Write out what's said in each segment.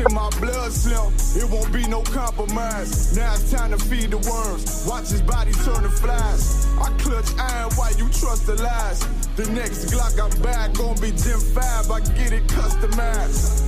in my blood slim, it won't be no compromise. Now it's time to feed the worms, watch his body turn to flies. I clutch iron while you trust the lies. The next Glock I'm back, gon' be Gen 5, I get it customized.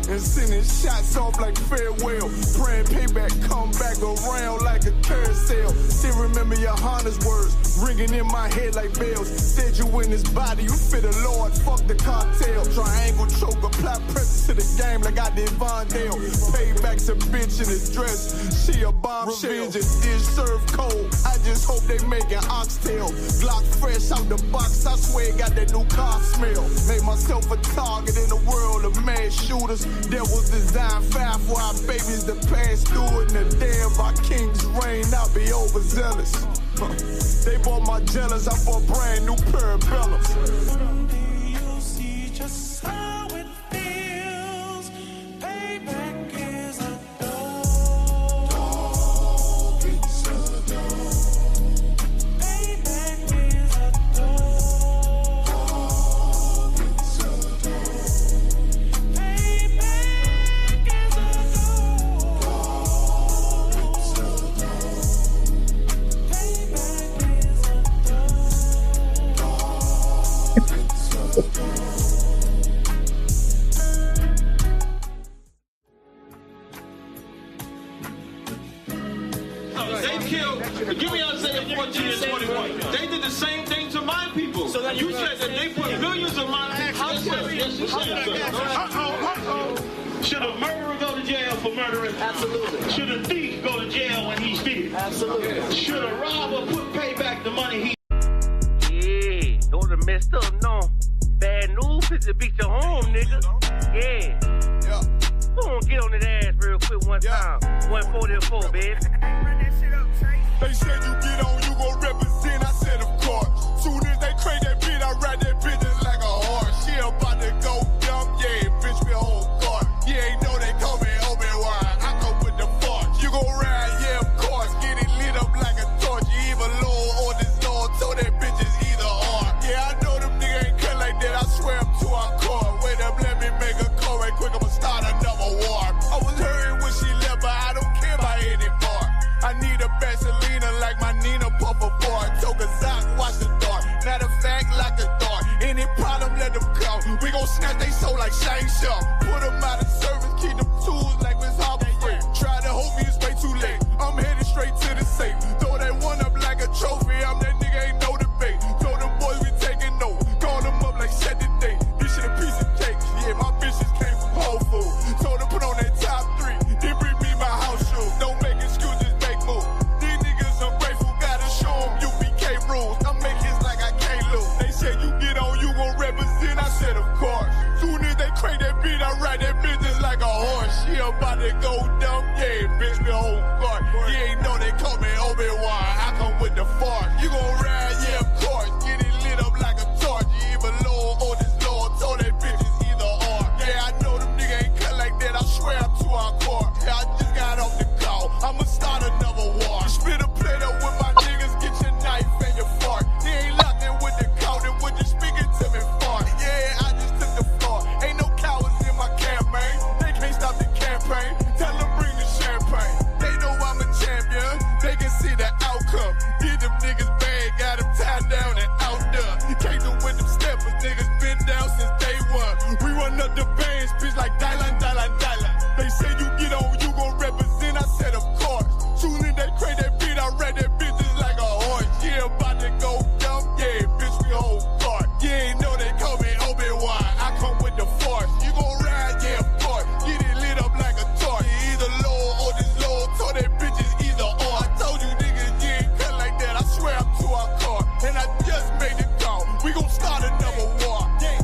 And sending shots off like farewell. Praying payback come back around like a carousel. Still remember Yahawah's words ringing in my head like bells. Said you in his body, you fit a Lord, fuck the cartel. Triangle choke, apply pressure to the game like I did Vondale. Payback's a bitch in his dress, she a bombshell. Revenge is dish served cold, I just hope they making oxtail. Glock fresh out the box, I swear it got that new car smell. Made myself a target in a world of mad shooters. That was designed fire for our babies to pass through in the day of our king's reign, I'll be overzealous. They bought my jealous, I bought brand new parabellums. You'll see just how it feels. Payback is a dog. It's a dog. Payback is a dog. It's a dog. Payback is a dog. It's a dog. Payback is a They killed, give me Isaiah 14 and 21. They did the same thing to my people. So you said that they put billions of my Should a murderer go to jail for murdering? Absolutely. Should a thief go to jail when he steals? Absolutely. Should a robber pay back the money he... Yeah, those are messed up, no. Bad news is to beat your home, nigga. Yeah. Go on, get on his ass real quick one time. 144, baby. They said you get on, you gon' represent, I said of course. Soon as they crank that beat, I ride that bitch just like a horse. She about to go dumb, yeah, bitch, me whole guard. Yeah, ain't know they call me Obi-Wan, I come with the force. You gon' ride, yeah, of course, get it lit up like a torch. You either Lord or this Lord, told that bitch is either or. Yeah, I know them niggas ain't cut like that, I swear I'm to our core. Wait up, let me make a call right quick, I'ma start another war. I was hurting when she left, but I don't care about anymore. I need a Vaseline like my Nina Puffer boy. Took a Zoc, watch the dark. Matter of fact, like a dart. Any problem, let them come. We gon' snatch they soul like Shane Sharp. Put them out of service, keep them tools like Miss Harper Free. Try to hold me, it's way too late. I'm headed straight to the safe. Throw that one up like a trophy. I'm that nigga, ain't no debate. Told them boys we taking note. Call them up like set the date. This shit a piece of cake. Yeah, my bitches came from Whole Foods. Told them put on that top 3. Then bring me my house shoes. Don't make excuses, make moves. These niggas ungrateful, gotta show them UBK rules. I'm making hits like I can't lose. They said you get on, you gon' represent. I said of course. Soon as they crank that beat, I ride that bitch just like a horse. She about to go dumb, yeah, bitch, me whole guard. You ain't know they call me Obi-Wan, I come with the force. You gon' ride, yeah, of course. Get it lit up like a torch. You either Lord or this Lord, told that bitch is either or. Yeah, I know them niggas ain't cut like that, I swear I'm to our core. Yeah, I just got off the call, I'ma start another war. Spit a plate up with my niggas, get your knife and your fork. They ain't locked in with the count, and when you speaking to me fart. Yeah, I just took the floor, ain't no cowards in my campaign. They can't stop the campaign, tell them bring the champagne. They know I'm a champion, they can see the outcome. Did them niggas bad, got them tied down and outdone. Came to with them steppers, niggas been down since day one. We run up the bands, bitch like Dylan, Dylan, Dylan. They say you get on, you gon' represent, I said of course. Soon as they crank that beat, I ride that bitch just like a horse. Yeah, about to go dumb, yeah, bitch, we whole guard. You ain't know they call me Obi-Wan, I come with the force. You gon' ride, yeah, of course. Get it lit up like a torch. You either Lord or this Lord, told that bitch is either or. I told you niggas, you ain't cut like that, I swear I'm to our car. And I just made the call, we gon' start another war. Yeah.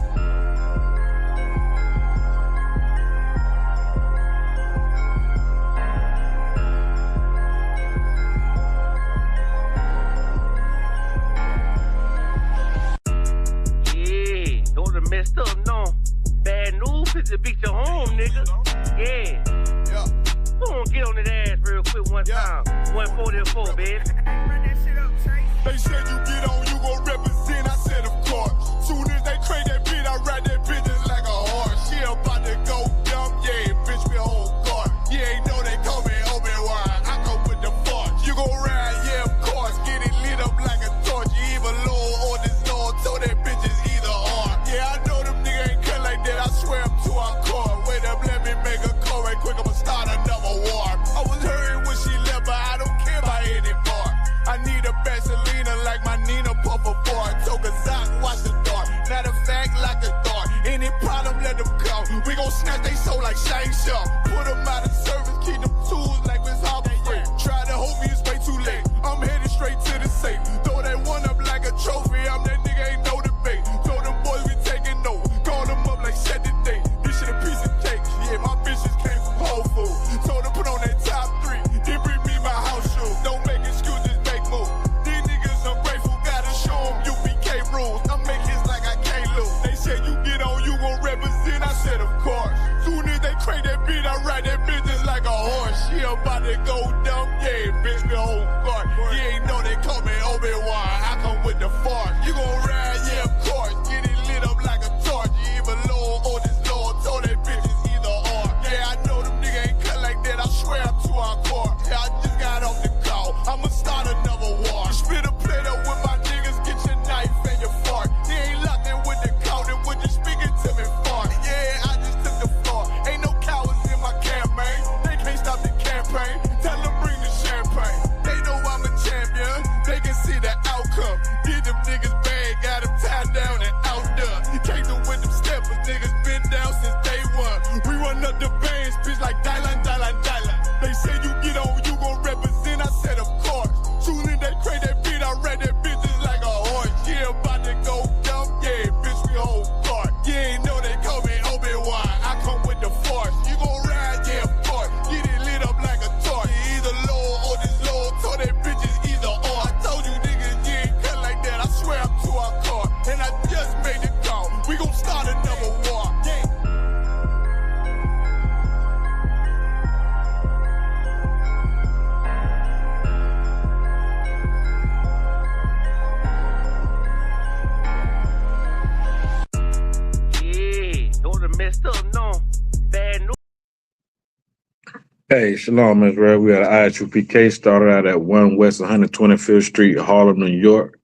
Yeah, those are messed up, no. Bad news is to beat your home, nigga. Yeah. Go on, get on his ass real quick one time. 144, baby. They said you get on, you gon' represent, I said of course. Soon as they crank that beat, I ride that bitch just like a horse. She about to go dumb, yeah, bitch, me hard. Told Kazak, watch the dark. Matter of fact, like a dart. Any problem, let them come. We gon' snatch they soul like Shang Tsung. Put them out of service, keep them tools like it's Harbor Freight. Try to hold me, it's way too late. I'm headed straight to the safe. Throw that one up like a trophy. I'm that nigga, ain't no debate. Told them boys we taking over. Call them up like set the date. This shit a piece of cake. Yeah, my bitches came from Whole Foods. Told them put on that top 3. Then bring me my house shoes. Don't make excuses, make moves. These niggas ungrateful, gotta show them UPK rules. I'm making hits like I can't lose. They said you get on, you gon' represent. I said of course. Soon as they crank that beat, I ride that bitch just like a horse. She about to go dumb, yeah, bitch, me whole guard. You ain't know they call me Obi-Wan. I come with the force. You gon' ride, yeah, of course. Get it lit up like a torch. You even low or this Lord. Told that bitch it's either or. Yeah, I know them niggas ain't cut like that. I swear I'm too hardcore. Yeah, I just got off the call. I'ma start another war. Spit a plate up with my niggas. Get your knife and your fork. They ain't locked in with the cow. Then when you speaking to me, fart. Yeah, I just took the floor. Ain't no cowards in my campaign. They can't stop the campaign. Tell them bring the champagne. They know I'm a champion. They can see the outcome. Get them niggas bad. Got them tied down and outdone. Came through with them steppers. Niggas been down since day one. We run up the bands, bitch, like Dylan. They say you get on, you gon' represent. I said, of course. Soon as they crank that beat, I read that bitch just like a horse. Yeah, about to go dumb. Yeah, bitch, we whole guard. You ain't know they call me Obi-Wan. I come with the force. You gon' ride, yeah, of course. Get it lit up like a torch. You either low or this low. Told that bitch it's either or. I told you niggas, you ain't cut like that. I swear I'm too hardcore. And I just made the call. We gon' start another war. Yeah. Yeah, don't have messed up, no. Bad news. Hey, Shalom, Israel. We at Isupk, started out at 1 West 125th Street, Harlem, New York,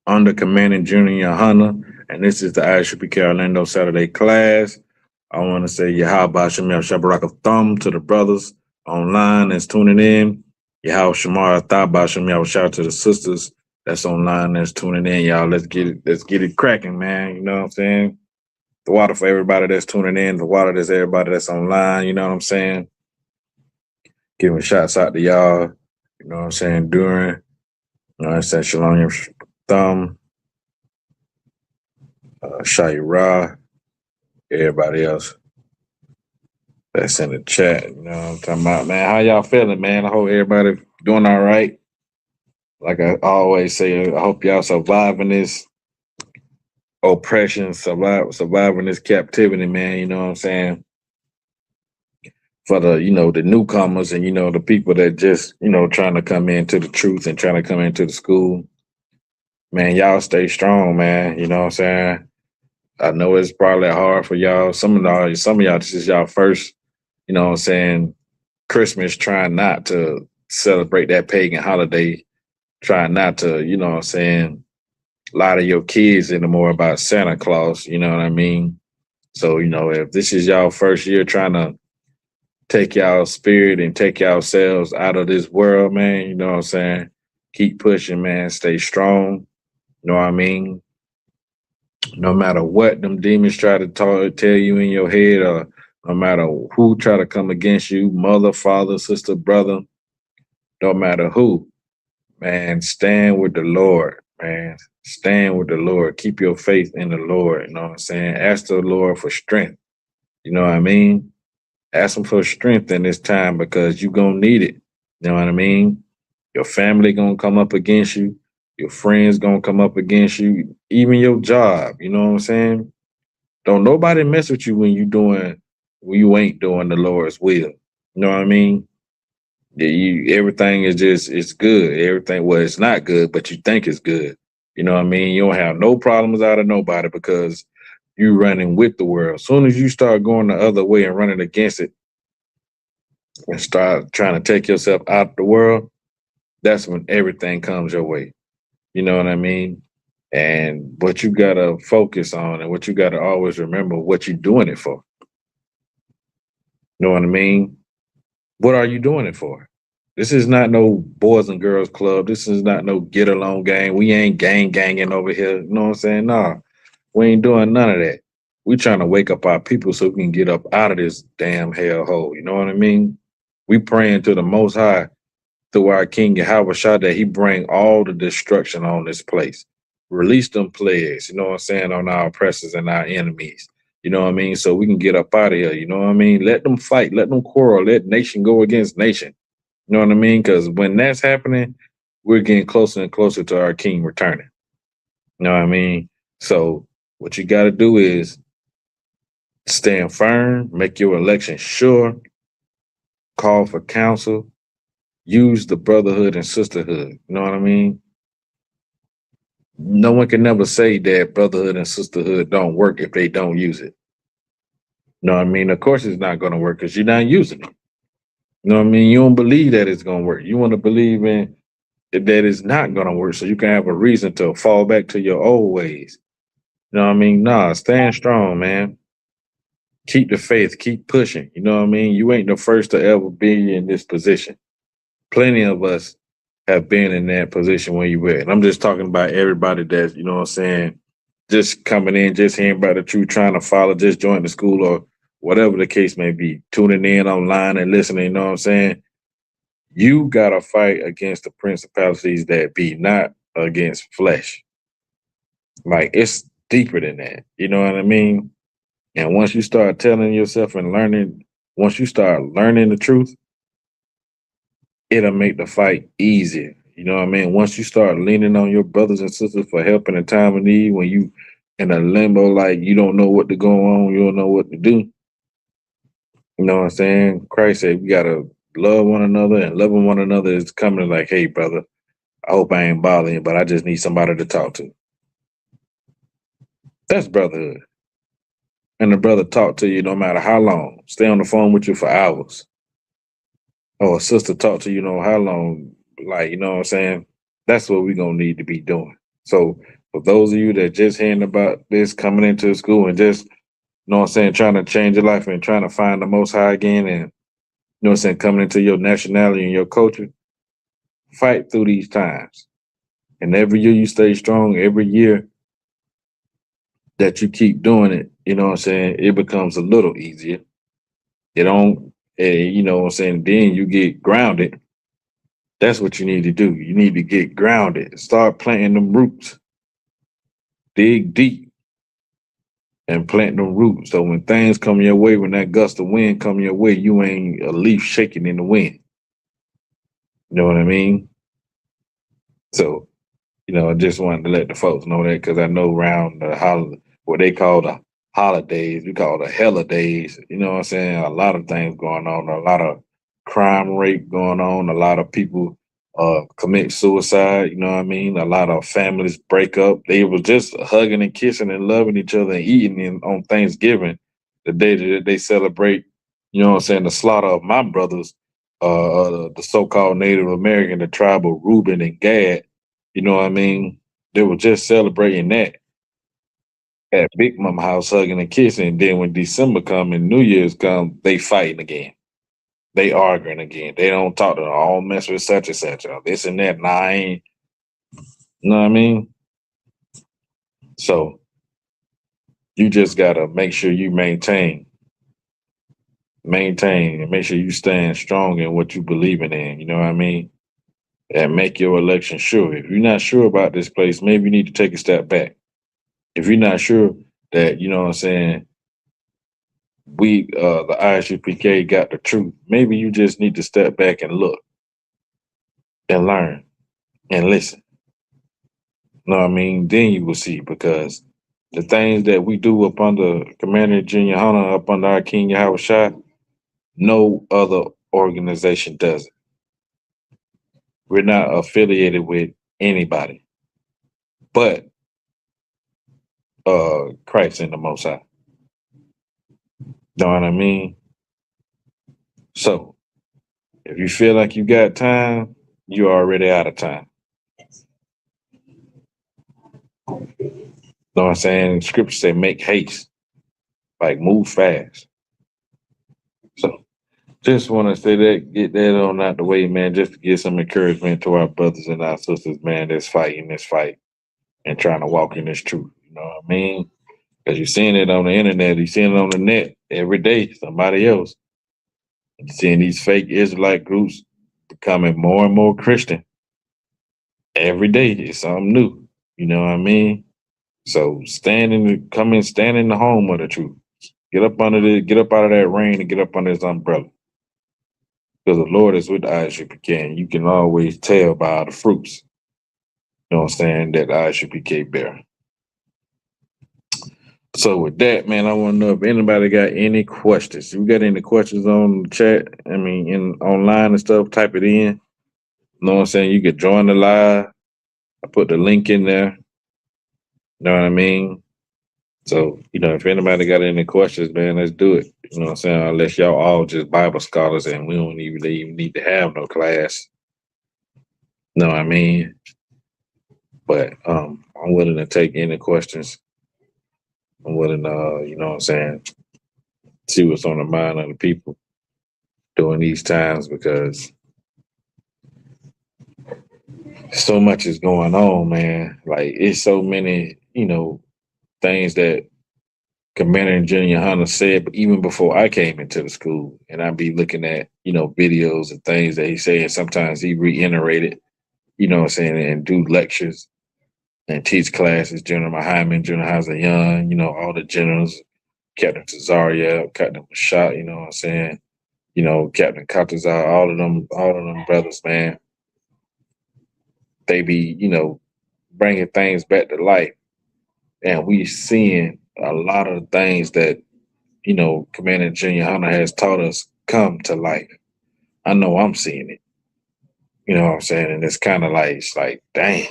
under Commanding Junior Yahawadah, and this is the Isupk Orlando Saturday class. I want to say Yahawadah Shem Shabarak Thumb to the brothers online that's tuning in. Yahweh Shamar Thaba Shem shout out to the sisters that's online that's tuning in. Y'all, let's get it cracking, man. You know what I'm saying? The water for everybody that's tuning in, the water that's everybody that's online, you know what I'm saying? Giving shots out to y'all, you know what I'm saying, during, you know what I'm saying, Shalom Yom Thumb, Shai Ra, everybody else that's in the chat, you know what I'm talking about, man. How y'all feeling, man? I hope everybody doing all right. Like I always say, I hope y'all surviving this oppression, surviving this captivity, man, you know what I'm saying? For the, you know, the newcomers and, you know, the people that just, you know, trying to come into the truth and trying to come into the school. Man, y'all stay strong, man. You know what I'm saying? I know it's probably hard for y'all. Some of y'all, this is y'all first, you know what I'm saying, Christmas, trying not to celebrate that pagan holiday, trying not to, you know what I'm saying, lie to your kids anymore about Santa Claus, you know what I mean? So, you know, if this is y'all first year trying to take y'all spirit and take yourselves out of this world, man. You know what I'm saying? Keep pushing, man. Stay strong. You know what I mean? No matter what them demons try to tell you in your head, or no matter who try to come against you, mother, father, sister, brother, no matter who, man, stand with the Lord, man. Stand with the Lord. Keep your faith in the Lord. You know what I'm saying? Ask the Lord for strength. You know what I mean? Ask him for strength in this time because you're going to need it. You know what I mean? Your family going to come up against you. Your friends going to come up against you. Even your job. You know what I'm saying? Don't nobody mess with you when you ain't doing the Lord's will. You know what I mean? Yeah, everything is just, it's good. Everything, well, it's not good, but you think it's good. You know what I mean? You don't have no problems out of nobody because you running with the world. As soon as you start going the other way and running against it and start trying to take yourself out of the world, that's when everything comes your way. You know what I mean? And what you got to focus on and what you got to always remember, what you're doing it for. You know what I mean? What are you doing it for? This is not no boys and girls club. This is not no get along gang. We ain't ganging over here. You know what I'm saying? Nah, we ain't doing none of that. We trying to wake up our people so we can get up out of this damn hellhole. You know what I mean? We praying to the Most High through our King Yahawadah that he bring all the destruction on this place. Release them plagues, you know what I'm saying, on our oppressors and our enemies. You know what I mean? So we can get up out of here. You know what I mean? Let them fight. Let them quarrel. Let nation go against nation. You know what I mean? Because when that's happening, we're getting closer and closer to our king returning. You know what I mean? So what you got to do is stand firm, make your election sure, call for counsel, use the brotherhood and sisterhood. You know what I mean? No one can never say that brotherhood and sisterhood don't work if they don't use it. You know what I mean? Of course it's not going to work because you're not using it. You know what I mean? You don't believe that it's going to work. You want to believe in that it's not going to work so you can have a reason to fall back to your old ways. You know what I mean? Nah, stand strong, man. Keep the faith. Keep pushing. You know what I mean? You ain't the first to ever be in this position. Plenty of us have been in that position when you were. And I'm just talking about everybody that's, you know what I'm saying, just coming in, just hearing about the truth, trying to follow, just join the school or whatever the case may be, tuning in online and listening, you know what I'm saying? You got to fight against the principalities that be, not against flesh. Like, it's deeper than that. You know what I mean? And once you start telling yourself and learning, once you start learning the truth, it'll make the fight easier. You know what I mean? Once you start leaning on your brothers and sisters for help in a time of need, when you in a limbo, like you don't know what to go on, you don't know what to do. You know what I'm saying? Christ said we gotta love one another, and loving one another is coming like, hey, brother, I hope I ain't bothering you, but I just need somebody to talk to. That's brotherhood. And the brother talk to you no matter how long. Stay on the phone with you for hours. Or a sister talk to you know how long. Like, you know what I'm saying? That's what we're going to need to be doing. So for those of you that just hearing about this, coming into school and just, you know what I'm saying, trying to change your life and trying to find the Most High again and, you know what I'm saying, coming into your nationality and your culture, fight through these times. And every year you stay strong, every year that you keep doing it, you know what I'm saying, it becomes a little easier. You don't, you know what I'm saying, then you get grounded. That's what you need to do. You need to get grounded. Start planting them roots. Dig deep and plant them roots. So when things come your way, when that gust of wind come your way, you ain't a leaf shaking in the wind. You know what I mean? So, you know, I just wanted to let the folks know that because I know around the what they call the holidays, we call the holidays. You know what I'm saying? A lot of things going on, a lot of crime rate going on, a lot of people commit suicide. You know what I mean? A lot of families break up. They were just hugging and kissing and loving each other and eating on Thanksgiving, the day that they celebrate. You know what I'm saying? The slaughter of my brothers, the so-called Native American, the tribe of Reuben and Gad. You know what I mean? They were just celebrating that at Big Mama house, hugging and kissing. And then when December come and New Year's come, they fighting again. They arguing again. They don't talk to them. All mess with such and such. This and that. Nah, I ain't. You know what I mean? So you just gotta make sure you maintain, and make sure you stand strong in what you believing in. You know what I mean? And make your election sure. If you're not sure about this place, maybe you need to take a step back. If you're not sure that, you know what I'm saying, we, the Isupk got the truth, maybe you just need to step back and look and learn and listen. You know what I mean? Then you will see, because the things that we do up under Commander Junior Hunter, up under our King Yahawadah, no other organization does it. We're not affiliated with anybody but Christ and the Most High. Know what I mean? So if you feel like you got time, you're already out of time. Know what I'm saying? Scripture say make haste, like move fast. So Just want to say that, get that on out the way, man, just to give some encouragement to our brothers and our sisters, man, that's fighting this fight and trying to walk in this truth. You know what I mean? Because you're seeing it on the internet, you're seeing it on the net every day, somebody else. You're seeing these fake Israelite groups becoming more and more Christian. Every day is something new. You know what I mean? So stand in the home of the truth. Get up out of that rain and get up under his umbrella. Because the Lord is with the Isupk. You can always tell by the fruits. You know what I'm saying? That the Isupk bear. So with that, man, I want to know if anybody got any questions. If you got any questions on the chat, I mean, online and stuff, type it in. You know what I'm saying? You could join the live. I put the link in there. You know what I mean? So, if anybody got any questions, man, let's do it. You know what I'm saying? Unless y'all all just Bible scholars and we don't even need to have no class. You know what I mean? But I'm willing to take any questions. I'm willing to, you know what I'm saying, see what's on the mind of the people during these times, because so much is going on, man. Like, it's so many, things that Commander and Junior Hunter said, but even before I came into the school, and I'd be looking at, videos and things that he said. Sometimes he reiterated, you know what I'm saying, and do lectures and teach classes, General Hyman, General Hauser Young, all the generals, Captain Tazaria, Captain Mashat, you know what I'm saying, Captain Katazar, all of them brothers, man, they be, bringing things back to life. And we seeing a lot of things that, Commander Junior Hunter has taught us come to life. I know I'm seeing it. You know what I'm saying? And it's kind of like, damn.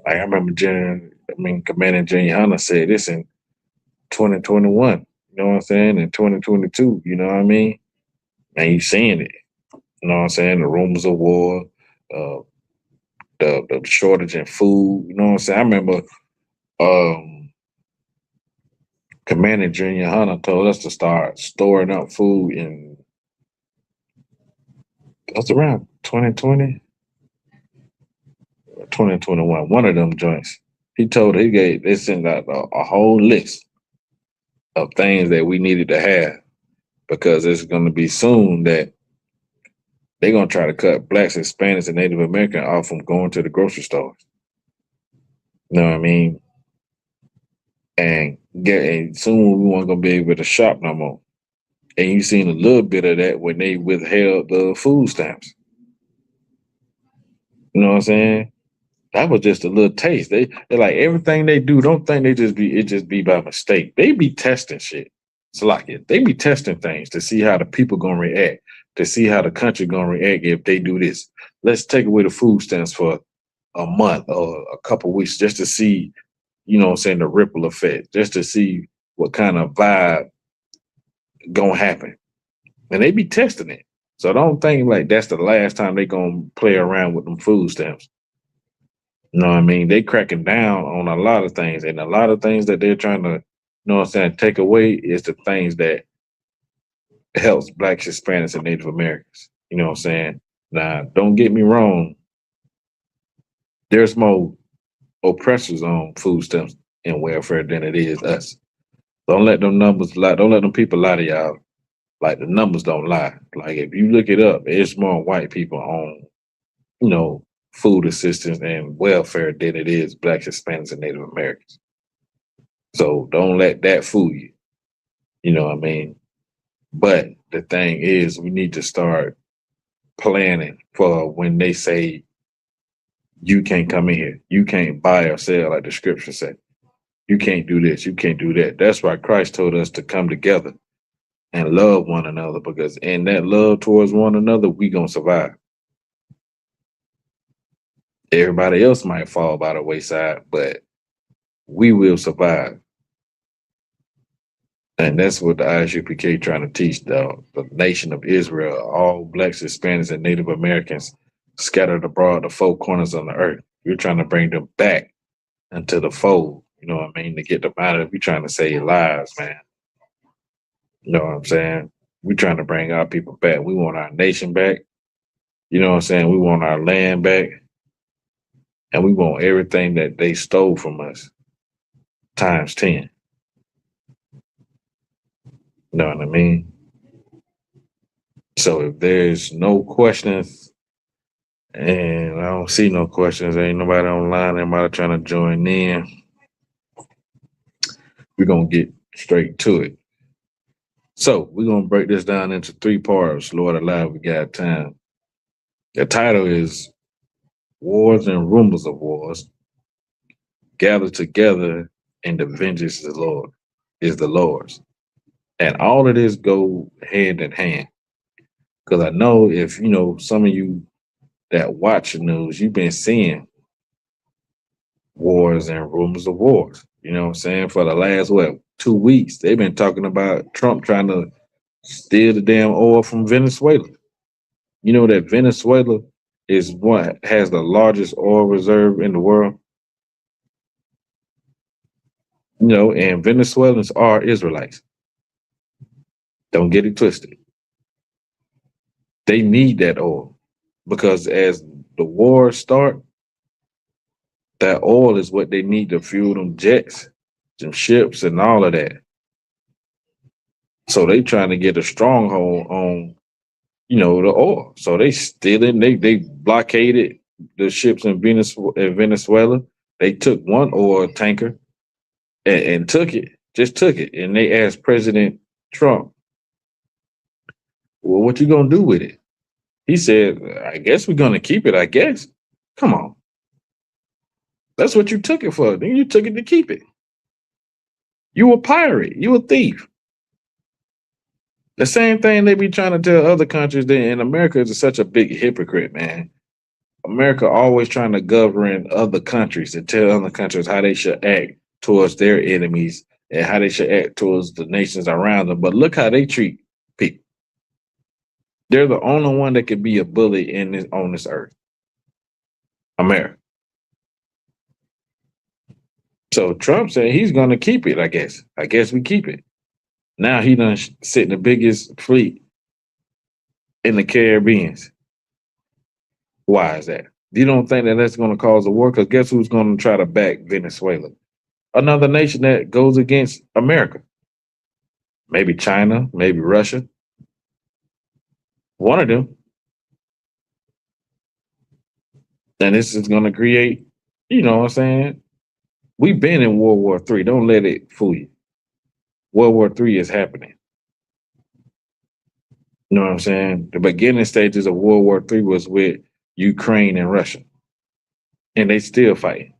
Like, I remember Commander Junior Hunter said this in 2021, you know what I'm saying? In 2022, you know what I mean? And you seeing it. You know what I'm saying? The rumors of war, the shortage in food, you know what I'm saying? I remember Commander Junior Hunter told us to start storing up food that's around 2020 or 2021, one of them joints. They sent out a whole list of things that we needed to have, because it's going to be soon that they're going to try to cut Blacks, Hispanics, and Native American off from going to the grocery stores. You know what I mean? And soon we weren't going to be able to shop no more. And you seen a little bit of that when they withheld the food stamps. You know what I'm saying? That was just a little taste. They're like, everything they do, don't think it just be by mistake. They be testing shit. It's like it. They be testing things to see how the people gonna react, to see how the country gonna react if they do this. Let's take away the food stamps for a month or a couple weeks just to see, you know what I'm saying, the ripple effect, just to see what kind of vibe gonna happen. And they be testing it. So don't think like that's the last time they gonna play around with them food stamps. You know what I mean? They cracking down on a lot of things, and a lot of things that they're trying to, you know what I'm saying, take away is the things that helps Blacks, Hispanics, and Native Americans. You know what I'm saying? Now, don't get me wrong. There's more oppressors on food stamps and welfare than it is us. Don't let them numbers lie. Don't let them people lie to y'all. Like, the numbers don't lie. Like, if you look it up, it's more white people on, food assistance and welfare than it is Blacks, Hispanics, and Native Americans. So don't let that fool you. You know what I mean? But the thing is, we need to start planning for when they say you can't come in here, you can't buy or sell, like the scripture say. You can't do this, you can't do that. That's why Christ told us to come together and love one another, because in that love towards one another, we gonna survive. Everybody else might fall by the wayside, but we will survive. And that's what the Isupk trying to teach the nation of Israel, all Blacks, Hispanics, and Native Americans scattered abroad the four corners of the earth. You're trying to bring them back into the fold, you know what I mean, to get them out of it. We're trying to save lives, man. You know what I'm saying? We're trying to bring our people back. We want our nation back. You know what I'm saying? We want our land back. And we want everything that they stole from us times 10. You know what I mean? So if there's no questions, and I don't see no questions, ain't nobody online, anybody trying to join in, we're going to get straight to it. So we're going to break this down into 3 parts. Lord alive, we got time. The title is Wars and Rumors of Wars Gather Together, and the Vengeance is the Lord's. And all of this go hand in hand. Because I know if, some of you that watch the news, you've been seeing wars and rumors of wars. You know what I'm saying? For the last, 2 weeks, they've been talking about Trump trying to steal the damn oil from Venezuela. You know that Venezuela is what has the largest oil reserve in the world. And Venezuelans are Israelites. Don't get it twisted. They need that oil because as the wars start, that oil is what they need to fuel them jets, them ships, and all of that. So they trying to get a stronghold on, the oil. So they stealing, they blockaded the ships in Venezuela. They took one oil tanker and took it, just took it. And they asked President Trump, well, what you gonna do with it? He said, I guess we're gonna keep it, I guess. Come on. That's what you took it for. Then you took it to keep it. You a pirate. You a thief. The same thing they be trying to tell other countries. And America is such a big hypocrite, man. America always trying to govern other countries and tell other countries how they should act towards their enemies and how they should act towards the nations around them. But look how they treat people. They're the only one that could be a bully on this earth. America. So Trump said he's going to keep it, I guess. I guess we keep it. Now he done sit the biggest fleet in the Caribbean. Why is that? You don't think that that's going to cause a war? Because guess who's going to try to back Venezuela? Another nation that goes against America. Maybe China, maybe Russia. One of them. And this is going to create, you know what I'm saying? We've been in World War III. Don't let it fool you. World War III is happening. You know what I'm saying? The beginning stages of World War III was with Ukraine and Russia. And they still fighting.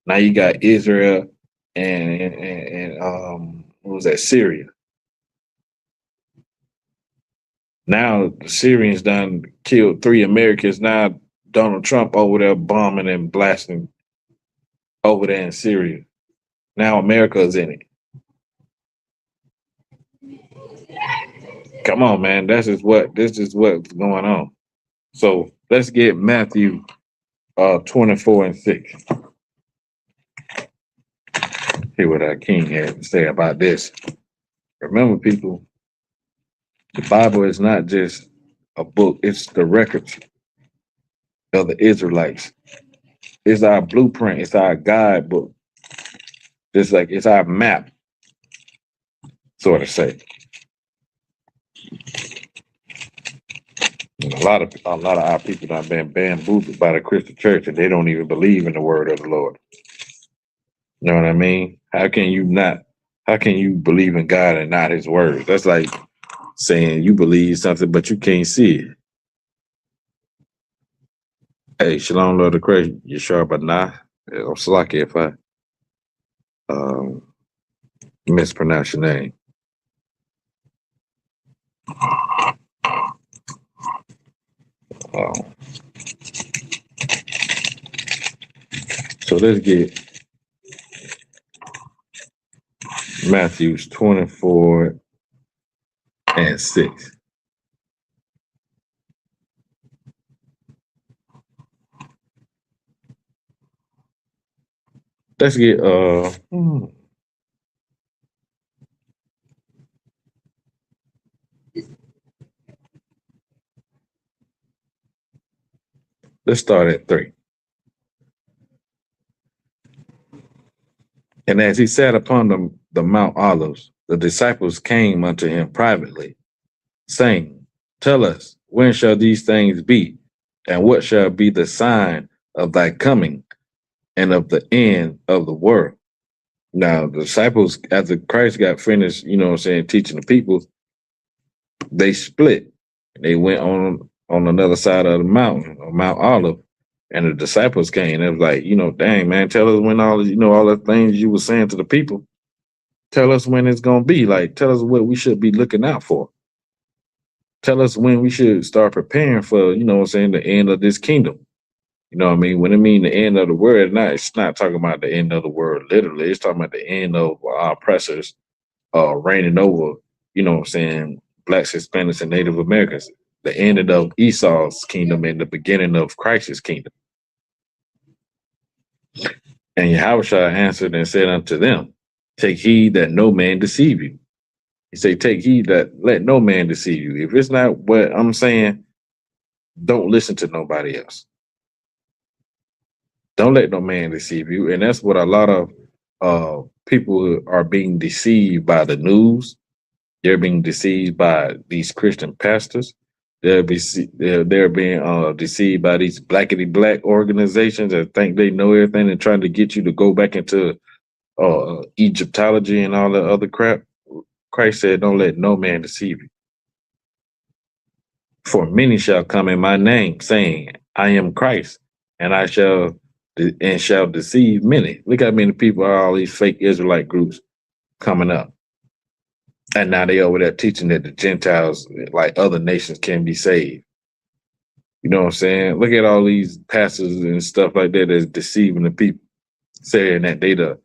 Now you got Israel and what was that, Syria. Now the Syrians done killed 3 Americans. Now Donald Trump over there bombing and blasting over there in Syria. Now America's in it. Come on, man. This is what's going on. So let's get Matthew 24:6. Hear what our King had to say about this. Remember, people, the Bible is not just a book, it's the records of the Israelites. It's our blueprint, it's our guidebook. Just like it's our map, sort of say. And a lot of our people have been bamboozled by the Christian church, and they don't even believe in the word of the Lord. You know what I mean? How can you believe in God and not his word? That's like saying you believe something, but you can't see it. Hey, shalom, Lord of Christ, Yeshua Banah. I'm Slaki if I mispronounce your name. So let's get Matthew's 24:6. Let's get Let's start at 3. And as he sat upon the Mount Olives, the disciples came unto him privately, saying, Tell us, when shall these things be? And what shall be the sign of thy coming and of the end of the world? Now, the disciples, after Christ got finished, teaching the people, they split. They went on another side of the mountain, on Mount Olive, and the disciples came. It was like, dang, man, tell us when all the things you were saying to the people, tell us when it's going to be. Like, tell us what we should be looking out for. Tell us when we should start preparing for, the end of this kingdom. You know what I mean? When it mean the end of the world, it's not talking about the end of the world, literally. It's talking about the end of our oppressors reigning over, Blacks, Hispanics, and Native Americans. The end of Esau's kingdom and the beginning of Christ's kingdom. And Yahawadah answered and said unto them, Take heed that no man deceive you. He said, Take heed that let no man deceive you. If it's not what I'm saying, don't listen to nobody else. Don't let no man deceive you. And that's what a lot of people are being deceived by the news. They're being deceived by these Christian pastors. They're being deceived by these blackity black organizations that think they know everything and trying to get you to go back into Egyptology and all that other crap. Christ said, Don't let no man deceive you. For many shall come in my name, saying, I am Christ, and shall deceive many. Look how many people are all these fake Israelite groups coming up. And now they over there teaching that the Gentiles, like other nations, can be saved. You know what I'm saying? Look at all these pastors and stuff like that that's deceiving the people, saying that they the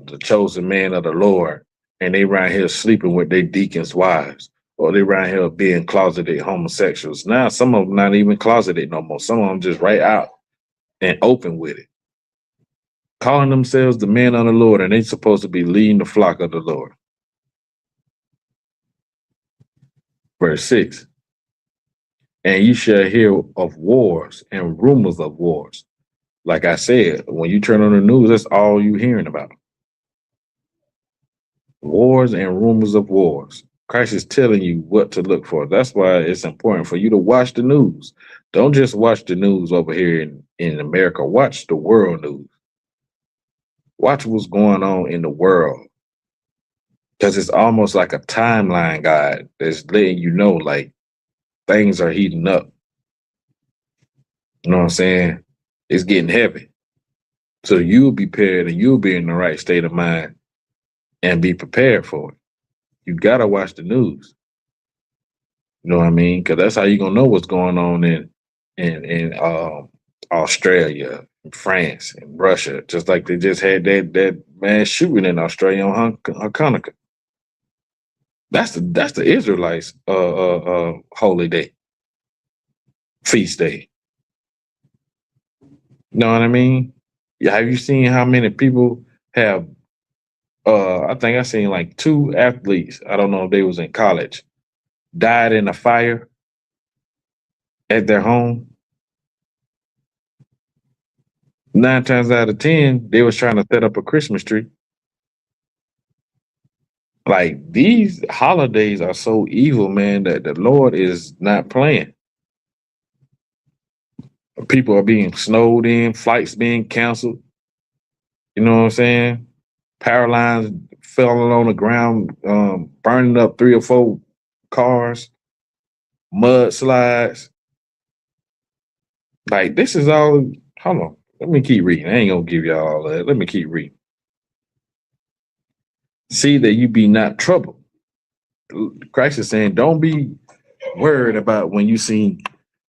the chosen man of the Lord, and they around here sleeping with their deacons' wives, or they around here being closeted homosexuals. Now some of them not even closeted no more. Some of them just right out and open with it, calling themselves the men of the Lord, and they supposed to be leading the flock of the Lord. Verse 6, and you shall hear of wars and rumors of wars. Like I said, when you turn on the news, that's all you hearing about. Wars and rumors of wars. Christ is telling you what to look for. That's why it's important for you to watch the news. Don't just watch the news over here in America. Watch the world news. Watch what's going on in the world. Because it's almost like a timeline guide that's letting you know, like, things are heating up. You know what I'm saying? It's getting heavy. So you'll be prepared and you'll be in the right state of mind and be prepared for it. You got to watch the news. You know what I mean? Because that's how you're going to know what's going on in Australia, France, and Russia. Just like they just had that mass shooting in Australia on Chaanak. That's the Israelites' holy day, feast day. You know what I mean? Yeah. Have you seen how many people have? I think I seen like 2 athletes. I don't know if they was in college, died in a fire at their home. 9 times out of 10, they was trying to set up a Christmas tree. Like, these holidays are so evil, man, that the Lord is not playing. People are being snowed in, flights being canceled. You know what I'm saying? Power lines falling on the ground, burning up 3 or 4 cars, mudslides. Like, this is all. Hold on. Let me keep reading. I ain't going to give y'all all that. Let me keep reading. See that you be not troubled. Christ is saying, don't be worried about when you see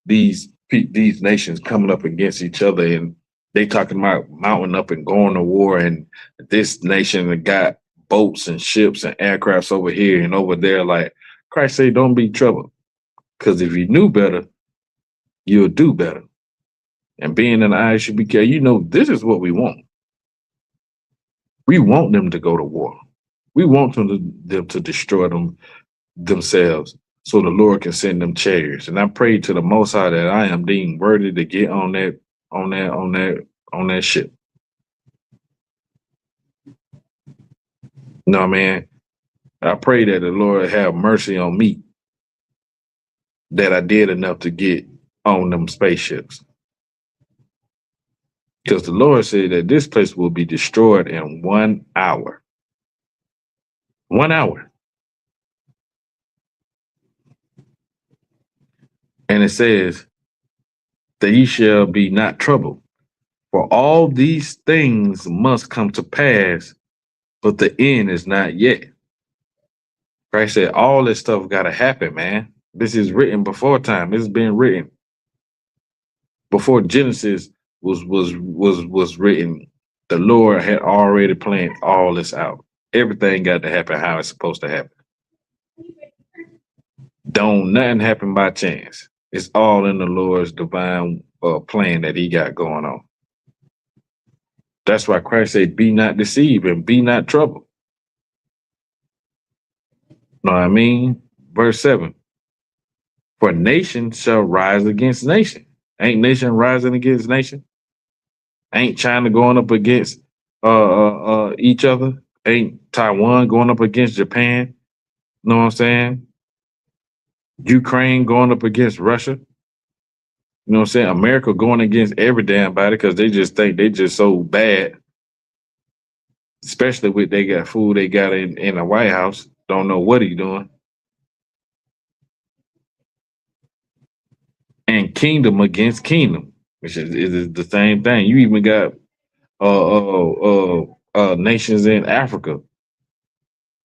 these nations coming up against each other and they talking about mounting up and going to war, and this nation got boats and ships and aircrafts over here and over there. Like, Christ say, don't be troubled, because if you knew better, you'll do better. And being in the eyes should be careful. You know, this is what we want. We want them to go to war. We want them to destroy themselves so the Lord can send them chariots. And I pray to the Most High that I am deemed worthy to get on that ship. No, man. I pray that the Lord have mercy on me, that I did enough to get on them spaceships. Because the Lord said that this place will be destroyed in 1 hour. 1 hour. And it says that ye shall be not troubled, for all these things must come to pass, but the end is not yet. Christ said all this stuff got to happen, man. This is written before time. This has been written before Genesis was written. The Lord had already planned all this out. Everything got to happen how it's supposed to happen. Don't nothing happen by chance. It's all in the Lord's divine plan that he got going on. That's why Christ said, be not deceived and be not troubled. Know what I mean? Verse 7. For nation shall rise against nation. Ain't nation rising against nation? Ain't China going up against each other? Ain't Taiwan going up against Japan? Know what I'm saying? Ukraine going up against Russia? You know what I'm saying? America going against every damn body because they just think they just so bad. Especially with they got food they got in the White House. Don't know what he's doing. And kingdom against kingdom, which is the same thing. You even got nations in Africa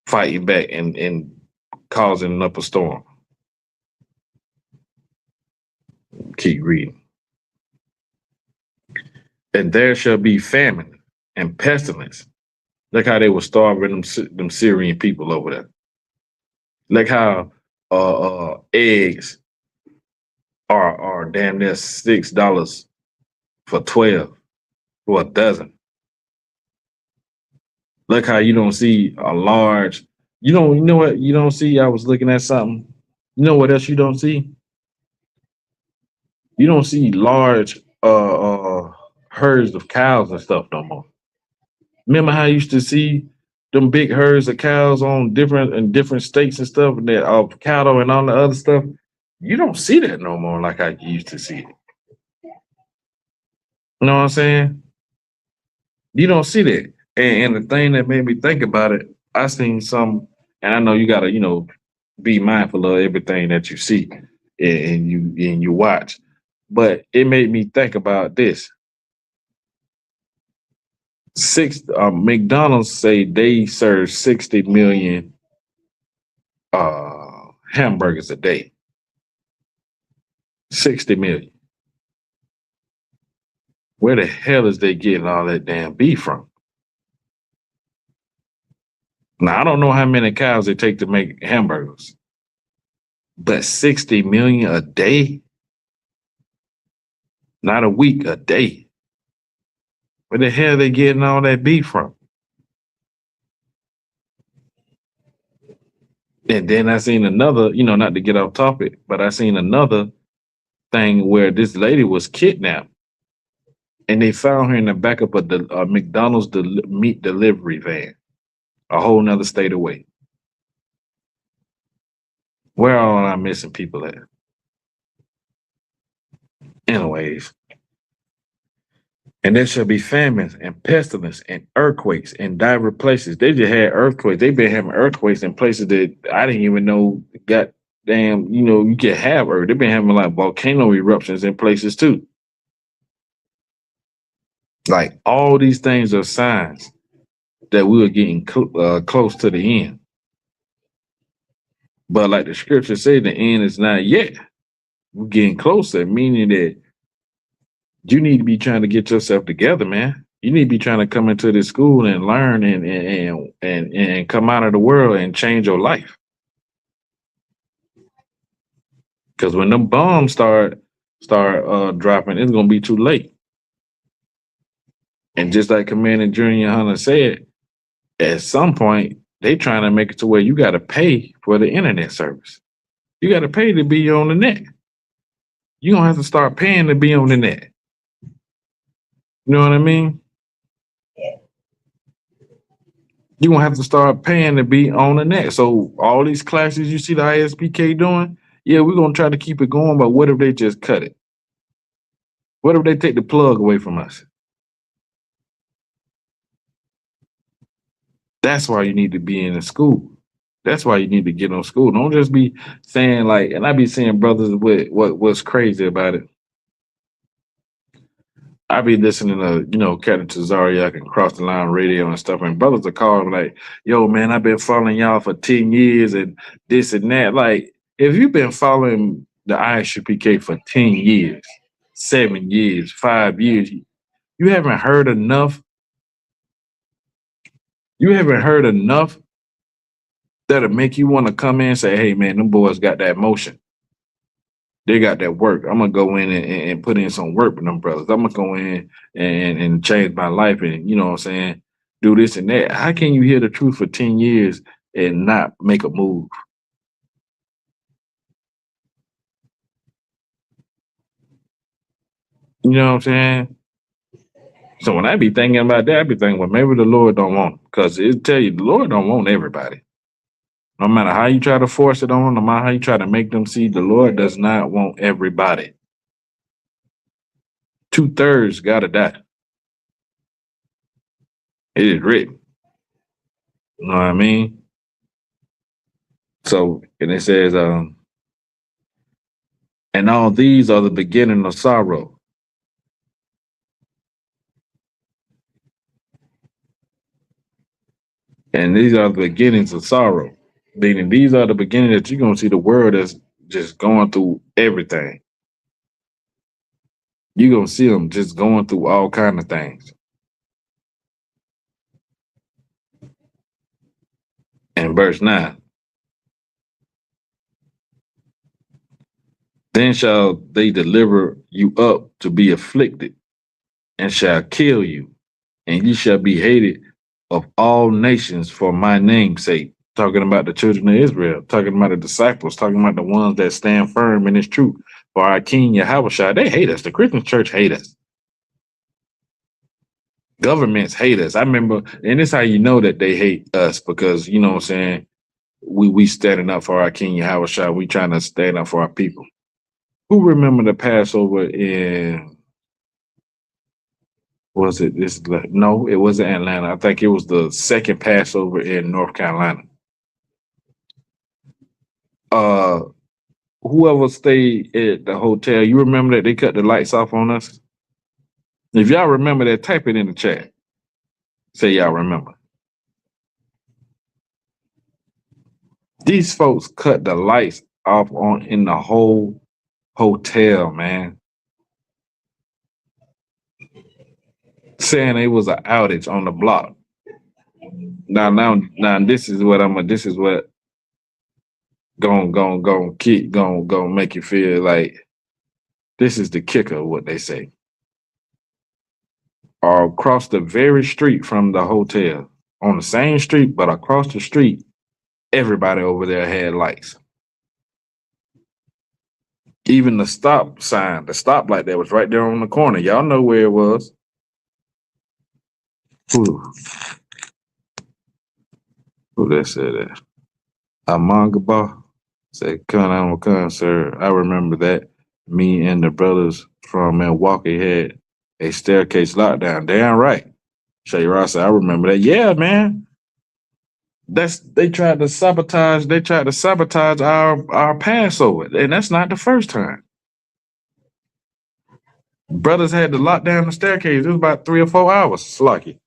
fighting back and causing up a storm. Keep reading. And there shall be famine and pestilence. Look how they were starving them Syrian people over there. Look how eggs are damn near $6 for 12 for a dozen. Look how you don't see a large, you know what you don't see? I was looking at something. You know what else you don't see? You don't see large herds of cows and stuff no more. Remember how you used to see them big herds of cows on different states and stuff, and that cattle and all the other stuff? You don't see that no more like I used to see it. You know what I'm saying? You don't see that. And the thing that made me think about it, I seen some, and I know you gotta, be mindful of everything that you see and you watch. But it made me think about this. McDonald's say they serve 60 million hamburgers a day. 60 million. Where the hell is they getting all that damn beef from? Now, I don't know how many cows they take to make hamburgers, but 60 million a day? Not a week, a day. Where the hell are they getting all that beef from? And then I seen another, not to get off topic, but I seen another thing where this lady was kidnapped and they found her in the back of a McDonald's meat delivery van, a whole nother state away. Where are I missing people at? Anyways. And there shall be famines and pestilence and earthquakes in diverse places. They just had earthquakes. They've been having earthquakes in places that I didn't even know goddamn, you can have earth. They've been having like volcano eruptions in places too. Like all these things are signs that we are getting close to the end. But like the scripture say, the end is not yet. We're getting closer, meaning that you need to be trying to get yourself together, man. You need to be trying to come into this school and learn and come out of the world and change your life. Because when them bombs start dropping, it's gonna be too late. And just like Commander Junior Hunter said, at some point they trying to make it to where you got to pay for the internet service. You got to pay to be on the net. You're going to have to start paying to be on the net. You know what I mean? You're going to have to start paying to be on the net. So all these classes you see the ISPK doing, yeah, we're going to try to keep it going, but what if they just cut it? What if they take the plug away from us? That's why you need to be in the school. That's why you need to get on school. Don't just be saying like, and I be seeing brothers with what's crazy about it. I be listening to, Captain Tazariak and Cross the Line Radio and stuff, and brothers are calling like, yo, man, I've been following y'all for 10 years and this and that. Like, if you've been following the ISUPK for 10 years, 7 years, 5 years, you haven't heard enough. You haven't heard enough that'll make you want to come in and say, hey, man, them boys got that motion. They got that work. I'm going to go in and put in some work with them brothers. I'm going to go in and change my life and, you know what I'm saying, do this and that. How can you hear the truth for 10 years and not make a move? You know what I'm saying? So when I be thinking about that, I be thinking, well, maybe the Lord don't want them. Because it tell you, the Lord don't want everybody. No matter how you try to force it on them, no matter how you try to make them see, the Lord does not want everybody. 2/3 got to die. It is written. You know what I mean? So, and it says, and all these are the beginning of sorrow. And these are the beginnings of sorrow. Meaning these are the beginning that you're going to see the world that's just going through everything. You're going to see them just going through all kind of things. And verse 9. Then shall they deliver you up to be afflicted, and shall kill you, and you shall be hated of all nations for my name's sake. Talking about the children of Israel, talking about the disciples, talking about the ones that stand firm in this truth. For our King Yahawadah, they hate us. The Christian church hate us. Governments hate us. I remember, and this is how you know that they hate us, because, you know what I'm saying, we standing up for our King Yahawadah. We trying to stand up for our people. Who remember the Passover in, was it this? No, it wasn't Atlanta. I think it was the second Passover in North Carolina. Whoever stayed at the hotel, you remember that they cut the lights off on us? If y'all remember that, type it in the chat. Say y'all remember. These folks cut the lights off in the whole hotel, man. Saying it was an outage on the block. Now this is what gonna make you feel like this is the kicker of what they say. Or across the very street from the hotel, on the same street, but across the street, everybody over there had lights. Even the stop sign, the stoplight that was right there on the corner. Y'all know where it was. Who that said that? Amangaba said, come, sir. I remember that. Me and the brothers from Milwaukee had a staircase lockdown. Damn right. Shay Ross said, I remember that. Yeah, man. They tried to sabotage our Passover. And that's not the first time. Brothers had to lock down the staircase. It was about 3 or 4 hours. It's lucky.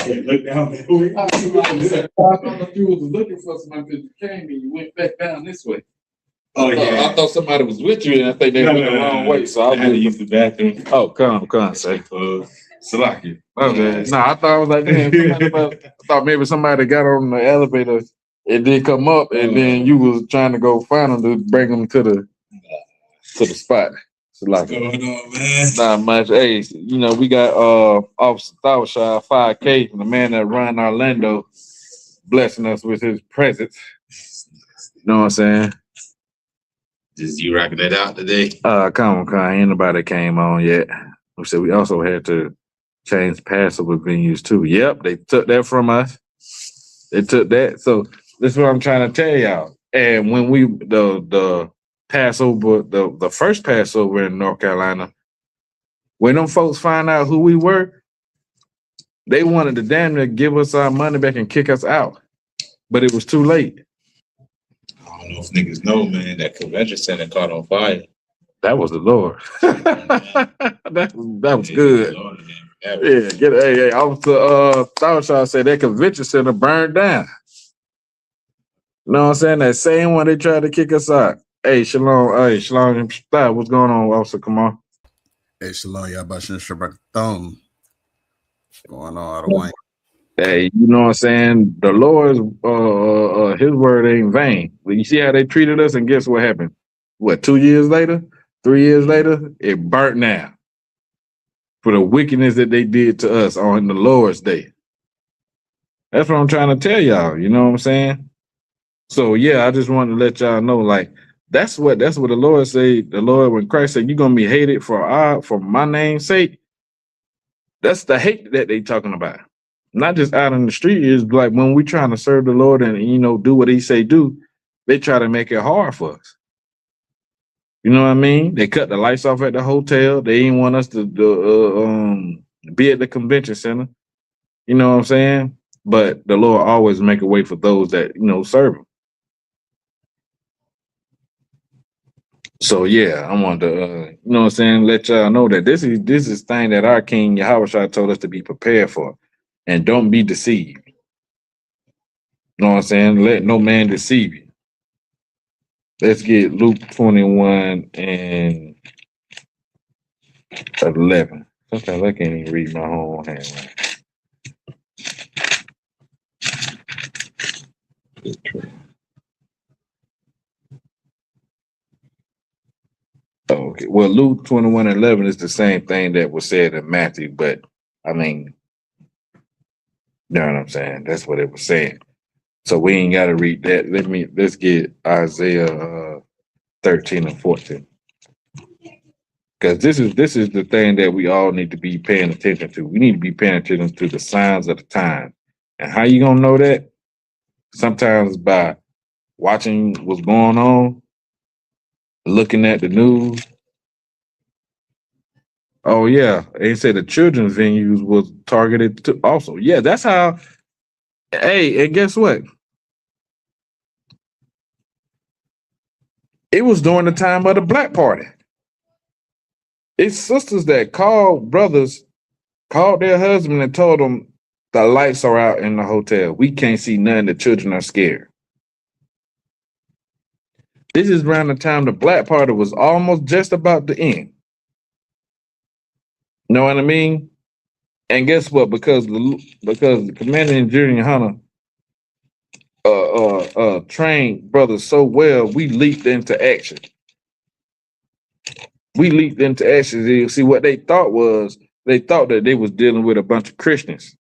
Look down there. I thought you was looking for somebody because you came and you went back down this way. I thought somebody was with you, and I think they went the wrong way. So I had to use the bathroom. Oh, come, say. Salaki. Okay. No, I thought I was like, damn, I thought maybe somebody got on the elevator. It did come up, and then you was trying to go find them to bring them to the spot. It's like What's going on, man? not much. Hey, you know, we got Officer Thawshire 5K from the man that run Orlando blessing us with his presence. You know what I'm saying? Just you rocking it out today? Come on. Ain't nobody came on yet. We said we also had to change Passover venues too. Yep, they took that from us. They took that. So this is what I'm trying to tell y'all. And when we the Passover, the first Passover in North Carolina, when them folks find out who we were, they wanted to damn near give us our money back and kick us out. But it was too late. I don't know if niggas know, man, that convention center caught on fire. That was the Lord. that was good. Yeah, hey, Officer Thawshire said that convention center burned down. You know what I'm saying? That same one they tried to kick us out. Hey, Shalom, what's going on, Officer? Come on. Hey, Shalom, Yabashin Shabbat Thumb. What's going on out of Wayne? Hey, you know what I'm saying? The Lord's his word ain't vain. You see how they treated us, and guess what happened? What, 2 years later? 3 years later? It burnt down. For the wickedness that they did to us on the Lord's day. That's what I'm trying to tell y'all. You know what I'm saying? So yeah, I just wanted to let y'all know, like, that's what the Lord said. The Lord, when Christ said, you're gonna be hated for my name's sake. That's the hate that they talking about. Not just out in the street. Is like when we trying to serve the Lord and, you know, do what he say do, they try to make it hard for us. You know what I mean? They cut the lights off at the hotel. They didn't want us to be at the convention center. You know what I'm saying? But the Lord always make a way for those that, you know, serve him. So yeah, I want to, you know what I'm saying, let y'all know that this is thing that our King Yahawadah told us to be prepared for, and don't be deceived. You know what I'm saying? Let no man deceive you. Let's get Luke 21 and 11. Sometimes I can't even read my own handwriting. Okay, well, Luke 21 and 11 is the same thing that was said in Matthew, but I mean, you know what I'm saying? That's what it was saying. So we ain't got to read that. Let's get Isaiah 13 and 14. Because this is the thing that we all need to be paying attention to. We need to be paying attention to the signs of the time. And how you gonna know that? Sometimes by watching what's going on, looking at the news. Oh yeah, they said the children's venues was targeted to also. Yeah, that's how. Hey, and guess what? It was during the time of the Black Party. It's sisters that called brothers, called their husband and told them the lights are out in the hotel. We can't see none. The children are scared. This is around the time the Black Party was almost just about to end. Know what I mean? And guess what? Because the Commander in Junior Hunter trained brothers so well, we leaped into action. See, what they thought that they was dealing with a bunch of Christians.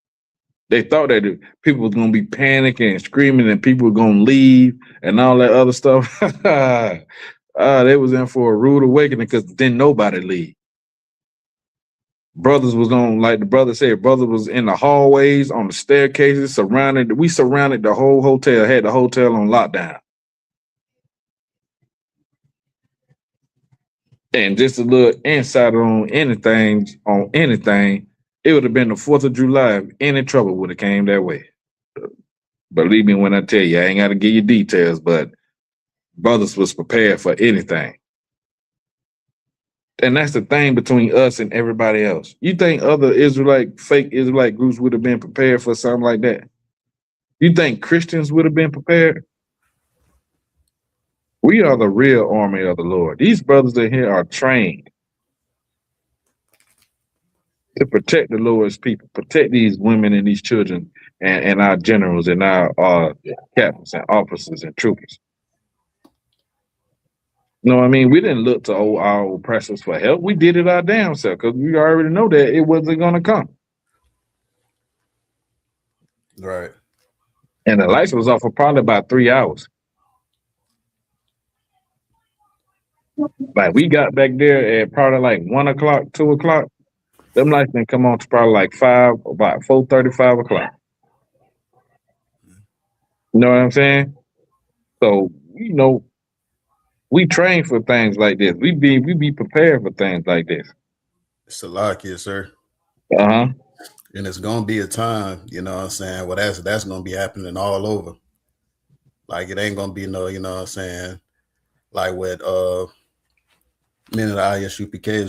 They thought that people was gonna be panicking and screaming and people were gonna leave and all that other stuff. They was in for a rude awakening because then nobody leave. Brothers was on, like the brother said, brother was in the hallways, on the staircases, we surrounded the whole hotel, had the hotel on lockdown. And just a little insight on anything, it would have been the 4th of July if any trouble would have came that way. Believe me when I tell you, I ain't got to give you details, but brothers was prepared for anything. And that's the thing between us and everybody else. You think other fake Israelite groups would have been prepared for something like that? You think Christians would have been prepared? We are the real army of the Lord. These brothers in here are trained to protect the Lord's people, protect these women and these children and our generals and our captains and officers and troopers. You know what I mean? We didn't look to our oppressors for help. We did it our damn self because we already know that it wasn't going to come. Right. And the lights was off for probably about 3 hours. Like we got back there at probably like 1 o'clock, 2 o'clock. Them lights didn't come on to probably like about 4:30, 5 o'clock. You know what I'm saying? So, you know, we train for things like this. We be prepared for things like this. It's a lot, yes, sir. Uh-huh. And it's gonna be a time, you know what I'm saying? Well, that's gonna be happening all over. Like it ain't gonna be no, you know what I'm saying, like what men of the ISUPK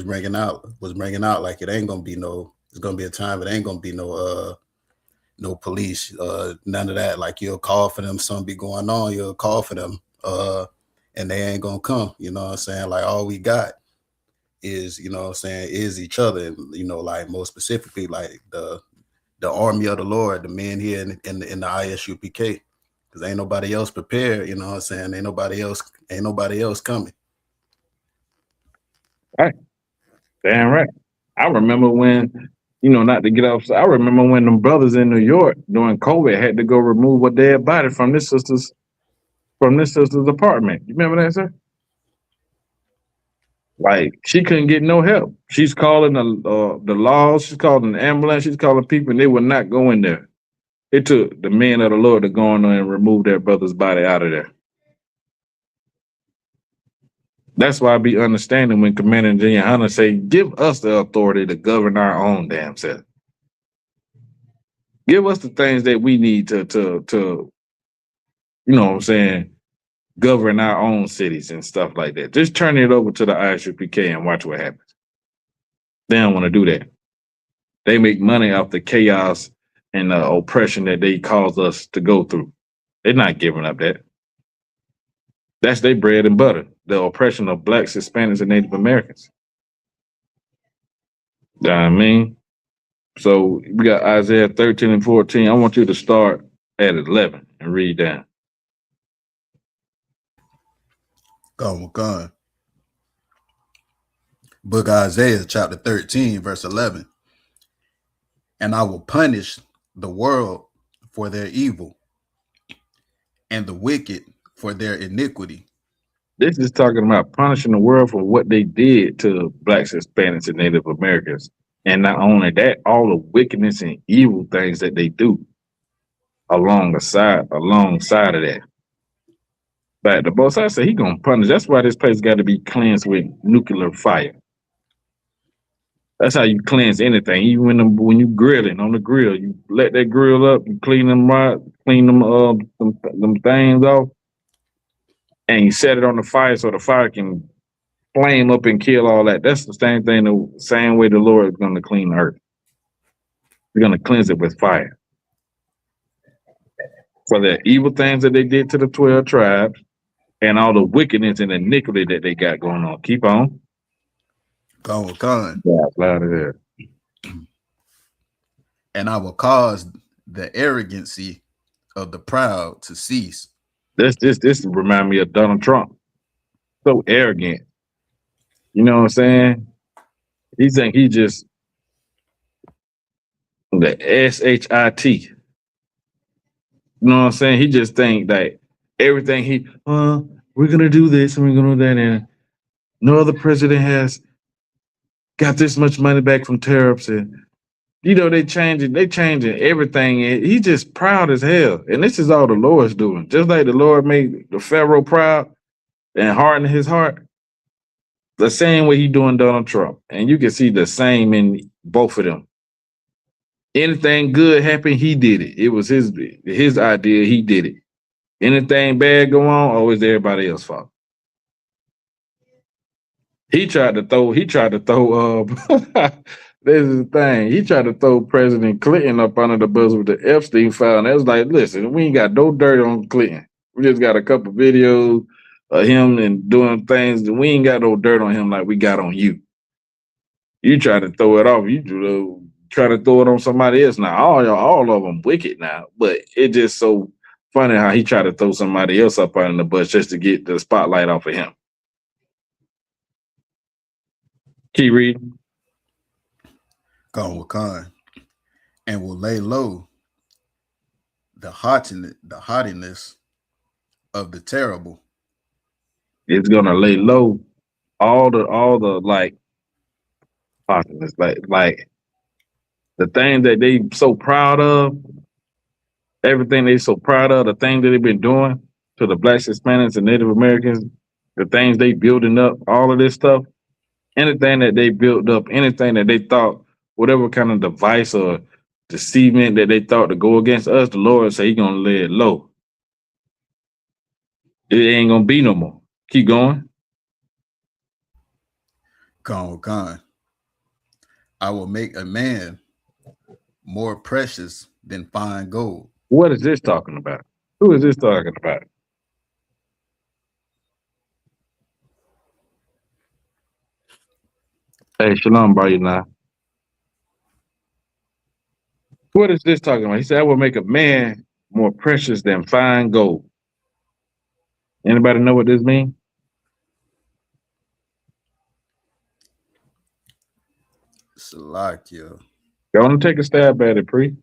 was bringing out, like it ain't gonna be no, it's gonna be a time, it ain't gonna be no police, none of that. Like you'll call for them, something be going on, you'll call for them, and they ain't gonna come, you know what I'm saying? Like all we got is, you know what I'm saying, is each other. And, you know, like most specifically, like the army of the Lord, the men here in the ISUPK, because ain't nobody else prepared, you know what I'm saying? Ain't nobody else coming. Right. Damn right. I remember when, you know, not to get off, I remember when them brothers in New York during COVID had to go remove a dead body from this sister's apartment. You remember that, sir? Like she couldn't get no help. She's calling the laws. She's calling the ambulance. She's calling people, and they would not go in there. It took the men of the Lord to go in there and remove their brother's body out of there. That's why I be understanding when Commander General Hunter say, "Give us the authority to govern our own damn self. Give us the things that we need to you know what I'm saying, govern our own cities and stuff like that. Just turn it over to the ISUPK and watch what happens." They don't want to do that. They make money off the chaos and the oppression that they cause us to go through. They're not giving up that. That's their bread and butter, the oppression of blacks, Hispanics, and Native Americans. You know what I mean? So we got Isaiah 13 and 14. I want you to start at 11 and read down. Go on. Book of Isaiah, chapter 13, verse 11. And I will punish the world for their evil and the wicked for their iniquity. This is talking about punishing the world for what they did to blacks, Hispanics, and Native Americans. And not only that, all the wickedness and evil things that they do alongside of that. But the both sides say he gonna punish. That's why this place got to be cleansed with nuclear fire. That's how you cleanse anything. Even when you grilling on the grill, you let that grill up, you clean them things off, and you set it on the fire so the fire can flame up and kill all that. That's the same thing, the same way the Lord is going to clean the earth. We're going to cleanse it with fire. For the evil things that they did to the 12 tribes and all the wickedness and iniquity that they got going on. Keep on. Go on. Yeah, loud as hell. And I will cause the arrogancy of the proud to cease. This remind me of Donald Trump. So arrogant. You know what I'm saying? He think he just the SHIT. You know what I'm saying? He just think that everything we're gonna do this and we're gonna do that, and no other president has got this much money back from tariffs, and you know they changing everything, and he's just proud as hell. And this is all the Lord's doing. Just like the Lord made the Pharaoh proud and hardened his heart, the same way he doing Donald Trump. And you can see the same in both of them. Anything good happened, he did it. It was his idea, he did it. Anything bad go on, always everybody else's fault. He tried to throw this is the thing. He tried to throw President Clinton up under the bus with the Epstein file. And it was like, listen, we ain't got no dirt on Clinton. We just got a couple videos of him and doing things. We ain't got no dirt on him like we got on you. You try to throw it off. You try to throw it on somebody else now. All of them wicked now. But it just so funny how he tried to throw somebody else up under the bus just to get the spotlight off of him. Keep reading. Gone with Khan, and will lay low the haughtiness of the terrible. It's gonna lay low all the like haughtiness, like the things that they so proud of, everything they so proud of, the things that they've been doing to the Blacks, Hispanics, and Native Americans, the things they building up, all of this stuff, anything that they built up, anything that they thought, whatever kind of device or deceivement that they thought to go against us, the Lord say He gonna lay it low. It ain't gonna be no more. Keep going. Gone with Khan. I will make a man more precious than fine gold. What is this talking about? Who is this talking about? Hey, Shalom, now. What is this talking about? He said, I will make a man more precious than fine gold. Anybody know what this means? Salakia. Go on and take a stab at it, Pre.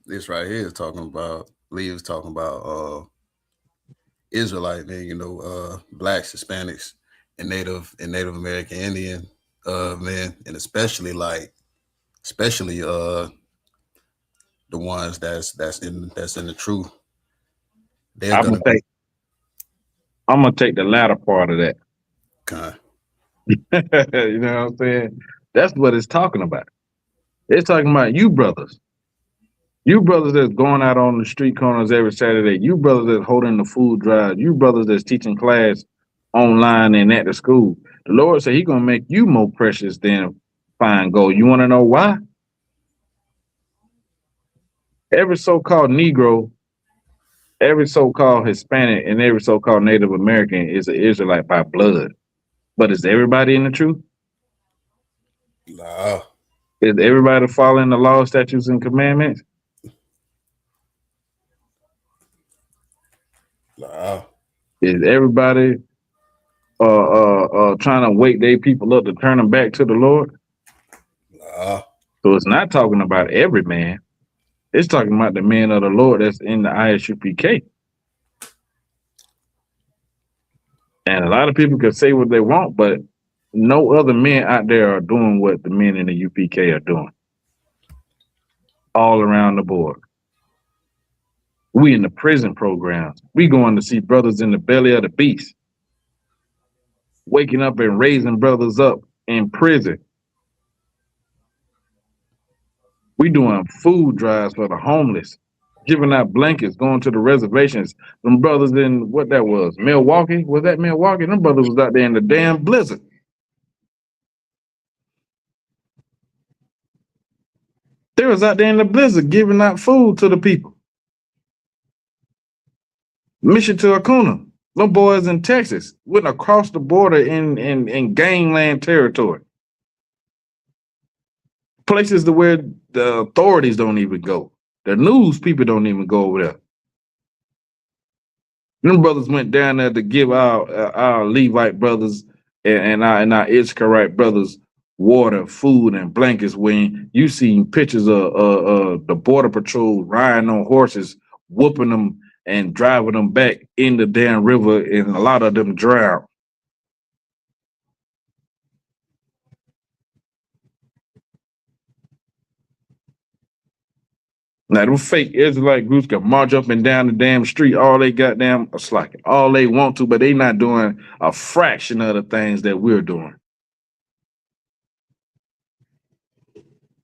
This right here is talking about, Lee is talking about Israelite men, you know, Blacks, Hispanics, and Native American Indian men, and especially the ones that's in the truth. I'm gonna take the latter part of that. You know what I'm saying? That's what it's talking about. It's talking about you brothers. You brothers that's going out on the street corners every Saturday. You brothers that's holding the food drive. You brothers that's teaching class online and at the school. The Lord said He's gonna make you more precious than fine gold. You want to know why? Every so-called Negro, every so-called Hispanic, and every so-called Native American is an Israelite by blood. But is everybody in the truth? Nah. Is everybody following the law, statutes, and commandments? Nah. Is everybody trying to wake their people up to turn them back to the Lord? Nah. So it's not talking about every man. It's talking about the men of the Lord that's in the Isupk. And a lot of people can say what they want, but no other men out there are doing what the men in the UPK are doing. All around the board. We in the prison programs. We going to see brothers in the belly of the beast. Waking up and raising brothers up in prison. We doing food drives for the homeless, giving out blankets, going to the reservations. Them brothers in, what that was, Milwaukee? Was that Milwaukee? Them brothers was out there in the damn blizzard. They was out there in the blizzard giving out food to the people. Mission to Acuna. Them boys in Texas went across the border in gangland territory. Places to where the authorities don't even go. The news people don't even go over there. Them brothers went down there to give our Levite brothers and our Israelite brothers water, food, and blankets. When you seen pictures of the border patrol riding on horses, whooping them and driving them back in the damn river, and a lot of them drowned. Now, them fake Israelite groups can march up and down the damn street all they goddamn slacking, all they want to, but they not doing a fraction of the things that we're doing.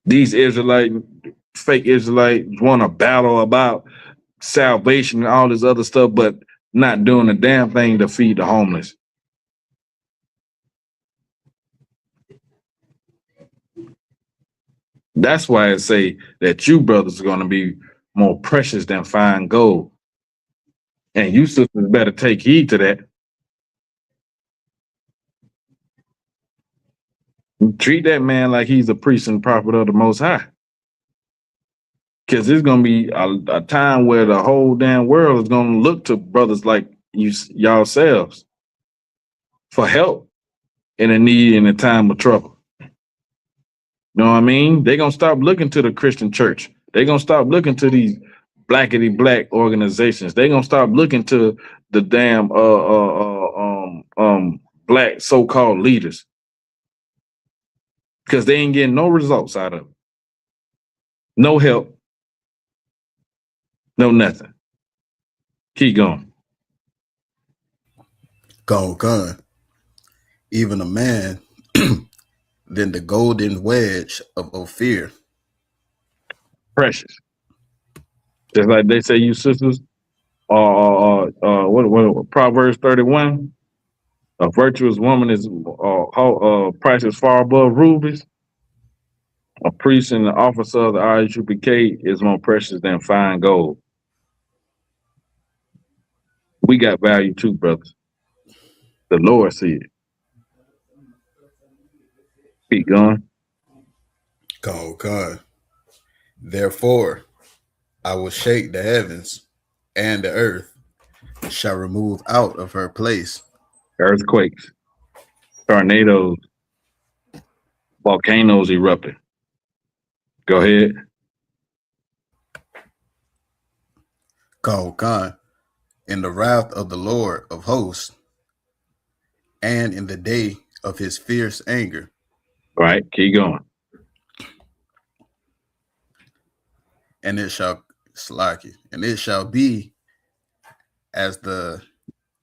These fake Israelites want to battle about salvation and all this other stuff, but not doing a damn thing to feed the homeless. That's why I say that you brothers are going to be more precious than fine gold. And you sisters better take heed to that. Treat that man like he's a priest and prophet of the Most High. Because there's going to be a time where the whole damn world is going to look to brothers like yourselves for help. in a need in a time of trouble. You know what I mean? They're gonna stop looking to the Christian church. They're gonna stop looking to these blackety black organizations. They're gonna stop looking to the damn black so-called leaders. Because they ain't getting no results out of it. No help. No nothing. Keep going. Gun. Even a man, then the golden wedge of Ophir. Precious. Just like they say, you sisters, what Proverbs 31, a virtuous woman is price is far above rubies. A priest and the officer of the Isupk is more precious than fine gold. We got value too, brothers. The Lord see it. Keep going. Gun. Therefore, I will shake the heavens, and the earth shall remove out of her place. Earthquakes, tornadoes, volcanoes erupting. Go ahead. Gun. In the wrath of the Lord of hosts, and in the day of his fierce anger. All right, keep going. And it shall be as the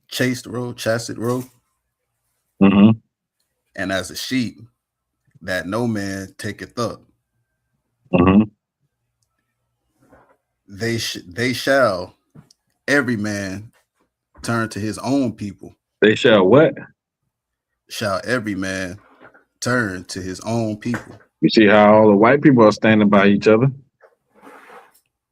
chased roe, Mm-hmm. and as a sheep that no man taketh up. Mm-hmm. They shall every man turn to his own people. They shall what? Shall every man turn to his own people. You see how all the white people are standing by each other?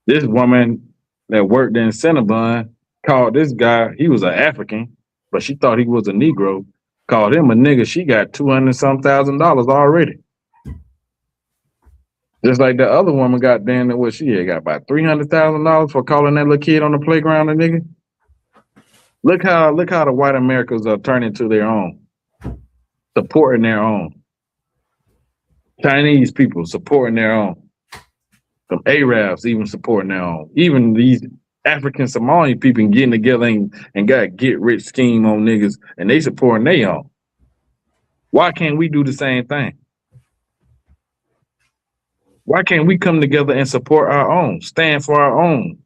This woman that worked in Cinnabon called this guy, he was an African, but she thought he was a Negro, called him a nigga. She got $200,000 already. Just like the other woman got damn what she had got about $300,000 for calling that little kid on the playground a nigga. Look how the white Americans are turning to their own, supporting their own. Chinese people supporting their own. Some Arabs even supporting their own. Even these African Somali people getting together and got a get rich scheme on niggas and they supporting their own. Why can't we do the same thing? Why can't we come together and support our own, stand for our own,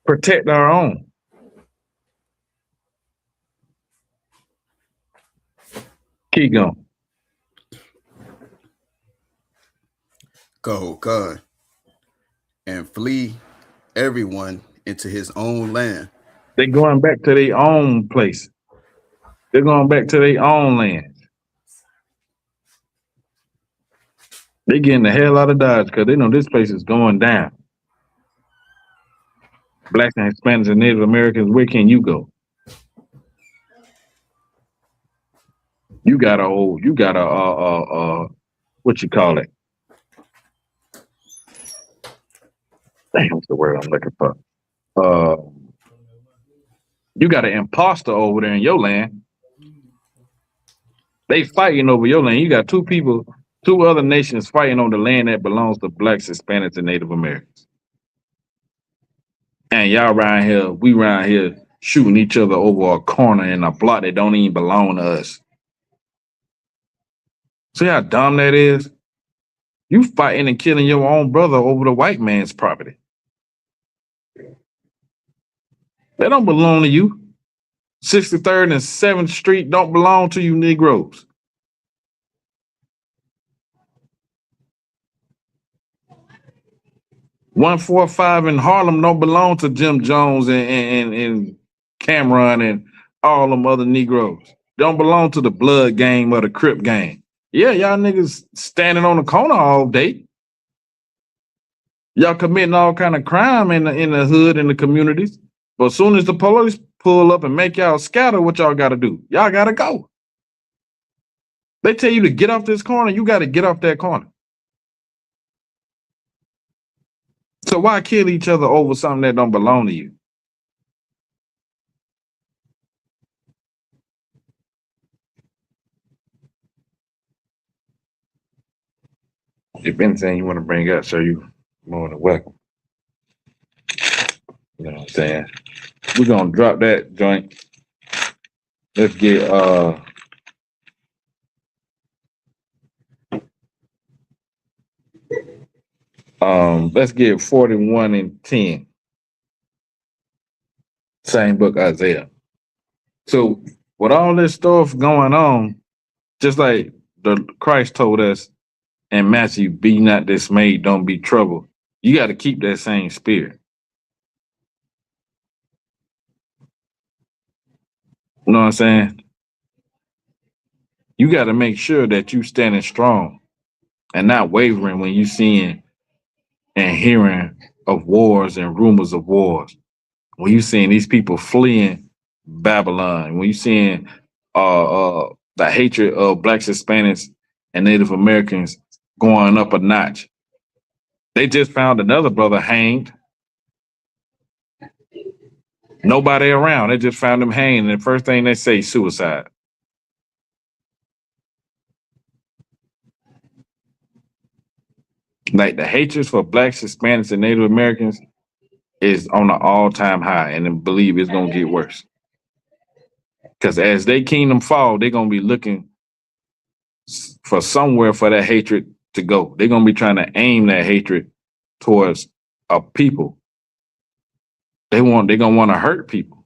protect our own? Keep going. Go. And flee everyone into his own land. They're going back to their own place. They're going back to their own land. They're getting the hell out of Dodge because they know this place is going down. Blacks and Hispanics and Native Americans, where can you go? You got what you call it? Damn, what's the word I'm looking for? You got an imposter over there in your land. They fighting over your land. You got two other nations fighting on the land that belongs to Blacks, Hispanics, and Native Americans. And y'all we around here shooting each other over a corner in a block that don't even belong to us. See how dumb that is? You fighting and killing your own brother over the white man's property. They don't belong to you. 63rd and 7th Street don't belong to you Negroes. .145 in Harlem don't belong to Jim Jones and Cameron and all them other Negroes. Don't belong to the Blood Gang or the Crip Gang. Yeah, y'all niggas standing on the corner all day. Y'all committing all kind of crime in the hood, in the communities. But as soon as the police pull up and make y'all scatter, what y'all got to do? Y'all got to go. They tell you to get off this corner, you got to get off that corner. So why kill each other over something that don't belong to you? If anything you want to bring up, sir, you more than welcome. You know what I'm saying? We're gonna drop that joint. Let's get let's get 41 and 10. Same book, Isaiah. So with all this stuff going on, just like the Christ told us in Matthew, be not dismayed, don't be troubled. You got to keep that same spirit. You know what I'm saying? You got to make sure that you standing strong and not wavering when you seeing and hearing of wars and rumors of wars. When you seeing these people fleeing Babylon, when you seeing the hatred of blacks, Hispanics, and Native Americans going up a notch. They just found another brother hanged. Nobody around. They just found him hanged. And the first thing they say, suicide. Like the hatred for blacks, Hispanics, and Native Americans is on an all-time high. And I believe it's going to get worse. Because as they kingdom fall, they're going to be looking for somewhere for that hatred to go. They're going to be trying to aim that hatred towards a people. They're going to want to hurt people.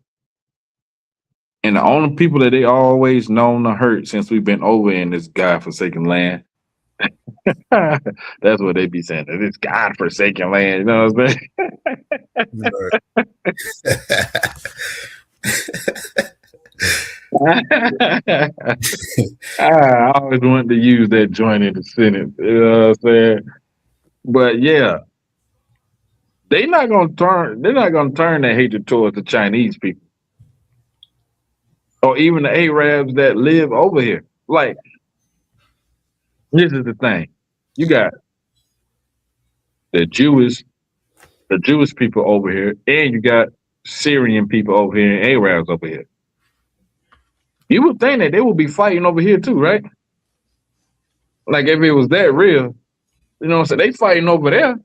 And the only people that they always known to hurt since we've been over in this God-forsaken land, that's what they be saying. This God-forsaken land, you know what I'm saying? I always wanted to use that joint in the sentence, you know what I'm saying? But yeah, they're not gonna turn that hatred towards the Chinese people. Or even the Arabs that live over here. Like, this is the thing. You got the Jewish people over here, and you got Syrian people over here and Arabs over here. You would think that they would be fighting over here too, right? Like if it was that real, you know what I'm saying? They fighting over there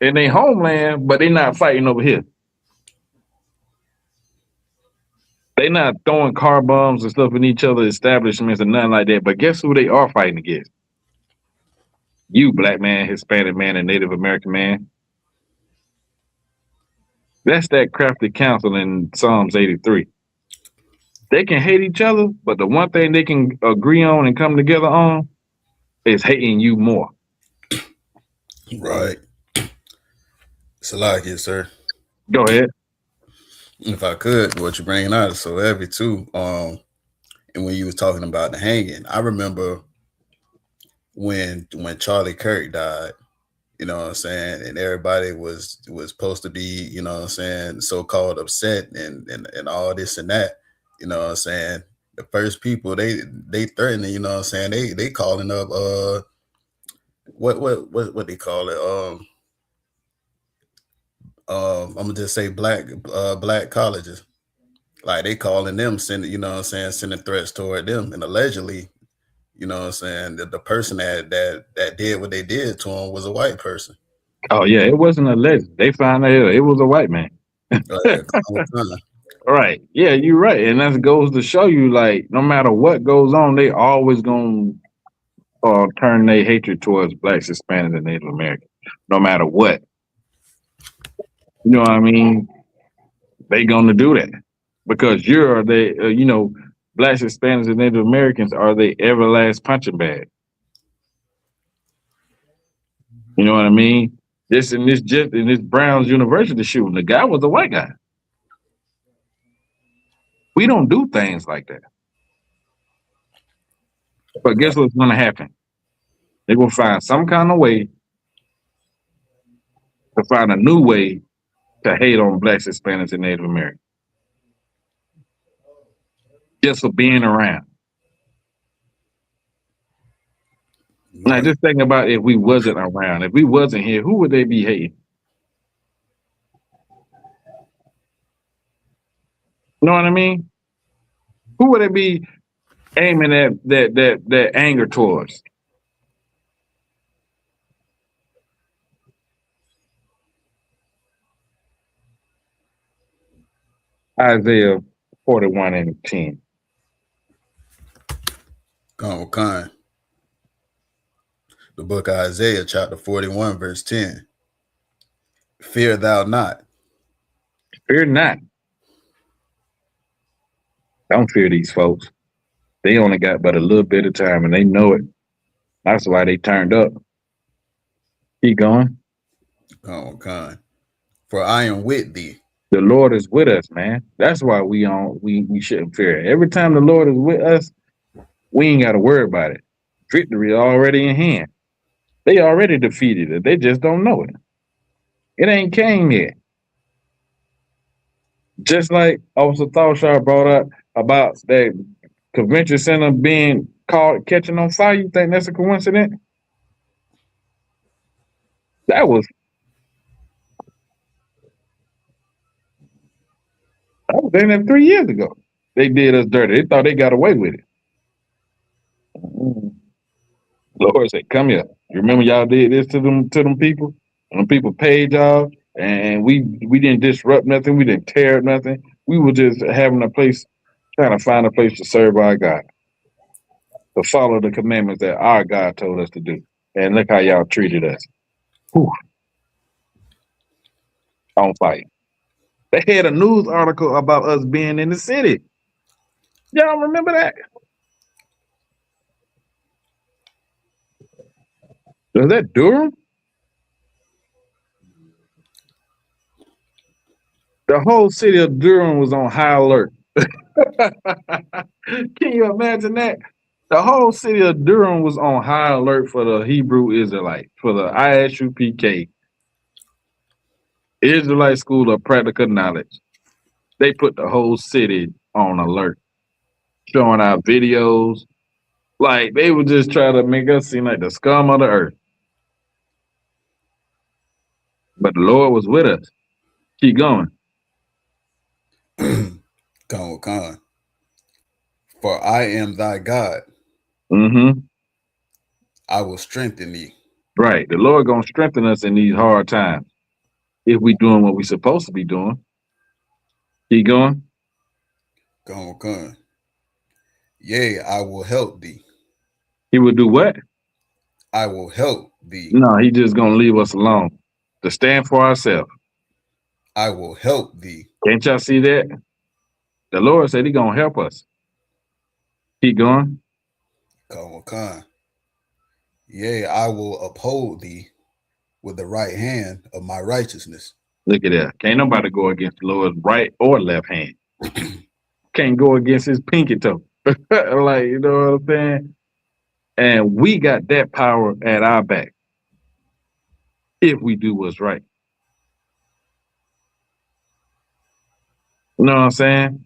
in their homeland, but they're not fighting over here. They not throwing car bombs and stuff in each other's establishments and nothing like that. But guess who they are fighting against? You, black man, Hispanic man, and Native American man. That's that crafty counsel in Psalms 83. They can hate each other, but the one thing they can agree on and come together on is hating you more. Right. It's a lot here, sir. Go ahead. If I could, what you're bringing out is so heavy too. And when you was talking about the hanging, I remember when Charlie Kirk died, you know what I'm saying, and everybody was supposed to be, you know what I'm saying, so-called upset and all this and that, you know what I'm saying. The first people they threatening, you know what I'm saying, they calling up what they call it, I'm gonna just say black colleges. Like they calling them, sending, you know what I'm saying, sending threats toward them. And allegedly, you know what I'm saying, the person that did what they did to him was a white person. Oh yeah, it wasn't alleged. They found out it was a white man. Right. Yeah, you're right. And that goes to show you, like, no matter what goes on, they always gonna turn their hatred towards blacks, Hispanics, and Native Americans. No matter what. You know what I mean? They gonna do that because blacks, Hispanics, and Native Americans are the everlast punching bag. You know what I mean? This Brown's University shooting, the guy was a white guy. We don't do things like that. But guess what's gonna happen? They're gonna find some kind of way to find a new way to hate on blacks, Hispanics, and Native Americans. Just for being around. Now, just think about if we wasn't around. If we wasn't here, who would they be hating? You know what I mean? Who would they be aiming that anger towards? Isaiah 41:10. Con. The book of Isaiah, chapter 41, verse 10. Fear thou not. Fear not. Don't fear these folks. They only got but a little bit of time and they know it. That's why they turned up. Keep going. Con. For I am with thee. The Lord is with us, man. That's why we shouldn't fear. Every time the Lord is with us, we ain't got to worry about it. Victory already in hand. They already defeated it. They just don't know it. It ain't came yet. Just like Officer Thawshaw brought up about that convention center being caught catching on fire. You think that's a coincidence? That was in there 3 years ago. They did us dirty. They thought they got away with it. Lord said, "Come here. You remember y'all did this to them people? And them people paid y'all, and we didn't disrupt nothing. We didn't tear up nothing. We were just having a place, trying to find a place to serve our God, to follow the commandments that our God told us to do. And look how y'all treated us. Whew. On fire. They had a news article about us being in the city. Y'all remember that? Was that Durham? The whole city of Durham was on high alert. Can you imagine that? The whole city of Durham was on high alert for the Hebrew Israelite, for the Isupk, Israelite School of Practical Knowledge. They put the whole city on alert, showing our videos. Like, they would just try to make us seem like the scum of the earth. But the Lord was with us. Keep going. Con. For I am thy God. Mm-hmm. I will strengthen thee. Right. The Lord gonna strengthen us in these hard times if we doing what we supposed to be doing. Keep going. Con. Yea, I will help thee. He will do what? I will help thee. No, he just gonna leave us alone to stand for ourselves. I will help thee. Can't y'all see that? The Lord said he gonna help us. Keep going. Con. Yea, I will uphold thee with the right hand of my righteousness. Look at that. Can't nobody go against the Lord's right or left hand. Can't go against his pinky toe. Like, you know what I'm saying? And we got that power at our back if we do what's right. You know what I'm saying?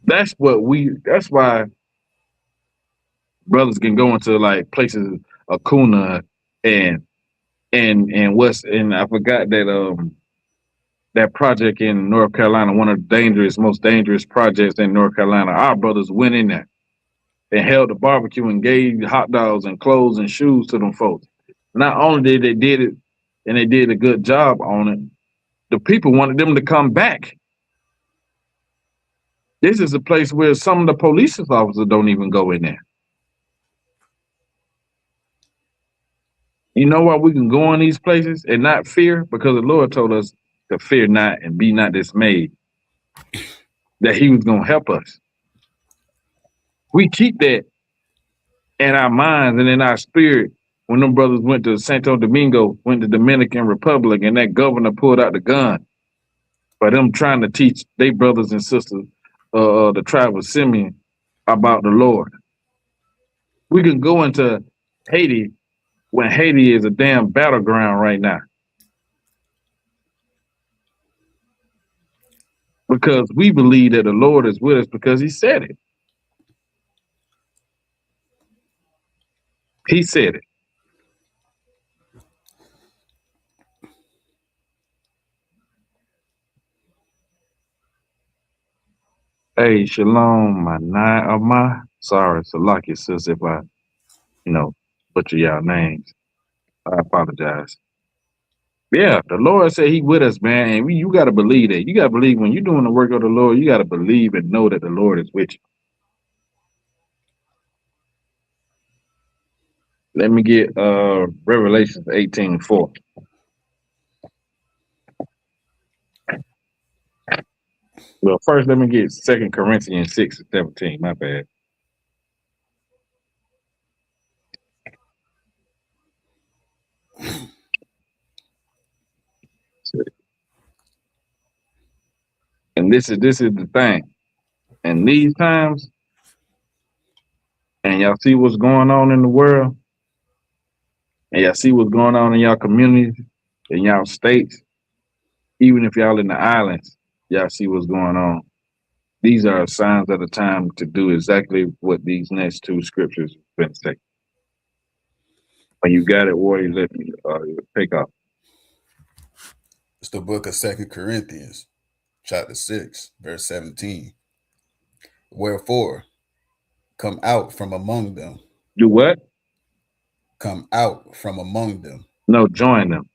That's why brothers can go into like places, Acuna and I forgot that that project in North Carolina, one of the most dangerous projects in North Carolina. Our brothers went in there and held the barbecue and gave hot dogs and clothes and shoes to them folks. Not only did they did it and they did a good job on it, the people wanted them to come back. This is a place where some of the police officers don't even go in there. You know why we can go in these places and not fear? Because the Lord told us to fear not and be not dismayed, that he was going to help us. We keep that in our minds and in our spirit. When them brothers went to Santo Domingo, went to Dominican Republic, and that governor pulled out the gun for them trying to teach their brothers and sisters, the tribe of Simeon, about the Lord. We can go into Haiti when Haiti is a damn battleground right now. Because we believe that the Lord is with us because he said it. He said it. Hey, shalom, my sorry, Salaki, sis, if I, butcher y'all names. I apologize. Yeah, the Lord said He with us, man, and you got to believe that. You got to believe when you're doing the work of the Lord. You got to believe and know that the Lord is with you. Let me get Revelations 18:4. Well, first let me get 2 Corinthians 6:17. My bad. And this is the thing. In these times, and y'all see what's going on in the world, and y'all see what's going on in y'all communities, in y'all states, even if y'all in the islands, y'all see what's going on. These are signs of the time to do exactly what these next two scriptures been saying. When you got it, warrior, let me take off. It's the book of 2 Corinthians, chapter 6, verse 17. Wherefore, come out from among them. Do what? Come out from among them. No, join them.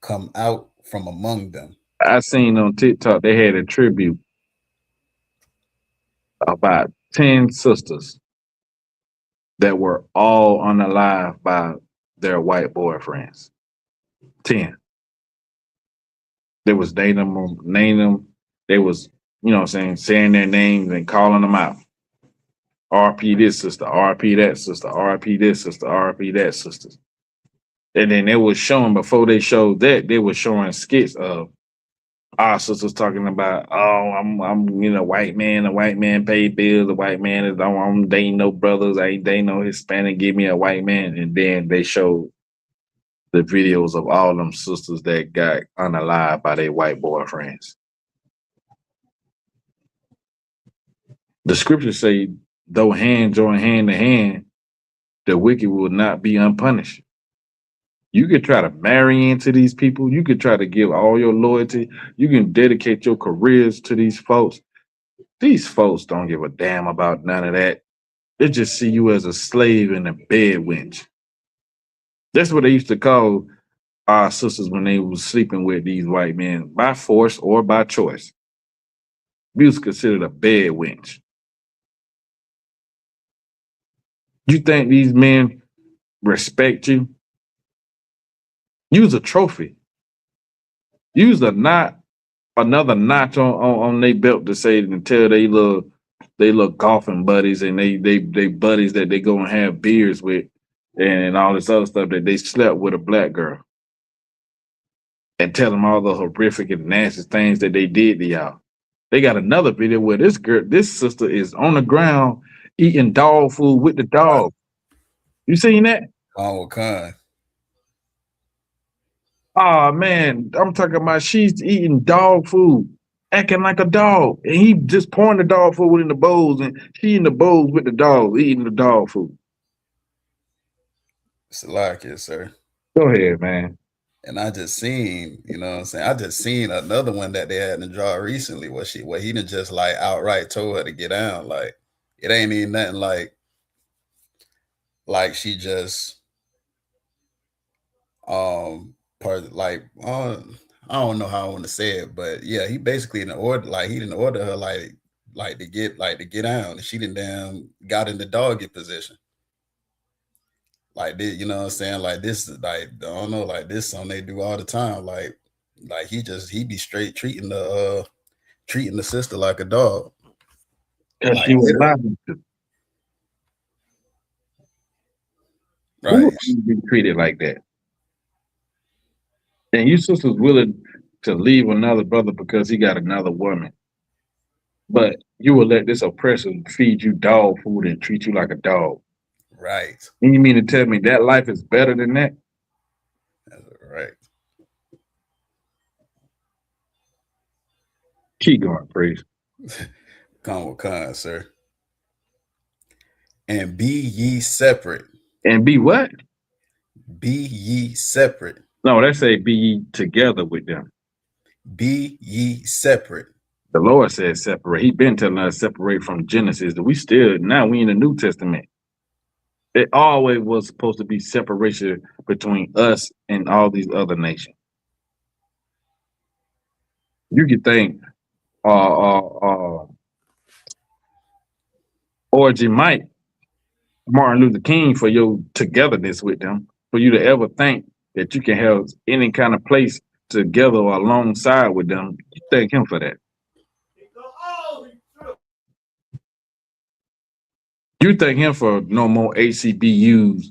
Come out from among them. I seen on TikTok they had a tribute about 10 sisters that were all unalive by their white boyfriends. 10. They was naming them. They was, you know what I'm saying their names and calling them out. RP this sister, RP that sister, RP this sister, RP that sister. And then they was showing, before they showed that, they were showing skits of our sisters talking about, oh, I'm a white man paid bills, the white man is, I'm dating no brothers, I ain't dating no Hispanic, give me a white man. And then they showed the videos of all them sisters that got unalive by their white boyfriends. The scriptures say, though hand join hand to hand, the wicked will not be unpunished. You could try to marry into these people. You could try to give all your loyalty. You can dedicate your careers to these folks. These folks don't give a damn about none of that. They just see you as a slave and a bed wench. That's what they used to call our sisters when they was sleeping with these white men, by force or by choice. We was considered a bed wench. You think these men respect you? Use a trophy. Use another notch on their belt to say and tell they little golfing buddies and they buddies that they go and have beers with and all this other stuff that they slept with a black girl. And tell them all the horrific and nasty things that they did to y'all. They got another video where this sister is on the ground eating dog food with the dog. You seen that? Oh, kind. Oh man, I'm talking about she's eating dog food, acting like a dog, and he just pouring the dog food in the bowls, and she in the bowls with the dog, eating the dog food. It's like it, sir. Go ahead, man. And I just seen, you know what I'm saying? I just seen another one that they had in the draw recently where he done just like outright told her to get down. Like it ain't even nothing like she just I don't know how I want to say it, but yeah, he basically didn't order her like to get down, and she didn't damn got in the doggy position. Like this, you know what I'm saying? Like this is like, I don't know, like this something they do all the time. Like he be straight treating the sister like a dog. Because she was lying to. Right. Who would be treated like that? And you sisters willing to leave another brother because he got another woman. But you will let this oppressor feed you dog food and treat you like a dog. Right. And you mean to tell me that life is better than that? That's right. Keep going, praise. Come with kind, sir. And be ye separate. And be what? Be ye separate. No, they say be ye together with them. Be ye separate. The Lord said separate. He been telling us separate from Genesis. We in the New Testament. It always was supposed to be separation between us and all these other nations. You could thank Orgy Mike, Martin Luther King for your togetherness with them. For you to ever think that you can have any kind of place together or alongside with them, you thank him for that. You thank him for no more HCBUs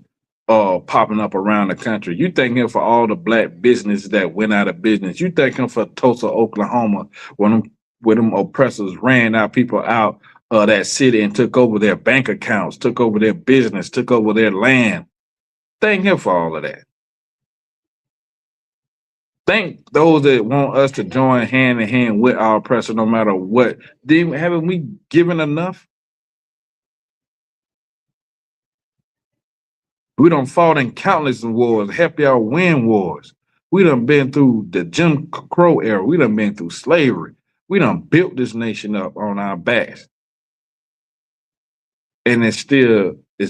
popping up around the country. You thank him for all the black businesses that went out of business. You thank him for Tulsa, Oklahoma, when them oppressors ran our people out of that city and took over their bank accounts, took over their business, took over their land. Thank him for all of that. Thank those that want us to join hand in hand with our oppressor no matter what. Haven't we given enough? We done fought in countless wars, helped y'all win wars. We done been through the Jim Crow era. We done been through slavery. We done built this nation up on our backs. And it's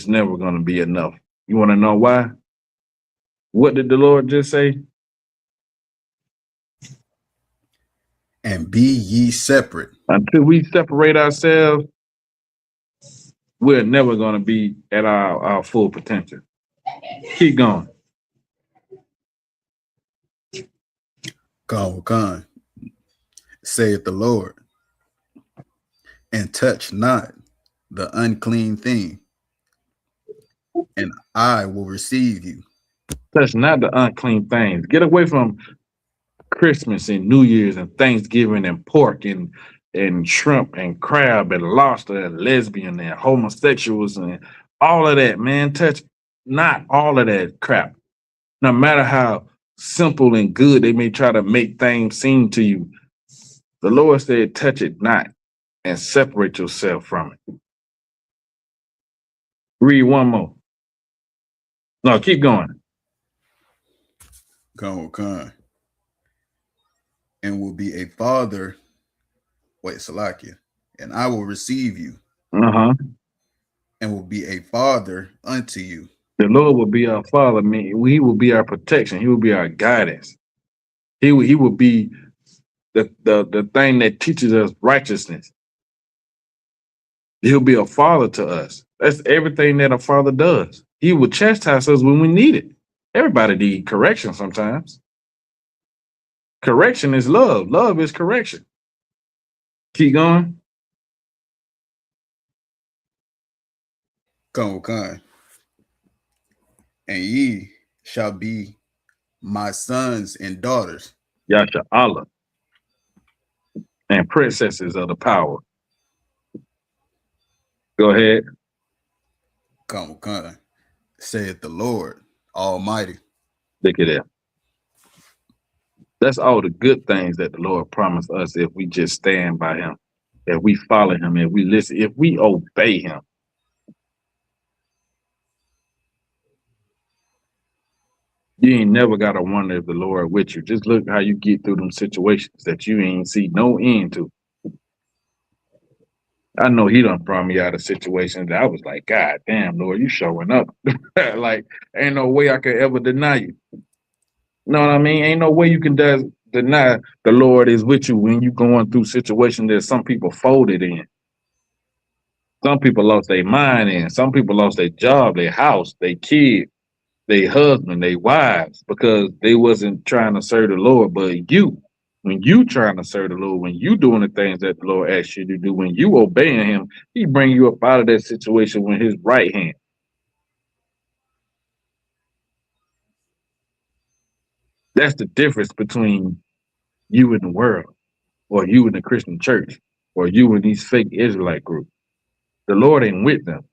never going to be enough. You want to know why? What did the Lord just say? And be ye separate. Until we separate ourselves, we're never going to be at our full potential. Keep going. Come, saith the Lord, and touch not the unclean thing, and I will receive you. Touch not the unclean things. Get away from Christmas and New Year's and Thanksgiving and pork and shrimp and crab and lobster and lesbian and homosexuals and all of that, man. Touch not all of that crap. No matter how simple and good they may try to make things seem to you, the Lord said, touch it not and separate yourself from it. Read one more. No, keep going. Come. And will be a father. Wait, Salakia. And I will receive you. And will be a father unto you. The Lord will be our father. He will be our protection. He will be our guidance. He will be the thing that teaches us righteousness. He'll be a father to us. That's everything that a father does. He will chastise us when we need it. Everybody needs correction sometimes. Correction is love. Love is correction. Keep going. Come. And ye shall be my sons and daughters. Yasha Allah. And princesses of the power. Go ahead. Come, saith the Lord Almighty. Look at that. That's all the good things that the Lord promised us if we just stand by him, if we follow him, if we listen, if we obey him. You ain't never got to wonder if the Lord with you. Just look how you get through them situations that you ain't see no end to. I know he done brought me out of situations that I was like, God damn, Lord, you showing up. Like, ain't no way I could ever deny you. Know what I mean? Ain't no way you can deny the Lord is with you when you going through situations that some people folded in. Some people lost their mind in. Some people lost their job, their house, their kid, their husband, their wives, because they wasn't trying to serve the Lord. But you, when you trying to serve the Lord, when you doing the things that the Lord asks you to do, when you obeying him, he bring you up out of that situation with his right hand. That's the difference between you and the world, or you and the Christian church, or you and these fake Israelite groups. The Lord ain't with them.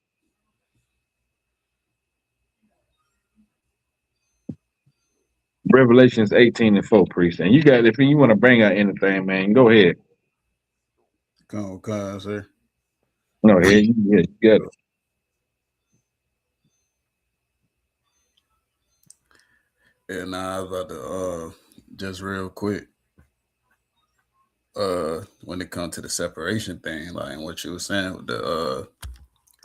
Revelations 18:4, priest. And you guys, if you want to bring out anything, man, go ahead. Come, sir. No, yeah, you got it. And I was about to just real quick. When it comes to the separation thing, like what you were saying with the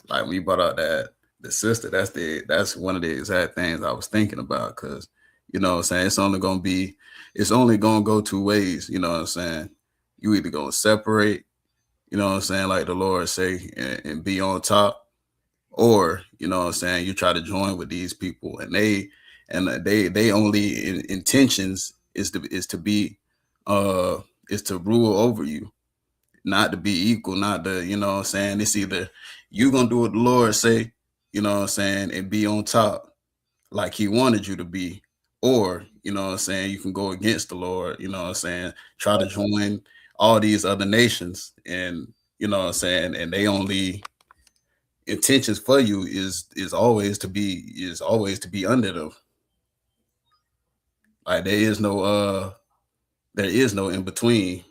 like when you brought out that the sister, that's one of the exact things I was thinking about, because you know what I'm saying, it's only gonna go 2 ways, you know what I'm saying? You either gonna separate, you know what I'm saying, like the Lord say, and be on top, or you know what I'm saying, you try to join with these people, and they only intentions is to be is to rule over you, not to be equal, not to, you know what I'm saying. It's either you gonna do what the Lord say, you know what I'm saying, and be on top like he wanted you to be, or you know what I'm saying, you can go against the Lord, you know what I'm saying, try to join all these other nations, and you know what I'm saying, and they only intentions for you is always to be under them. Like there is no in between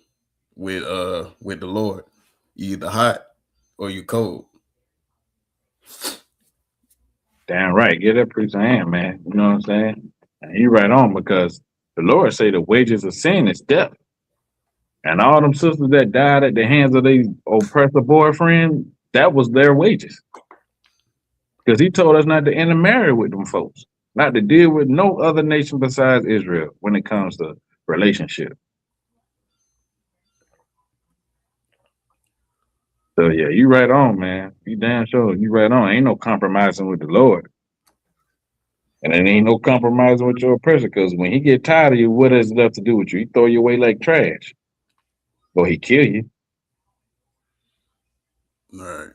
with the Lord. You either hot or you cold. Damn right. Get that preacher hand, man. You know what I'm saying? And he right on, because the Lord say the wages of sin is death. And all them sisters that died at the hands of these oppressive boyfriend, that was their wages. Because he told us not to intermarry with them folks, not to deal with no other nation besides Israel when it comes to relationship. So yeah, you right on, man. You damn sure you right on. Ain't no compromising with the Lord. And it ain't no compromising with your oppressor, because when he get tired of you, what is left to do with you? He throw you away like trash. Or he kill you. Right.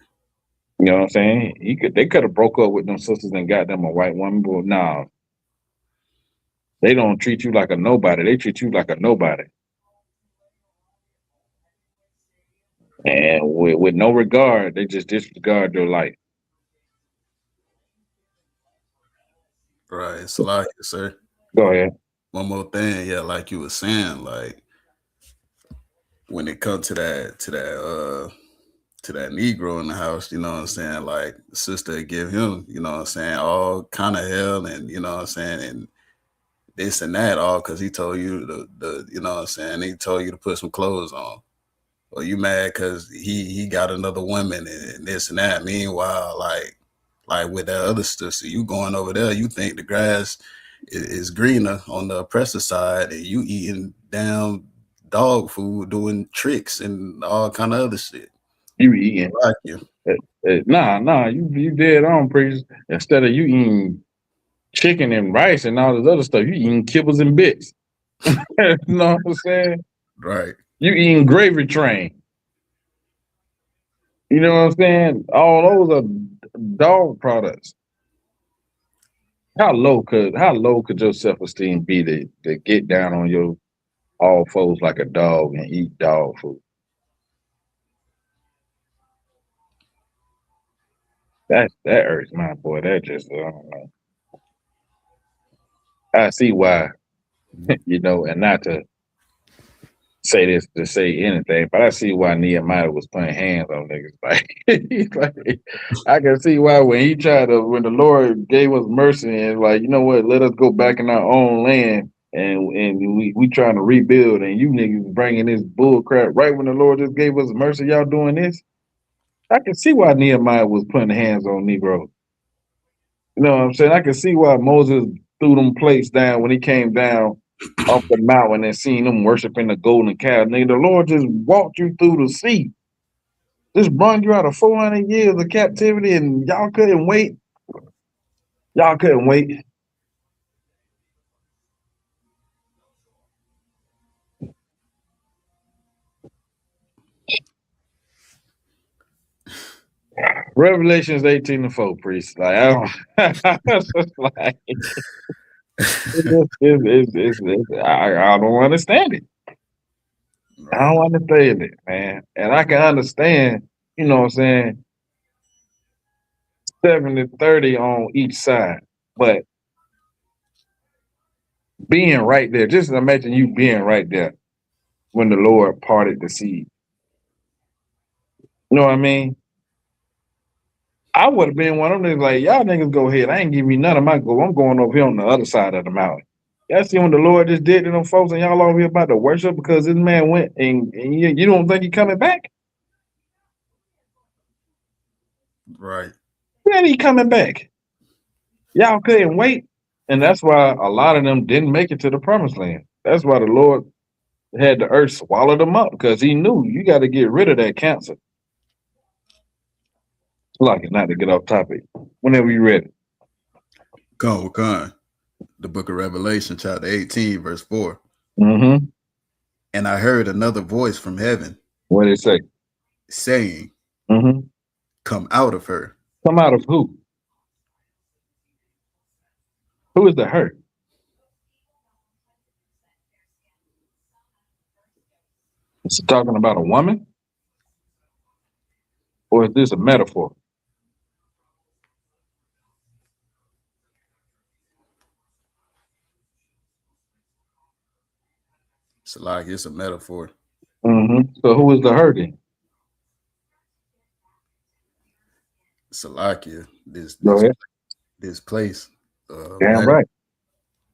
You know what I'm saying? They could have broke up with them sisters and got them a white woman, but no. They don't treat you like a nobody. They treat you like a nobody. And with no regard, they just disregard your life. Right. So like, sir. Go ahead. One more thing, yeah, like you were saying, like when it comes to that Negro in the house, you know what I'm saying, like the sister give him, you know what I'm saying, all kind of hell, and you know what I'm saying, and this and that, all because he told you the you know what I'm saying, he told you to put some clothes on. Or you mad because he got another woman and this and that. Meanwhile, like with that other sister, you going over there, you think the grass is greener on the oppressor side, and you eating damn dog food, doing tricks and all kind of other shit. You eating? Like you. Nah, you dead on, priest. Instead of you eating chicken and rice and all this other stuff, you eating kibbles and bits. You know what I'm saying? Right. You eating gravy train. You know what I'm saying? All those are dog products. How low could your self-esteem be to get down on your all fours like a dog and eat dog food? That hurts my boy. That just, I don't know. I see why, you know, and not to say this to say anything, but I see why Nehemiah was putting hands on niggas. Like, he's like, I can see why when the Lord gave us mercy and like, you know what, let us go back in our own land, and we trying to rebuild, and you niggas bringing this bull crap right when the Lord just gave us mercy, y'all doing this. I can see why Nehemiah was putting hands on Negroes. You know what I'm saying? I can see why Moses threw them plates down when he came down off the mountain and seen them worshiping the golden calf. Nigga, the Lord just walked you through the sea. Just brought you out of 400 years of captivity, and y'all couldn't wait. Y'all couldn't wait. Revelations 18:4, priest. Like, I don't, it's just like, I don't understand it. I don't understand it, man. And I can understand, you know what I'm saying, 70-30 on each side. But being right there, just imagine you being right there when the Lord parted the sea. You know what I mean? I would have been one of them niggas like, y'all niggas go ahead. I ain't giving me none of my gold. I'm going over here on the other side of the mountain. Y'all see when the Lord just did to them folks and y'all over here about to worship because this man went and you don't think he coming back? Right. When he coming back? Y'all couldn't wait. And that's why a lot of them didn't make it to the promised land. That's why the Lord had the earth swallow them up because he knew you got to get rid of that cancer. It's like not to get off topic. Whenever you ready. Go, the book of Revelation, chapter 18, verse 4. Mm-hmm. And I heard another voice from heaven. What did it say? Saying, come out of her. Come out of who? Who is the her? Is it talking about a woman? Or is this a metaphor? It's like it's a metaphor. So who is the her then? Salakia, this place. Damn right.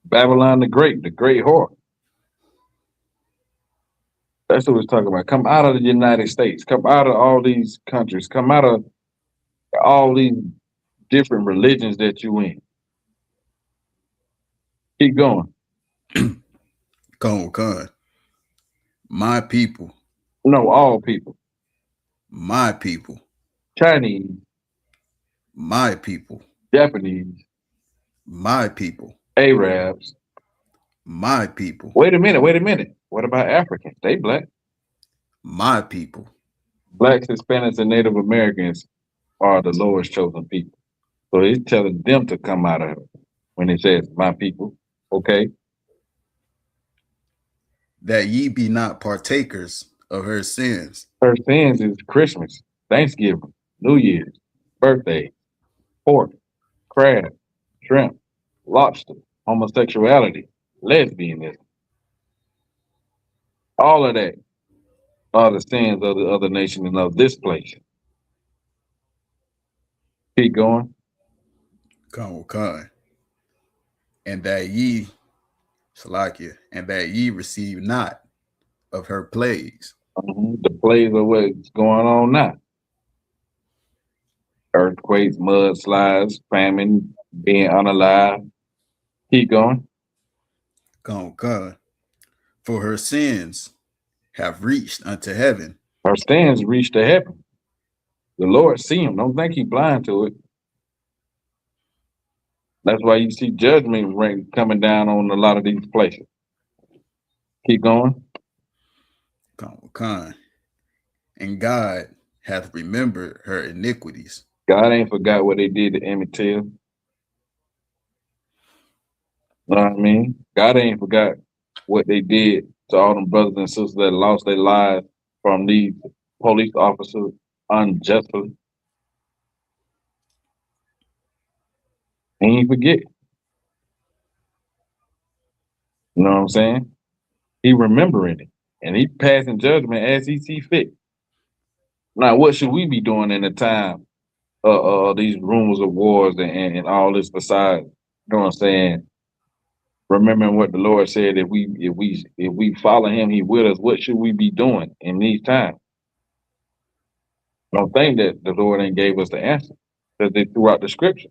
Babylon the Great whore. That's what we're talking about. Come out of the United States. Come out of all these countries. Come out of all these different religions that you in. Keep going. Con. My people. No, all people. My people. Chinese. My people. Japanese. My people. Arabs. My people. Wait a minute. What about Africans? They black. My people. Blacks, Hispanics, and Native Americans are the Lord's chosen people. So he's telling them to come out of her when he says, my people. Okay. That ye be not partakers of her sins. Her sins is Christmas, Thanksgiving, New Year's, birthday, pork, crab, shrimp, lobster, homosexuality, lesbianism. All of that are the sins of the other nation and of this place. Keep going. Con. And that ye, Salakia, and that ye receive not of her plagues. The plagues of what's going on now. Earthquakes, mudslides, famine, being unalive. Keep going. Con. For her sins have reached unto heaven. Her sins reached to heaven. The Lord see him. Don't think he's blind to it. That's why you see judgment rain coming down on a lot of these places. Keep going. Con. And God hath remembered her iniquities. God ain't forgot what they did to Emmett Till. You know what I mean? God ain't forgot what they did to all them brothers and sisters that lost their lives from these police officers unjustly. He ain't forget. You know what I'm saying? He remembering it. And he passing judgment as he see fit. Now, what should we be doing in the time these rumors of wars and all this besides, you know what I'm saying? Remembering what the Lord said, if we follow him, he with us. What should we be doing in these times? Don't think that the Lord ain't gave us the answer because they threw out the scripture.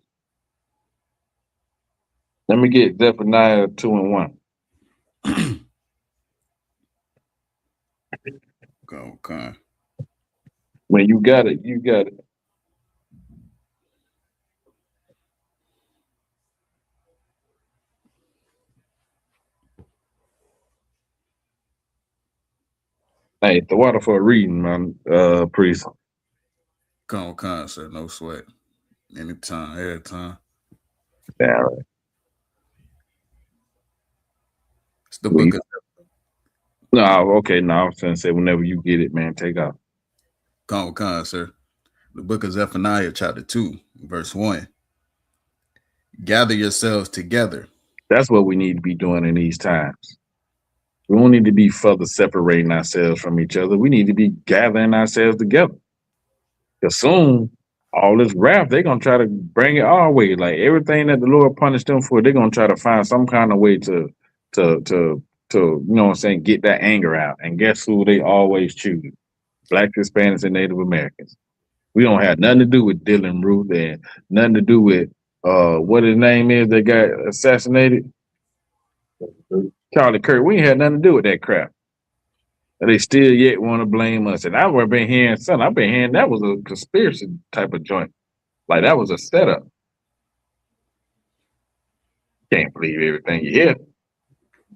Let me get Zephaniah 2:1. Okay. When you got it, you got it. Hey, the water for a reading, man, priest. Con, sir, no sweat. Anytime, every time. Yeah, right. It's the book of No, okay, no, I was trying to say whenever you get it, man, take off. Con, sir. The book of Zephaniah, chapter 2, verse 1. Gather yourselves together. That's what we need to be doing in these times. We don't need to be further separating ourselves from each other. We need to be gathering ourselves together. Because soon, all this wrath, they're going to try to bring it our way. Like everything that the Lord punished them for, they're going to try to find some kind of way to you know what I'm saying, get that anger out. And guess who they always choose? Black, Hispanics, and Native Americans. We don't have nothing to do with Dylan Ruth and nothing to do with what his name is that got assassinated. Charlie Kirk. We ain't had nothing to do with that crap. And they still yet want to blame us. And I've been hearing something. I've been hearing that was a conspiracy type of joint. Like that was a setup. Can't believe everything you hear.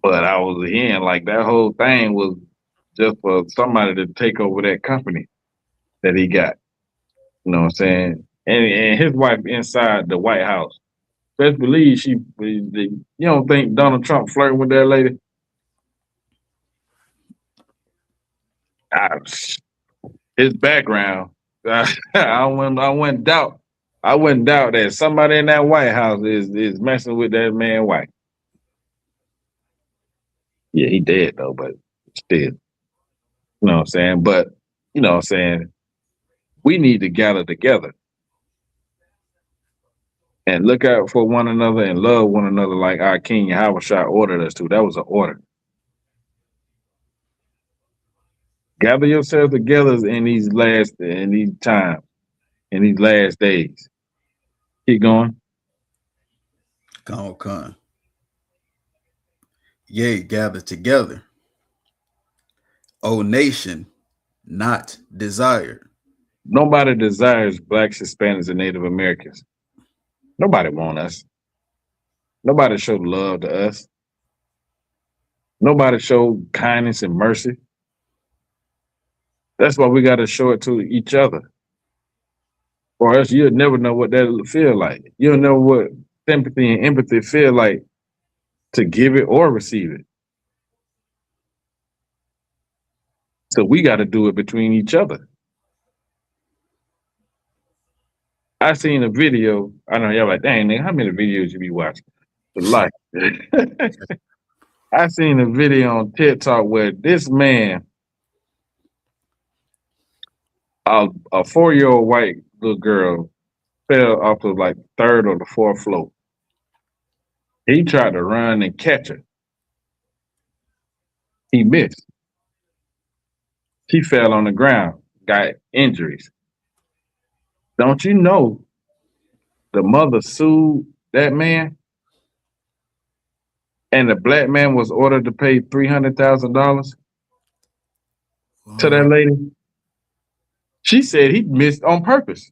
But I was hearing like that whole thing was just for somebody to take over that company that he got. You know what I'm saying? And his wife inside the White House. Best believe you don't think Donald Trump flirting with that lady? His background, I wouldn't doubt that somebody in that White House is messing with that man's wife. Yeah, he dead though, but still, you know what I'm saying? But you know what I'm saying? We need to gather together and look out for one another and love one another like our King Yahawadah ordered us to. That was an order. Gather yourselves together in these last days. Keep going. Come. Yea, gather together. O nation, not desired. Nobody desires Blacks, Hispanics, and Native Americans. Nobody want us. Nobody showed love to us. Nobody showed kindness and mercy. That's why we got to show it to each other. Or else you'll never know what that feel like. You'll know what sympathy and empathy feel like to give it or receive it. So we got to do it between each other. I seen a video. I know y'all like, dang, nigga, how many videos you be watching? Like, I seen a video on TikTok where this man, a 4-year-old white little girl, fell off of like 3rd or the 4th floor. He tried to run and catch her. He missed. She fell on the ground, got injuries. Don't you know the mother sued that man? And the black man was ordered to pay $300,000 to that lady. She said he missed on purpose.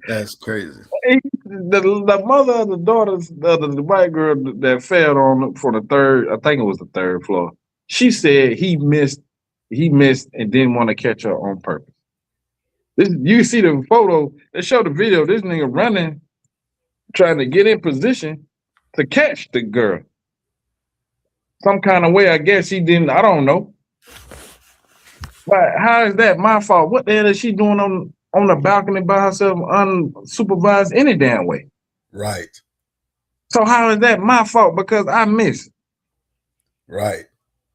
That's crazy. The mother of the daughters, the white girl that fell on for the 3rd, I think it was the 3rd floor. She said he missed and didn't want to catch her on purpose. You see the photo, they show the video, this nigga running, trying to get in position to catch the girl. Some kind of way, I guess he didn't, I don't know. But how is that my fault? What the hell is she doing on the balcony by herself unsupervised any damn way? Right. So how is that my fault because I missed? Right.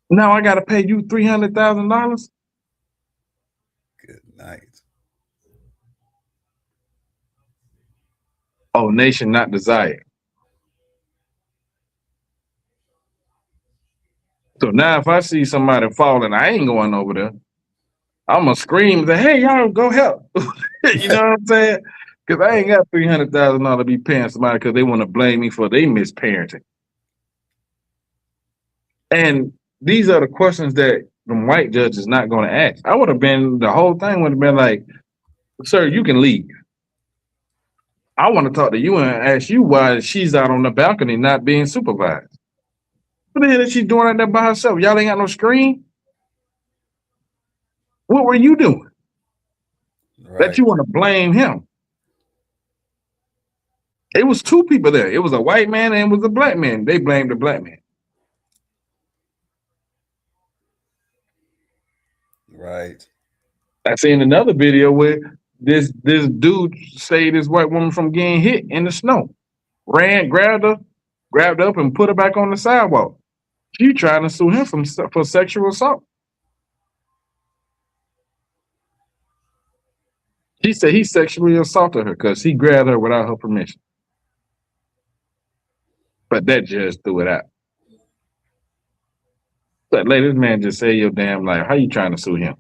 Now I got to pay you $300,000? Good night. Oh, nation not desired. So now if I see somebody falling, I ain't going over there. I'm going to scream and say, hey, y'all, go help. You know what I'm saying? Because I ain't got $300,000 to be paying somebody because they want to blame me for they misparenting. And these are the questions that the white judge is not going to ask. The whole thing would have been like, sir, you can leave. I want to talk to you and ask you why she's out on the balcony not being supervised. What the hell is she doing out there by herself? Y'all ain't got no screen? What were you doing? Right. That you want to blame him? It was 2 people there. It was a white man and it was a black man. They blamed the black man. Right. I seen another video where this dude saved this white woman from getting hit in the snow. Ran, grabbed up and put her back on the sidewalk. She trying to sue him for sexual assault. She said he sexually assaulted her because he grabbed her without her permission. But that judge threw it out. But lady, this man just saved your damn life. How you trying to sue him?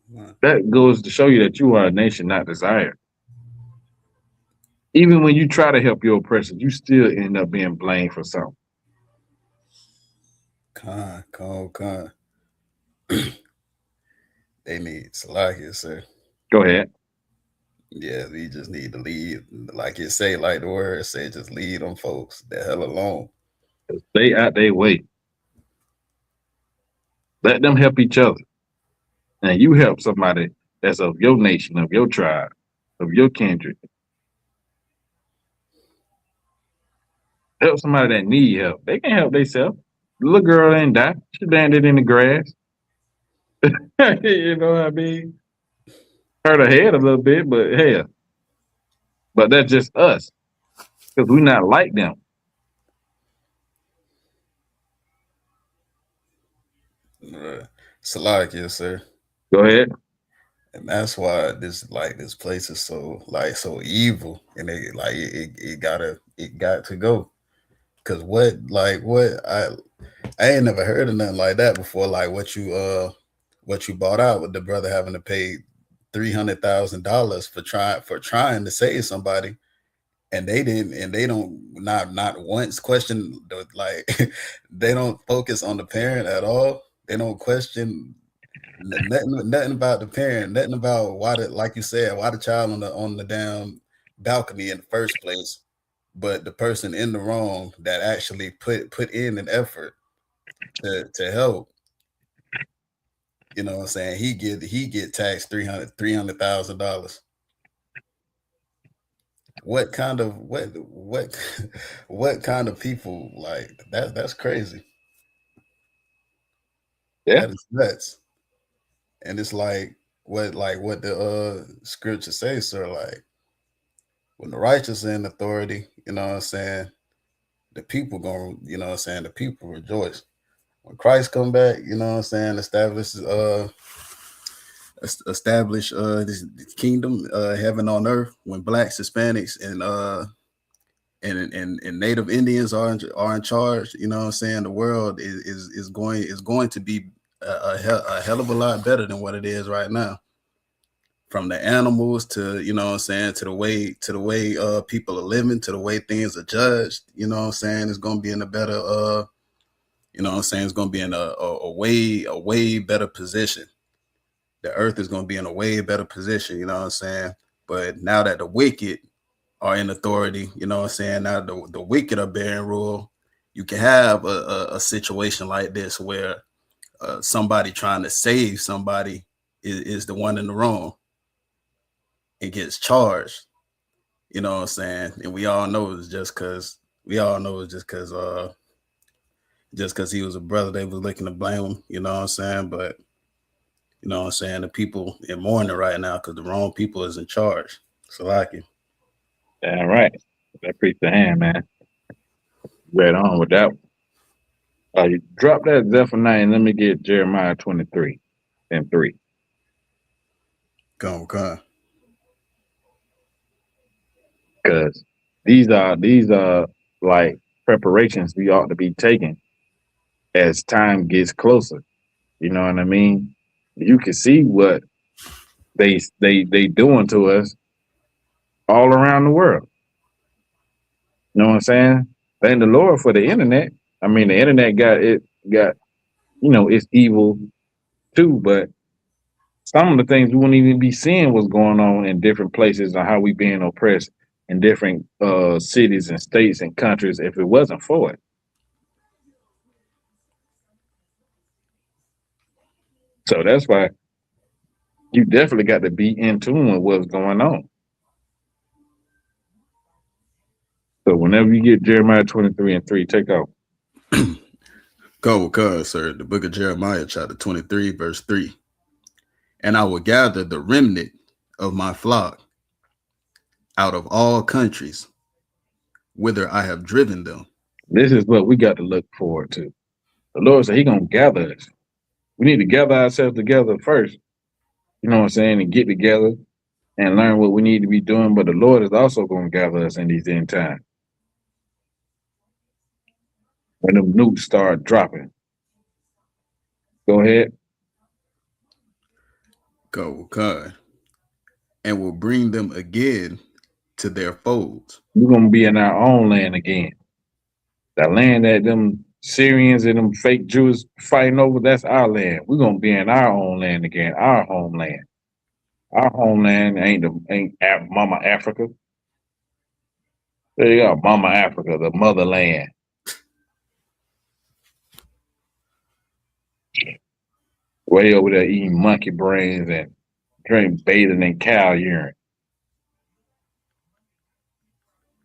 Wow. That goes to show you that you are a nation not desired. Even when you try to help your oppressors, you still end up being blamed for something. Con. They need Salakia, sir. Go ahead. Yeah, we just need to leave. Like it say, like the word say, just leave them folks the hell alone. Stay out their way. Let them help each other. And you help somebody that's of your nation, of your tribe, of your kindred. Help somebody that need help. They can help themselves. The little girl ain't die. She landed in the grass. You know what I mean? Hurt her head a little bit, but hell. But that's just us. Because we're not like them. Salakia, sir. Go ahead. And that's why this place is so evil, and it got to go. Cause what I ain't never heard of nothing like that before. Like what you bought out with the brother having to pay $300,000 for trying to save somebody, and they don't not once question they don't focus on the parent at all. They don't question nothing about the parent, nothing about like you said, why the child on the damn balcony in the first place, but the person in the wrong that actually put in an effort to help. You know what I'm saying? He get taxed $300,000. What kind of what kind of people like that? That's crazy. Yeah. That is nuts. And it's like what the scripture says, sir. Like when the righteous are in authority, you know what I'm saying, the people gonna, you know what I'm saying, the people rejoice. When Christ come back, you know what I'm saying, establish this kingdom, heaven on earth. When blacks, Hispanics, and Native Indians are in charge, you know what I'm saying, the world is going to be a hell of a lot better than what it is right now. From the animals to, you know what I'm saying, to the way people are living, to the way things are judged, you know what I'm saying, it's going to be in a better you know what I'm saying, it's going to be in a way better position. The earth is going to be in a way better position, you know what I'm saying? But now that the wicked are in authority, you know what I'm saying, now the wicked are bearing rule, you can have a situation like this where somebody trying to save somebody is the one in the wrong and gets charged, you know what I'm saying? And we all know it's just because he was a brother, they was looking to blame him, you know what I'm saying? But you know what I'm saying, the people in mourning right now because the wrong people is in charge. So like it. All right. That preached the hand, man. Right on with that. You drop that Zephaniah and let me get Jeremiah 23 and 3. Come. Because these are like preparations we ought to be taking as time gets closer. You know what I mean? You can see what they doing to us all around the world. You know what I'm saying? Thank the Lord for the internet. I mean, the internet got you know, it's evil too, but some of the things we wouldn't even be seeing what's going on in different places and how we being oppressed in different cities and states and countries if it wasn't for it. So that's why you definitely got to be in tune with what's going on. So whenever you get Jeremiah 23 and 3, take off. Go, sir. The book of Jeremiah, chapter 23, verse 3. And I will gather the remnant of my flock out of all countries, whither I have driven them. This is what we got to look forward to. The Lord said He's gonna gather us. We need to gather ourselves together first, you know what I'm saying, and get together and learn what we need to be doing. But the Lord is also gonna gather us in these end times. When the nukes start dropping. Go ahead. Go, and will bring them again to their folds. We're gonna be in our own land again. That land that them Syrians and them fake Jews fighting over, that's our land. We're gonna be in our own land again, our homeland. Our homeland ain't Mama Africa. There you go, Mama Africa, the motherland. Way over there eating monkey brains and bathing in cow urine.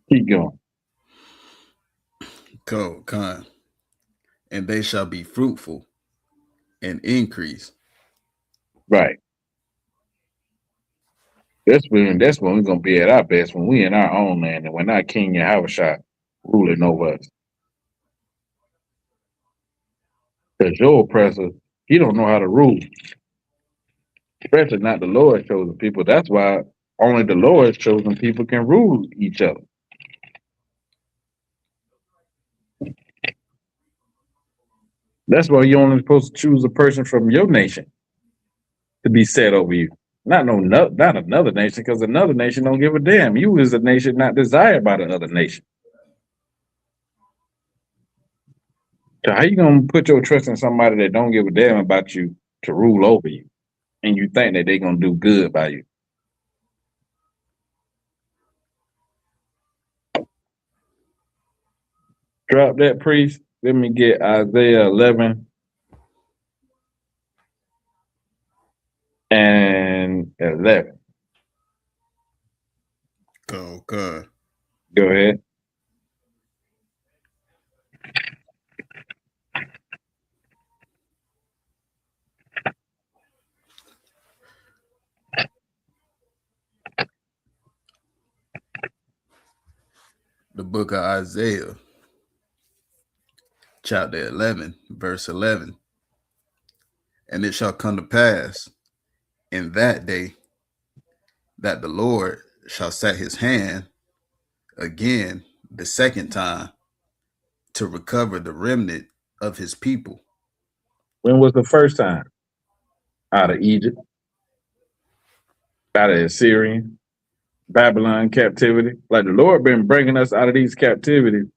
Keep going. Con. And they shall be fruitful and increase. Right. That's when we're gonna be at our best, when we in our own land and when our King Yahawadah ruling over us. Because your oppressor, he don't know how to rule. Especially not the Lord's chosen people. That's why only the Lord's chosen people can rule each other. That's why you're only supposed to choose a person from your nation to be set over you. Not another nation, because another nation don't give a damn. You is a nation not desired by the other nation. So how you gonna put your trust in somebody that don't give a damn about you to rule over you, and you think that they're gonna do good by you? Drop that, priest. Let me get Isaiah 11 and 11. Okay. Go ahead. The book of Isaiah, chapter 11, verse 11. And it shall come to pass in that day that the Lord shall set his hand again the second time to recover the remnant of his people. When was the first time? Out of Egypt, out of Assyrian, Babylon captivity. Like the Lord been bringing us out of these captivities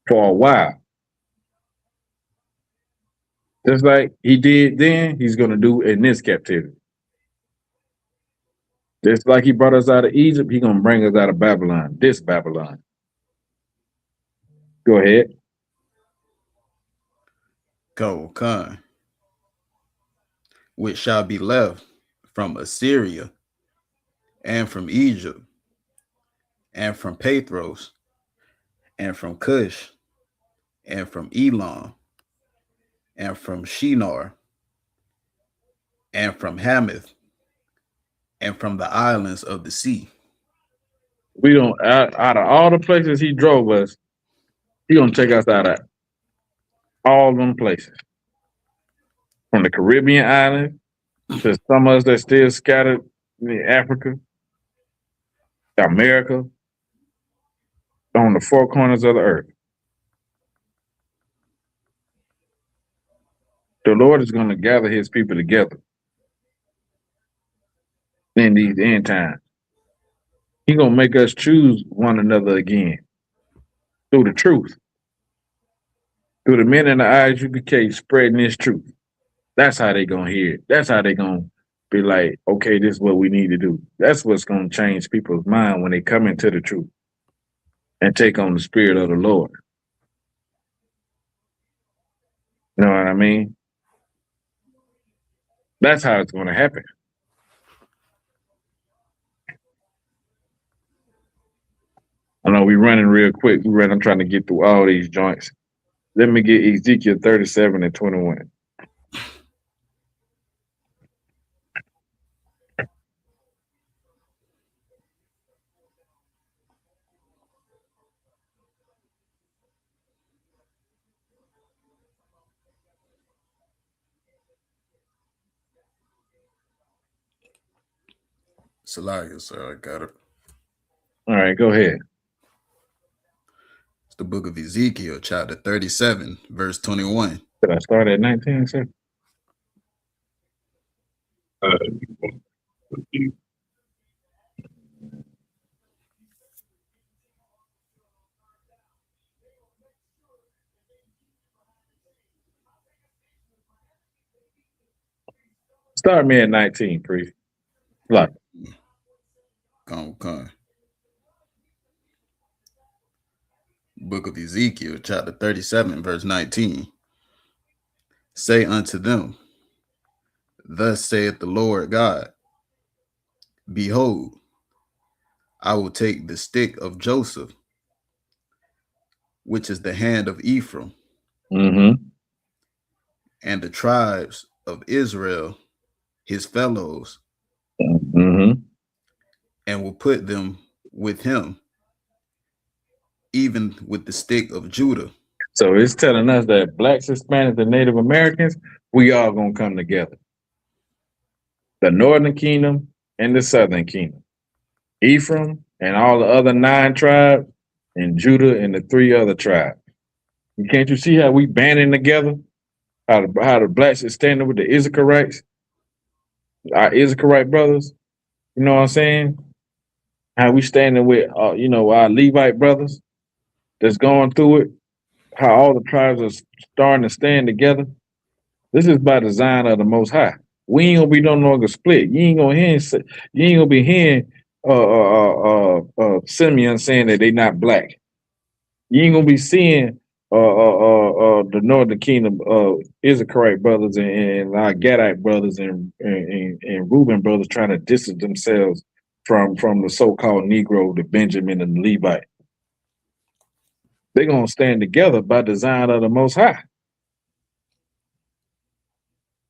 for a while. Just like he did then, he's going to do in this captivity. Just like he brought us out of Egypt, he's going to bring us out of Babylon, this Babylon. Go ahead. Go, Khan. Which shall be left from Assyria and from Egypt and from Pathros and from Cush and from Elam and from Shinar and from Hamath and from the islands of the sea. We don't, out of all the places he drove us, he gonna take us out of all them places. From the Caribbean islands to some of us that still scattered in Africa, America, on the four corners of the earth. The Lord is gonna gather his people together in these end times. He gonna make us choose one another again through the truth. Through the men in the Isupk spreading this truth. That's how they gonna hear it. That's how they gonna be like, okay, this is what we need to do. That's what's gonna change people's mind when they come into the truth and take on the spirit of the Lord. You know what I mean? That's how it's gonna happen. I know we're running real quick. I'm trying to get through all these joints. Let me get Ezekiel 37 and 21. Salaria, sir, I got it. All right, go ahead. It's the book of Ezekiel, chapter 37, verse 21. Did I start at 19, sir? Start me at 19, Priest. Like, Okay. Book of Ezekiel, chapter 37, verse 19. Say unto them, thus saith the Lord God, behold, I will take the stick of Joseph, which is the hand of Ephraim, mm-hmm. and the tribes of Israel, his fellows, Mm-hmm. and will put them with him, even with the stick of Judah. So it's telling us that blacks, Hispanics, and Native Americans, we all gonna come together. The Northern Kingdom and the Southern Kingdom. Ephraim and all the other 9 tribes, and Judah and the 3 other tribes. Can't you see how we banding together? How the blacks is standing with the Isukarites, our Isukarite brothers. You know what I'm saying? How we standing with, our Levite brothers that's going through it. How all the tribes are starting to stand together. This is by design of the Most High. We ain't gonna be no longer split. You ain't gonna be hearing Simeon saying that they not black. You ain't gonna be seeing the Northern Kingdom Issacharite brothers and our Gadite brothers and Reuben brothers trying to distance themselves from the so-called Negro, the Benjamin and the Levite. They're gonna stand together by design of the Most High.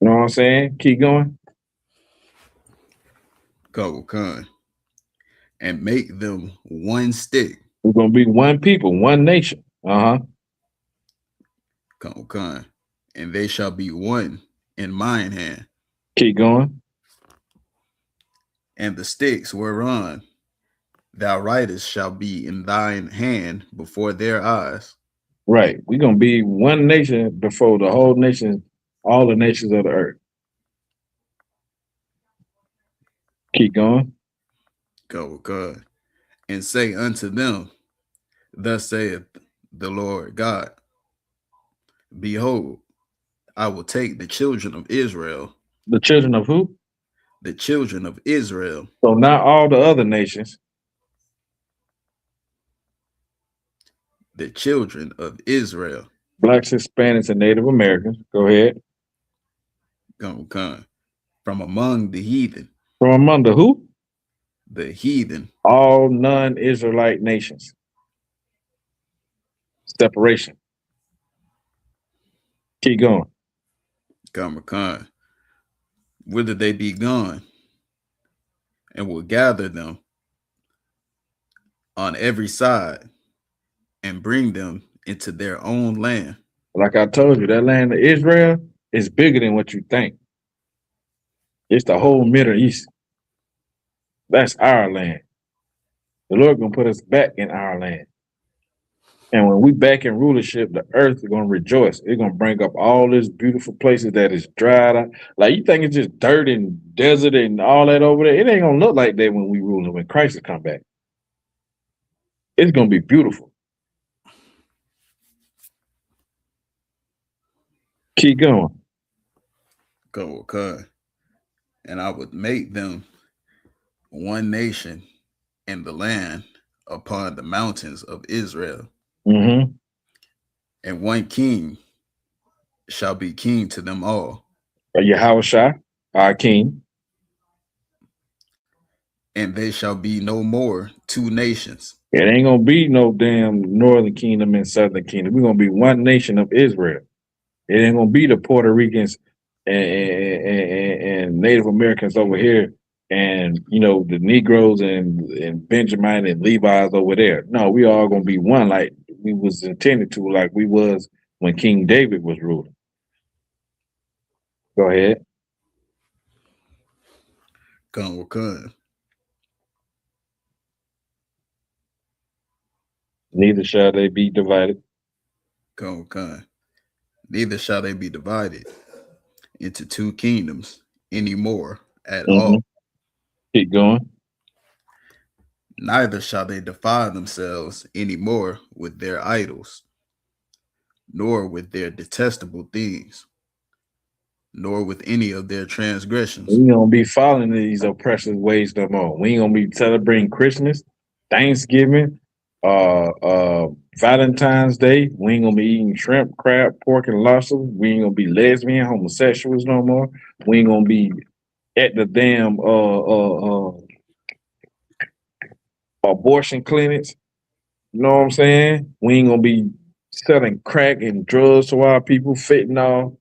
You know what I'm saying? Keep going. Go, con. And make them one stick. We're gonna be one people, one nation. Con. And they shall be one in mine hand. Keep going. And the sticks whereon thou writest shall be in thine hand before their eyes. Right. We're gonna be one nation before the whole nation, all the nations of the earth. Keep going. Go, God. And say unto them, thus saith the Lord God, behold, I will take the children of Israel. The children of who? The children of Israel. So not all the other nations. The children of Israel. Blacks, Hispanics, and Native Americans. Go ahead. Come. From among the heathen. From among the who? The heathen. All non-Israelite nations. Separation. Keep going. Come. Whither they be gone, and will gather them on every side, and bring them into their own land. Like I told you, that land of Israel is bigger than what you think. It's the whole Middle East. That's our land. The Lord gonna put us back in our land. And when we back in rulership, the earth is gonna rejoice. It's gonna bring up all these beautiful places that is dried out. Like you think it's just dirt and desert and all that over there. It ain't gonna look like that when we rule when Christ come back. It's gonna be beautiful. Keep going. Go, God. And I would make them one nation in the land upon the mountains of Israel. Mm-hmm. And one king shall be king to them all. Yahawadah, our king. And they shall be no more 2 nations. It ain't gonna be no damn Northern Kingdom and Southern Kingdom. We're gonna be one nation of Israel. It ain't gonna be the Puerto Ricans and Native Americans over here, and the Negroes and Benjamin and Levi's over there. No, we all gonna be one, like we was intended to, like we was when King David was ruling. Go ahead. Come. Neither shall they be divided. Come. Neither shall they be divided into 2 kingdoms anymore at all. Keep going. Neither shall they defile themselves anymore with their idols, nor with their detestable things, nor with any of their transgressions. We ain't gonna be following these oppressive ways no more. We ain't gonna be celebrating Christmas, Thanksgiving, Valentine's Day. We ain't gonna be eating shrimp, crab, pork, and lobster. We ain't gonna be lesbian, homosexuals no more. We ain't gonna be at the damn abortion clinics. You know what I'm saying? We ain't gonna be selling crack and drugs to our people, fentanyl,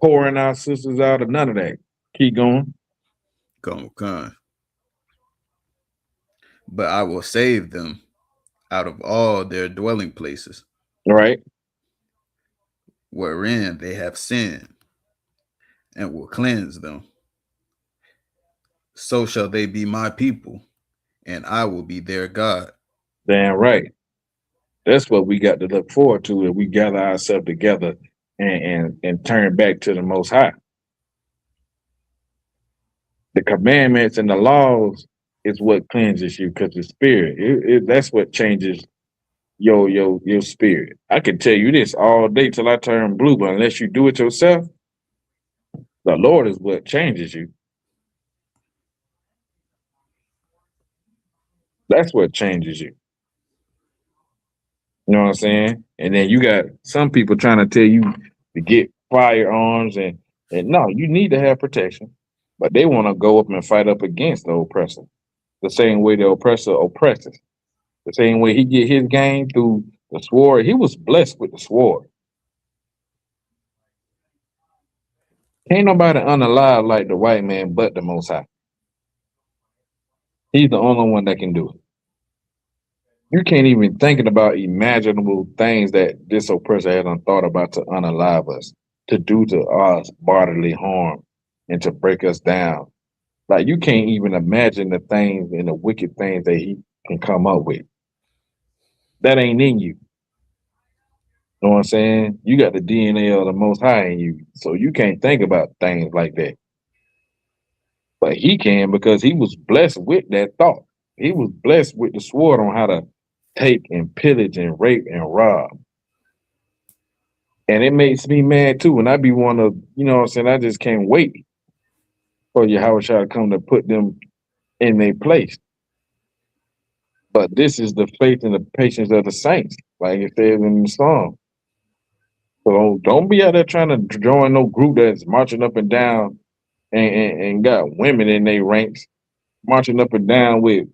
pouring our sisters out of none of that. Keep going. Come. But I will save them out of all their dwelling places, Right? wherein they have sinned, and will cleanse them. So shall they be my people, and I will be their God. Damn right. That's what we got to look forward to if we gather ourselves together and turn back to the Most High. The commandments and the laws is what cleanses you, because the spirit, that's what changes your spirit. I can tell you this all day till I turn blue, but unless you do it yourself, the Lord is what changes you. That's what changes you. You know what I'm saying? And then you got some people trying to tell you to get firearms and no, you need to have protection. But they want to go up and fight up against the oppressor. The same way the oppressor oppresses. The same way he get his gain through the sword. He was blessed with the sword. Ain't nobody unalive like the white man but the Most High. He's the only one that can do it. You can't even think about imaginable things that this oppressor hasn't thought about to unalive us, to do to us bodily harm, and to break us down. Like, you can't even imagine the things and the wicked things that he can come up with. That ain't in you. You know what I'm saying? You got the DNA of the Most High in you, so you can't think about things like that. But he can, because he was blessed with that thought. He was blessed with the sword on how to take and pillage and rape and rob. And it makes me mad too. And I be one of, you know what I'm saying, I just can't wait for Yahawadah to come to put them in their place. But this is the faith and the patience of the saints, like it says in the song. So don't be out there trying to join no group that's marching up and down and got women in their ranks, marching up and down with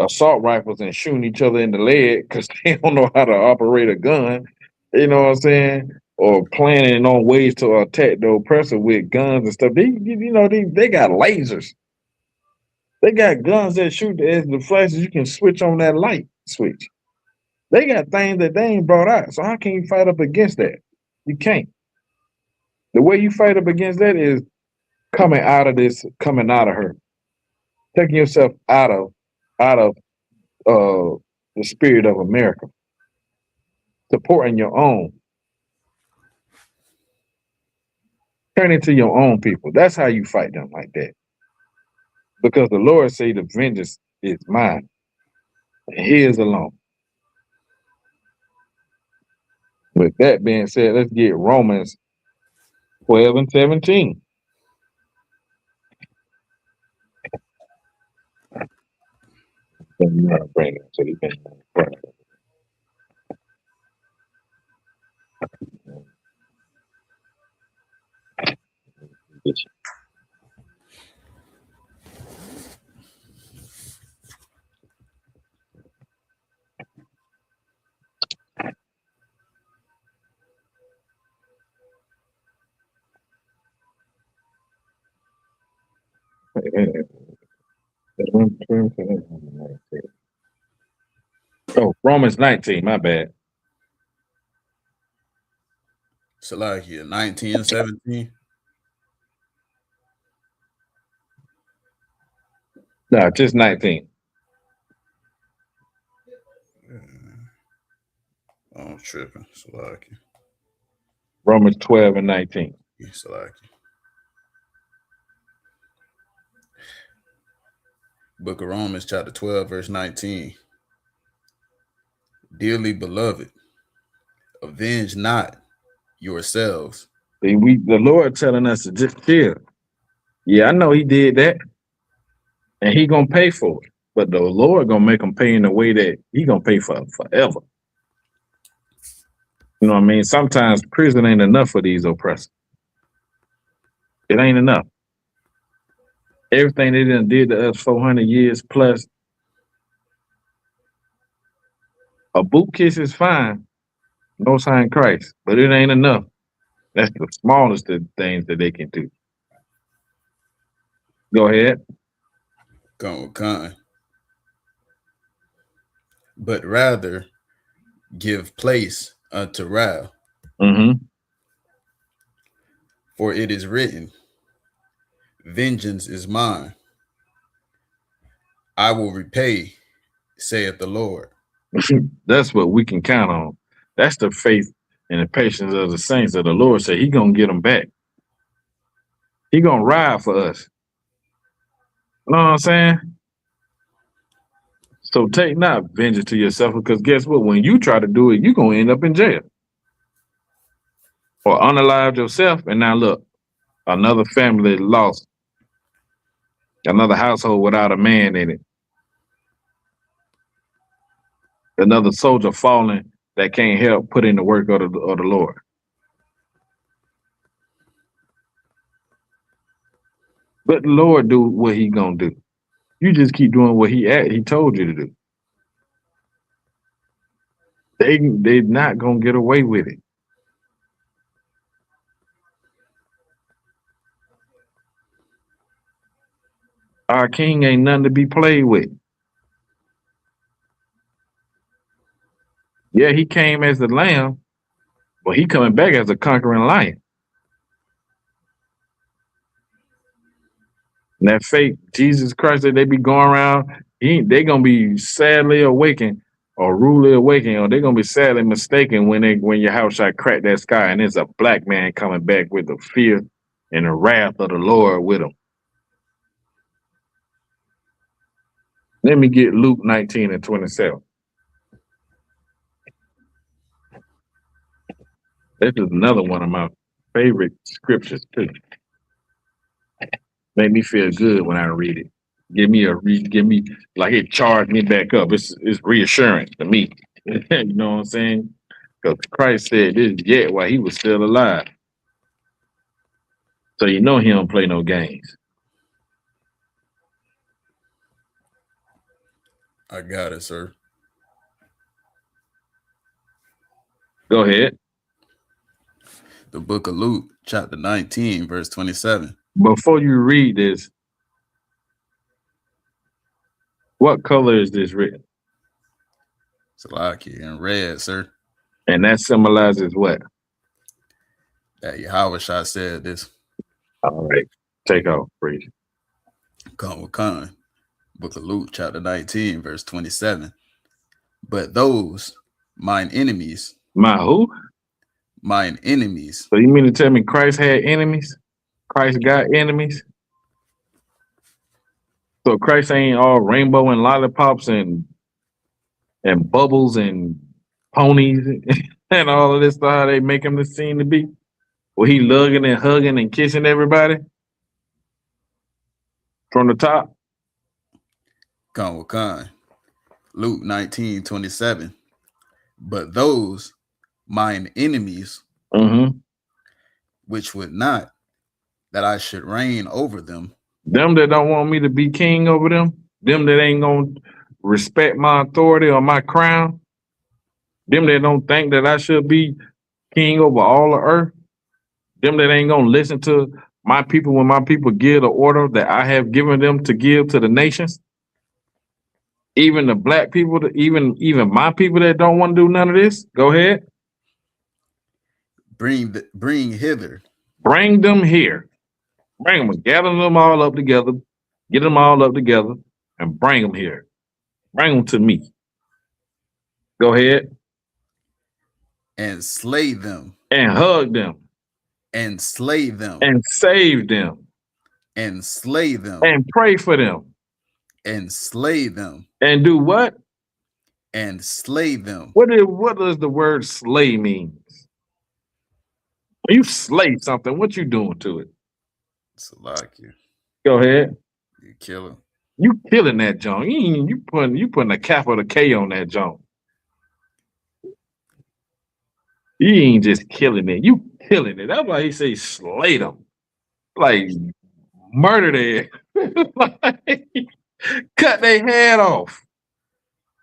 assault rifles and shooting each other in the leg because they don't know how to operate a gun. You know what I'm saying? Or planning on ways to attack the oppressor with guns and stuff. They got lasers. They got guns that shoot as the flashes. You can switch on that light switch. They got things that they ain't brought out. So how can you fight up against that? You can't. The way you fight up against that is coming out of her, taking yourself out of the spirit of America, supporting your own, turning to your own people. That's how you fight them like that. Because the Lord say the vengeance is mine, and his alone. With that being said, let's get Romans 12 and 17. Bring it so you can Oh, Romans 19, my bad. Salakia, 19 and 17. No, just 19. I'm tripping. Salakia. Romans 12 and 19. Salakia. Book of Romans, chapter 12, verse 19. Dearly beloved, avenge not yourselves, The Lord telling us to just chill. Yeah, I know he did that, and he gonna pay for it. But the Lord gonna make him pay in a way that he gonna pay for forever. You know what I mean? Sometimes prison ain't enough for these oppressors. It ain't enough. Everything they done did to us 400 years plus. A boot kiss is fine, no sign Christ, but it ain't enough. That's the smallest of things that they can do. Go ahead. Con. But rather give place unto wrath. Mm-hmm. For it is written, vengeance is mine. I will repay, saith the Lord. That's what we can count on. That's the faith and the patience of the saints of the Lord. Say he gonna get them back. He gonna ride for us. You know what I'm saying? So take not vengeance to yourself, because guess what? When you try to do it, you're gonna end up in jail. Or unalive yourself, and now look, another family lost. Another household without a man in it. Another soldier falling that can't help put in the work of the Lord. But the Lord do what he gonna do. You just keep doing what he told you to do. They not gonna get away with it. Our king ain't nothing to be played with. Yeah, he came as the lamb, but he coming back as a conquering lion. And that fake Jesus Christ that they be going around, they gonna be sadly awakened or rudely awakened, or they're gonna be sadly mistaken when your house shot crack that sky and there's a black man coming back with the fear and the wrath of the Lord with him. Let me get Luke 19 and 27. This is another one of my favorite scriptures too. Make me feel good when I read it. Give me like it charged me back up. It's reassurance to me. You know what I'm saying? Because Christ said this yet while he was still alive. So you know he don't play no games. I got it, sir. Go ahead. The book of Luke, chapter 19, verse 27. Before you read this, what color is this written? Salaki in red, sir. And that symbolizes what? That Yahawadah said this. All right. Take off, please. Con. Book of Luke, chapter 19, verse 27. But those, mine enemies. My who? Mine enemies. So you mean to tell me Christ had enemies? Christ got enemies? So Christ ain't all rainbow and lollipops and bubbles and ponies and all of this stuff how they make him the scene to be? Well, he lugging and hugging and kissing everybody from the top? Con. Luke 19, 27. But those, mine enemies, which would not that I should reign over them. Them that don't want me to be king over them that ain't gonna respect my authority or my crown, them that don't think that I should be king over all the earth, them that ain't gonna listen to my people when my people give the order that I have given them to give to the nations. Even the black people, even my people that don't want to do none of this, go ahead. Bring hither. Bring them here. Bring them, gather them all up together, get them all up together, and bring them here. Bring them to me. Go ahead. And slay them. And hug them. And slay them. And save them. And slay them. And pray for them. And slay them. And do what? And slay them. What does the word slay mean? You slay something. What you doing to it? It's like you. Go ahead. You killer. You killing that junk. You putting a capital K on that junk. You ain't just killing it. You killing it. That's why he say slay them. Like murder their like, cut their head off.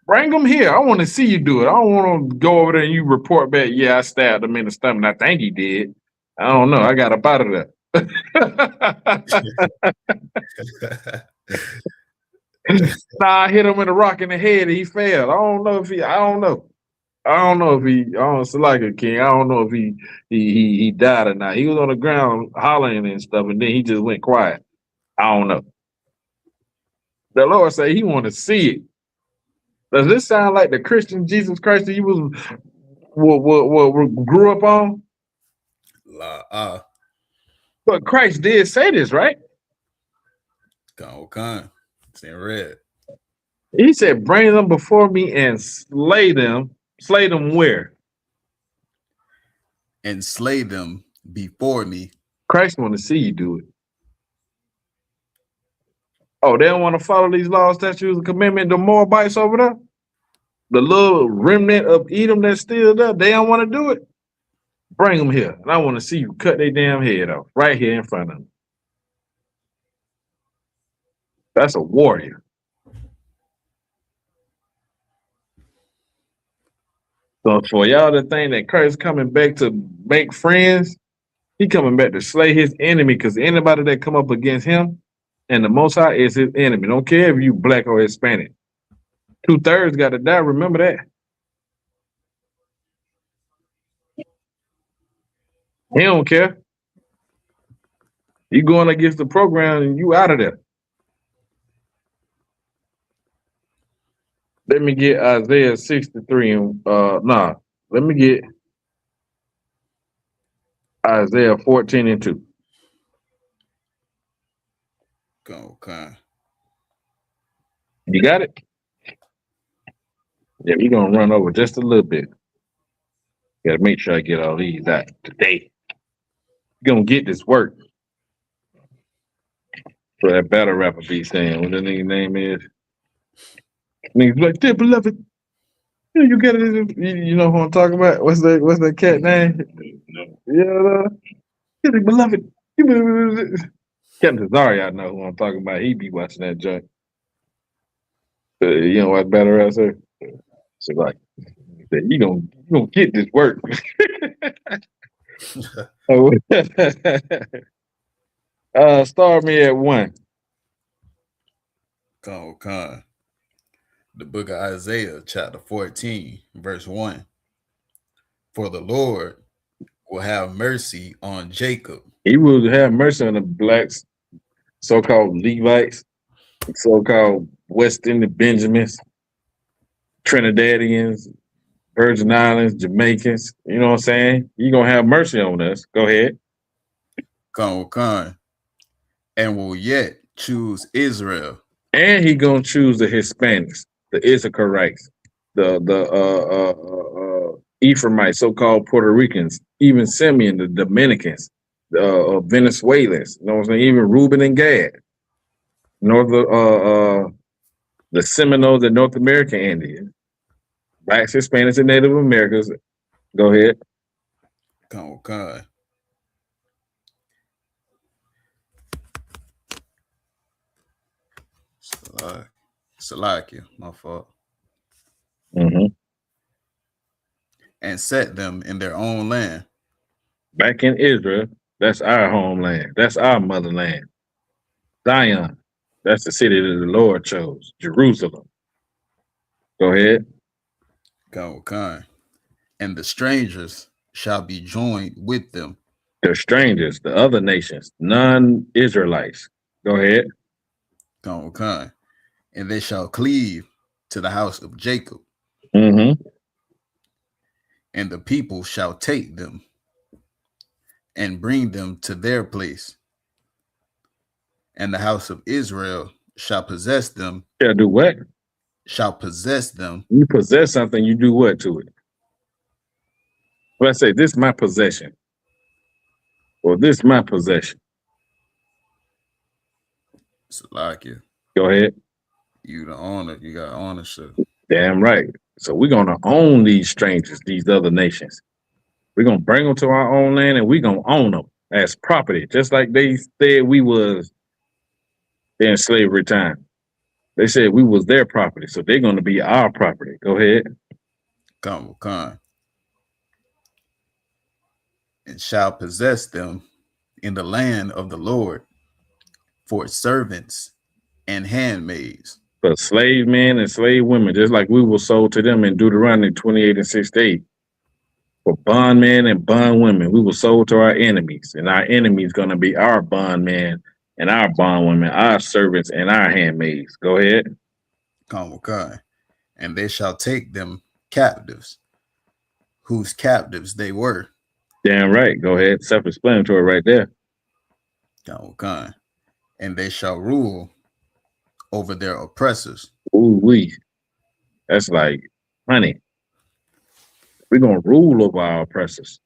Bring them here. I want to see you do it. I don't want to go over there and you report back. Yeah, I stabbed him in the stomach. I think he did. I don't know. I got up out of there. Nah, I hit him with a rock in the head and he fell. I don't know. It's like a king. I don't know if he died or not. He was on the ground hollering and stuff, and then he just went quiet. I don't know. The Lord say he want to see it. Does this sound like the Christian Jesus Christ that you grew up on? But Christ did say this, right? It's in red. He said, bring them before me and slay them. Slay them where? And slay them before me. Christ want to see you do it. Oh, they don't want to follow these laws, statutes, and commandments, the Moabites over there? The little remnant of Edom that's still there, they don't want to do it? Bring them here. And I want to see you cut their damn head off right here in front of them. That's a warrior. So for y'all to think that Christ coming back to make friends, he coming back to slay his enemy, because anybody that come up against him and the Most High is his enemy. Don't care if you black or Hispanic. 2/3 got to die. Remember that. He don't care. You going against the program and you out of there. Let me get Isaiah 63 and let me get Isaiah 14 and 2. Okay. You got it? Yeah, we're gonna run over just a little bit. Gotta make sure I get all these out today. You're gonna get this work. So that battle rapper be saying what the nigga name is. Niggas like, dear beloved, you get it. You know who I'm talking about? What's that cat name? Yeah, dear beloved. Captain Tazari, I know who I'm talking about. He be watching that joint. You know what battle rap, sir? So like, you gonna get this work. Start me at 1. Okay. The book of Isaiah, chapter 14, verse 1. For the Lord will have mercy on Jacob. He will have mercy on the blacks, so-called Levites, so-called West Indian Benjamins, Trinidadians, Virgin Islands, Jamaicans. You know what I'm saying? You're going to have mercy on us. Go ahead. Okay. And will yet choose Israel. And he going to choose the Hispanics, the Isaurites, the Ephraimites, so-called Puerto Ricans, even Simeon, the Dominicans, Venezuelans, you know what I'm saying? Even Reuben and Gad, the Seminoles and North American Indians, blacks, Hispanics, and Native Americans. Go ahead. Okay. Salakia, my fault. Mm-hmm. And set them in their own land. Back in Israel, that's our homeland. That's our motherland. Zion, that's the city that the Lord chose. Jerusalem. Go ahead. Okay. And the strangers shall be joined with them. The strangers, the other nations, non-Israelites. Go ahead. Okay. And they shall cleave to the house of Jacob. Mm-hmm. And the people shall take them and bring them to their place. And the house of Israel shall possess them. Shall do what? Shall possess them. You possess something, you do what to it? Well, I say, this is my possession. Well, this is my possession. Salakia, Go ahead. you the owner. You got ownership. Damn right. So we're going to own these strangers, these other nations. We're going to bring them to our own land and we're going to own them as property, just like they said we was in slavery time. They said we was their property, so they're going to be our property. Go ahead. Khan. And shall possess them in the land of the Lord for servants and handmaids. For slave men and slave women, just like we were sold to them in Deuteronomy 28 and 68. For bondmen and bondwomen, we were sold to our enemies, and our enemies going to be our bondmen and our bondwomen, our servants and our handmaids. Go ahead. Khan. And they shall take them captives, whose captives they were. Damn right. Go ahead. Self-explanatory right there. Khan. And they shall rule over their oppressors. Ooh wee. That's like honey. We're going to rule over our oppressors.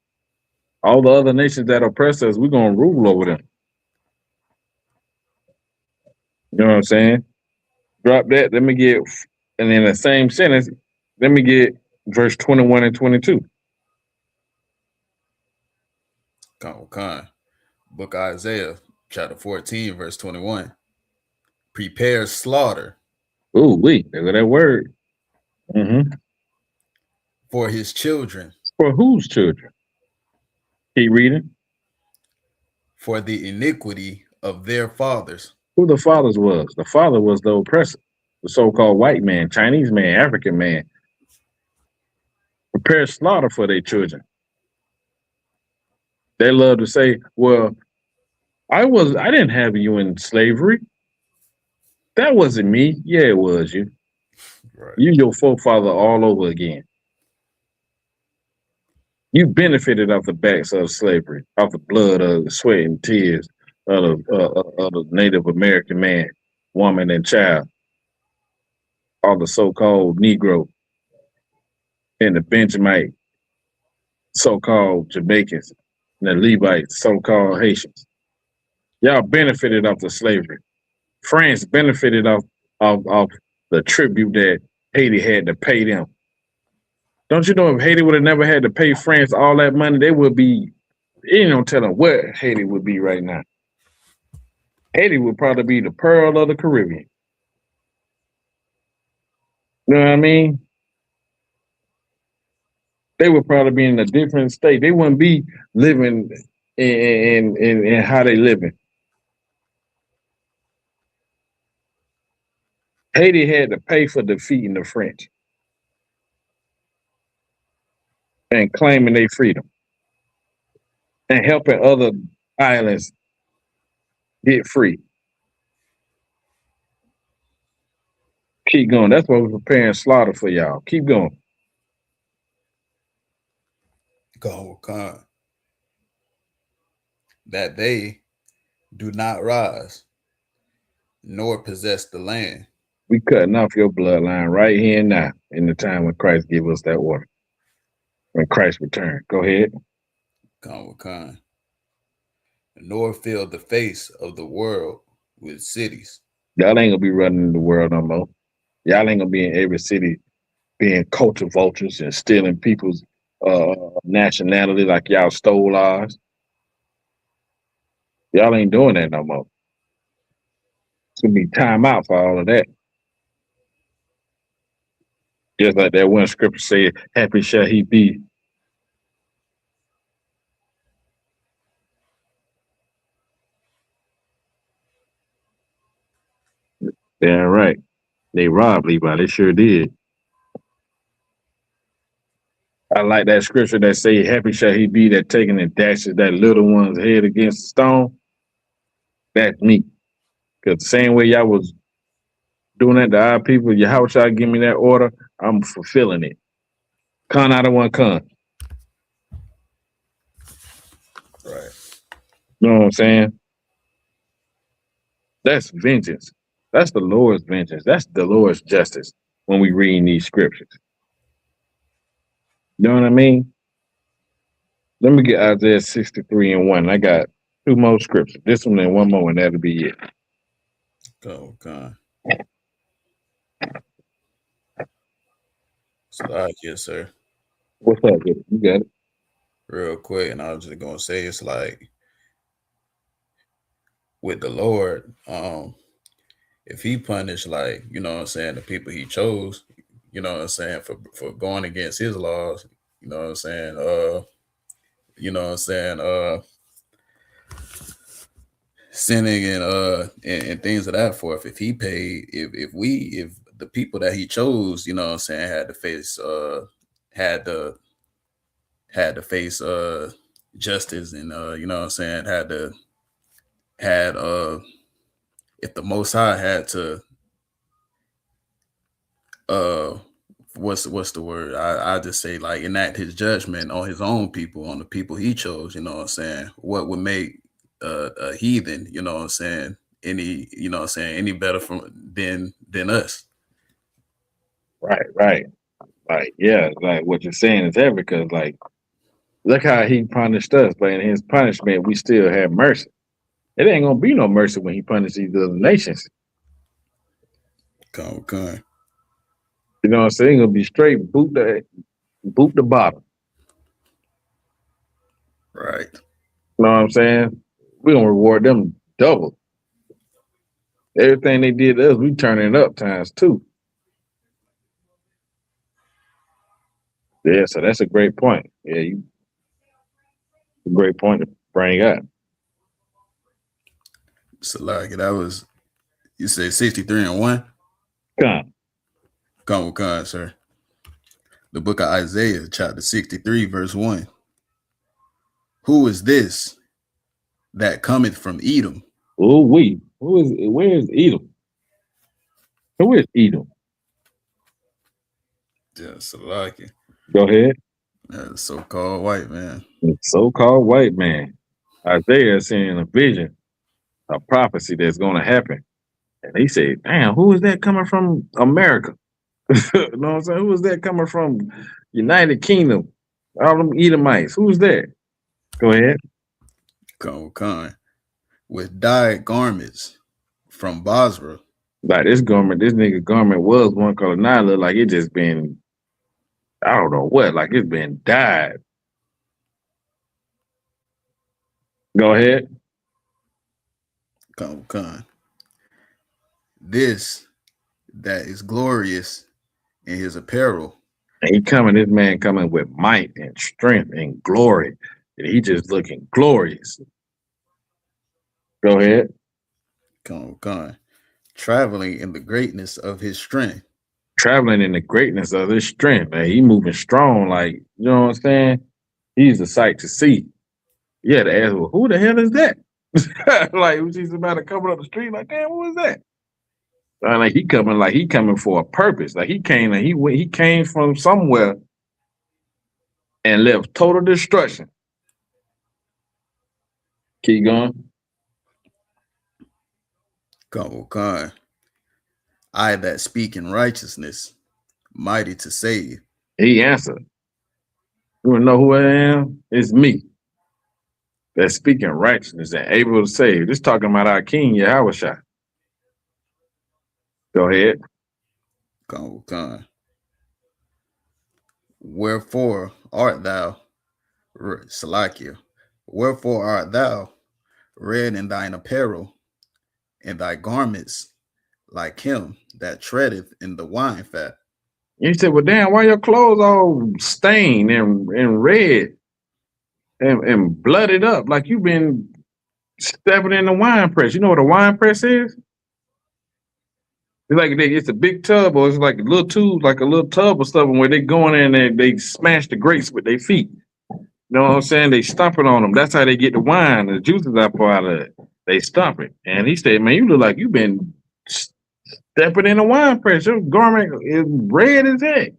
All the other nations that oppress us, we're going to rule over them. You know what I'm saying? Drop that. Let me get, and in the same sentence, let me get verse 21 and 22. Khan. Book of Isaiah, chapter 14, verse 21. Prepare slaughter. Ooh wee. Look at that word. Mm-hmm. For his children. For whose children? Keep reading. For the iniquity of their fathers. Who the fathers was? The father was the oppressor, the so-called white man, Chinese man, African man. Prepare slaughter for their children. They love to say, well, I didn't have you in slavery. That wasn't me. Yeah, it was you. Right. You your forefather all over again. You benefited off the backs of slavery, off the blood of the sweat and tears of the Native American man, woman, and child. All the so-called Negro and the Benjamite, so-called Jamaicans, and the Levites, so-called Haitians. Y'all benefited off the slavery. France benefited off the tribute that Haiti had to pay them. Don't you know if Haiti would have never had to pay France all that money, they would be, you know, tell them where Haiti would be right now. Haiti would probably be the pearl of the Caribbean. You know what I mean? They would probably be in a different state. They wouldn't be living in how they living. Haiti had to pay for defeating the French and claiming their freedom and helping other islands get free. Keep going. That's why we're preparing slaughter for y'all. Keep going. Khan. That they do not rise nor possess the land. We cutting off your bloodline right here and now in the time when Christ gave us that order. When Christ returned. Go ahead. Khan. Nor fill the face of the world with cities. Y'all ain't gonna be running the world no more. Y'all ain't gonna be in every city being culture vultures and stealing people's nationality like y'all stole ours. Y'all ain't doing that no more. It's gonna be time out for all of that. Just like that one scripture said, happy shall he be. Damn right. They robbed Levi. They sure did. I like that scripture that say, happy shall he be that taking and dashes that little one's head against the stone. That's me. Because the same way y'all was doing that to our people, Yahawadah give me that order, I'm fulfilling it. Con out of one con. Right. You know what I'm saying? That's vengeance. That's the Lord's vengeance. That's the Lord's justice when we read these scriptures. You know what I mean? Let me get Isaiah 63 and 1. I got two more scriptures. This one and one more, and that'll be it. Go, God. So, yes, sir. What's up, with it? You got it. Real quick, and I was just gonna say it's like with the Lord, if he punished, like, you know what I'm saying, the people he chose, you know what I'm saying, for going against his laws, you know what I'm saying, you know what I'm saying, sinning and things of that forth, if he paid, if the people that he chose, you know what I'm saying, had to face justice, and you know what I'm saying, had if the Most High had to what's the word, I just say, like, enact his judgment on his own people, on the people he chose, you know what I'm saying, what would make a heathen, you know what I'm saying, any, you know what I'm saying, any better than us. Right. Like, yeah, like what you're saying is heavy because, like, look how he punished us, but in his punishment, we still have mercy. It ain't gonna be no mercy when he punishes these other nations. Come. You know what I'm saying? Gonna be straight boot the bottom. Right. You know what I'm saying? We gonna reward them double. Everything they did to us, we turning it up times 2. Yeah, so that's a great point. Yeah, a great point to bring up. So, like, that was, you say 63 and 1? Come, sir. The book of Isaiah, chapter 63, verse 1. Who is this that cometh from Edom? Where is Edom? Who is Edom? Yeah, so like it. Go ahead. So-called white man. So-called white man. Isaiah is seeing a vision, a prophecy that's going to happen. And he said, damn, who is that coming from America? You know what I'm saying? Who is that coming from United Kingdom? All them Edomites. Who's that? Go ahead. Come. With dyed garments from Basra. Like this nigga garment was one color. Now it look like it just been, I don't know what, like it's been dyed. Go ahead. Come. This that is glorious in his apparel. And this man coming with might and strength and glory. And he just looking glorious. Go ahead. Come. Traveling in the greatness of his strength. Traveling in the greatness of his strength, man. He moving strong, like, you know what I'm saying? He's a sight to see. You had to ask, well, who the hell is that? Like, when she's about to come up the street, like, damn, who is that? Like he coming for a purpose. Like he came from somewhere and left total destruction. Keep going. Come. I that speak in righteousness, mighty to save. He answered. You wanna know who I am? It's me. That's speaking righteousness and able to save. This talking about our King Yahawadah. Go ahead. Come. Wherefore art thou, Salakia? Wherefore art thou red in thine apparel, and thy garments like him that treadeth in the wine fat? You said, well, damn, why your clothes all stained and red and blooded up like you've been stepping in the wine press? You know what a wine press is? It's like it's a big tub, or it's like a little tube, like a little tub or something where they go in there and they smash the grapes with their feet. You know what I'm saying? They stomp it on them. That's how they get the wine, the juices out of it. They stomp it. And he said, man, you look like you've been stepping in a wine press. Your garment is red as heck.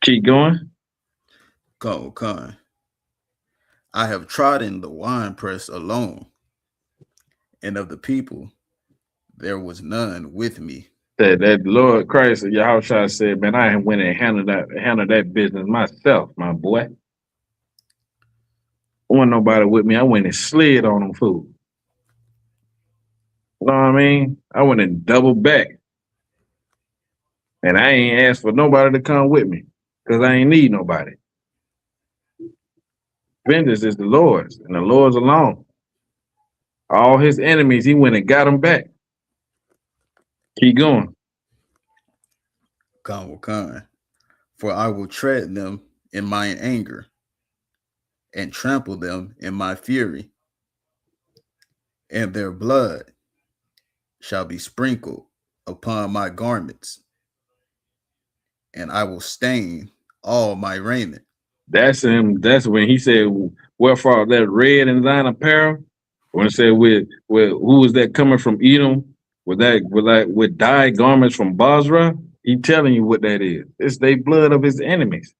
Keep going. Come. I have trodden the wine press alone, and of the people there was none with me. That Lord Christ of Yahawadah said, man, I went and handled that business myself, my boy. Wasn't nobody with me. I went and slid on them food. You know what I mean? I went and doubled back. And I ain't asked for nobody to come with me because I ain't need nobody. Vengeance is the Lord's and the Lord's alone. All his enemies, he went and got them back. Keep going. Khan. For I will tread them in mine anger and trample them in my fury, and their blood shall be sprinkled upon my garments, and I will stain all my raiment. That's him. That's when he said, wherefore that red in thine apparel. When it said with who was that coming from Edom? With dyed garments from Basra? He telling you what that is. It's the blood of his enemies.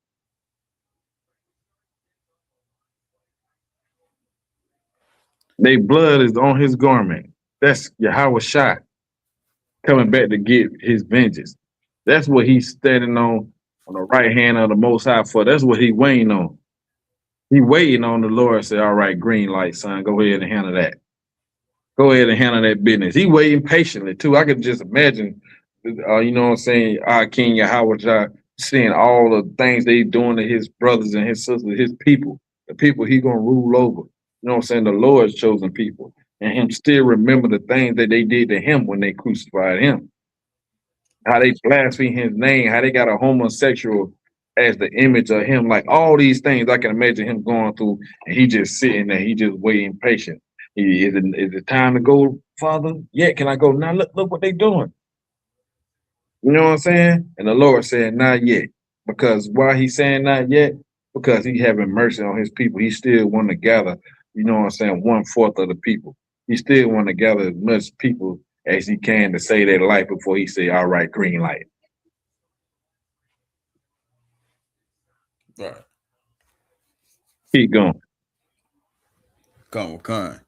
Their blood is on his garment. That's Yahawadah coming back to get his vengeance. That's what he's standing on the right hand of the Most High for. That's what he waiting on. He waiting on the Lord to say, all right, green light, son, go ahead and handle that. Go ahead and handle that business. He waiting patiently, too. I could just imagine, you know what I'm saying, our King Yahawadah seeing all the things they doing to his brothers and his sisters, his people, the people he going to rule over. You know what I'm saying? The Lord's chosen people. And him still remember the things that they did to him when they crucified him. How they blaspheme his name, how they got a homosexual as the image of him. Like all these things I can imagine him going through, and he just sitting there, he just waiting patient. Is it time to go, Father? Yeah, can I go now? Look what they doing. You know what I'm saying? And the Lord said, not yet. Because why he's saying not yet? Because he having mercy on his people. He still want to gather, you know what I'm saying, 1/4 of the people. He still want to gather as much people as he can to say their life before he say, all right, green light. Right. Keep going. Khan.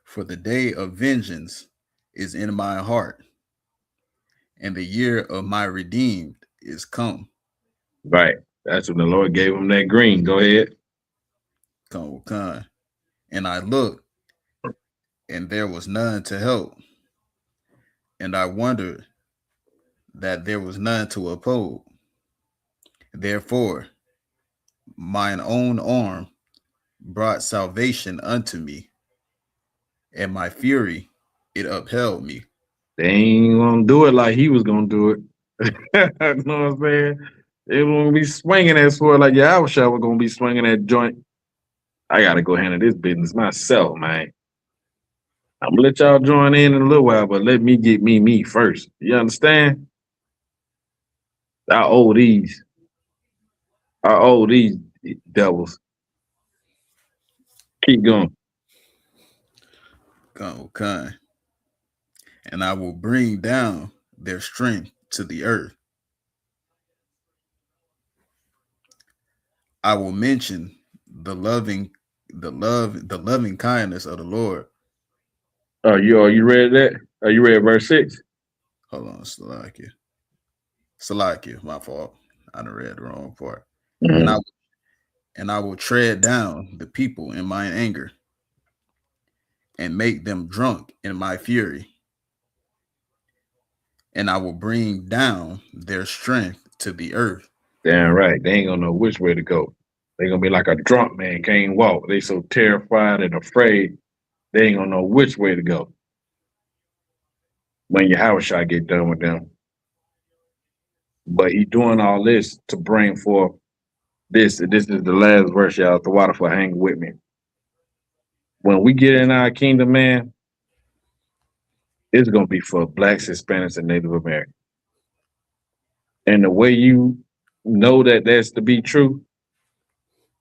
For the day of vengeance is in my heart, and the year of my redeemed is come. Right. That's when the Lord gave him that green. Go ahead. Khan. And I looked, and there was none to help. And I wondered that there was none to uphold. Therefore, mine own arm brought salvation unto me, and my fury, it upheld me. They ain't gonna do it like he was gonna do it. You know what I'm saying? They gonna be swinging that sword like Yahawadah was gonna be swinging that joint. I gotta go handle this business myself, man. I'm gonna let y'all join in a little while, but let me get me first. You understand? I owe these devils. Keep going. Khan. And I will bring down their strength to the earth. I will mention the loving kindness of the Lord. Are you ready that? Are you ready verse 6? Hold on, Salakia, my fault. I done read the wrong part. Mm-hmm. And I will tread down the people in mine anger and make them drunk in my fury. And I will bring down their strength to the earth. Damn right. They ain't gonna know which way to go. They gonna be like a drunk man, can't walk. They so terrified and afraid, they ain't gonna know which way to go. When Yahawadah get done with them. But he doing all this to bring forth this. This is the last verse, y'all. The water for hang with me. When we get in our kingdom, man, it's gonna be for blacks, Hispanics, and Native Americans. And the way you know that that's to be true,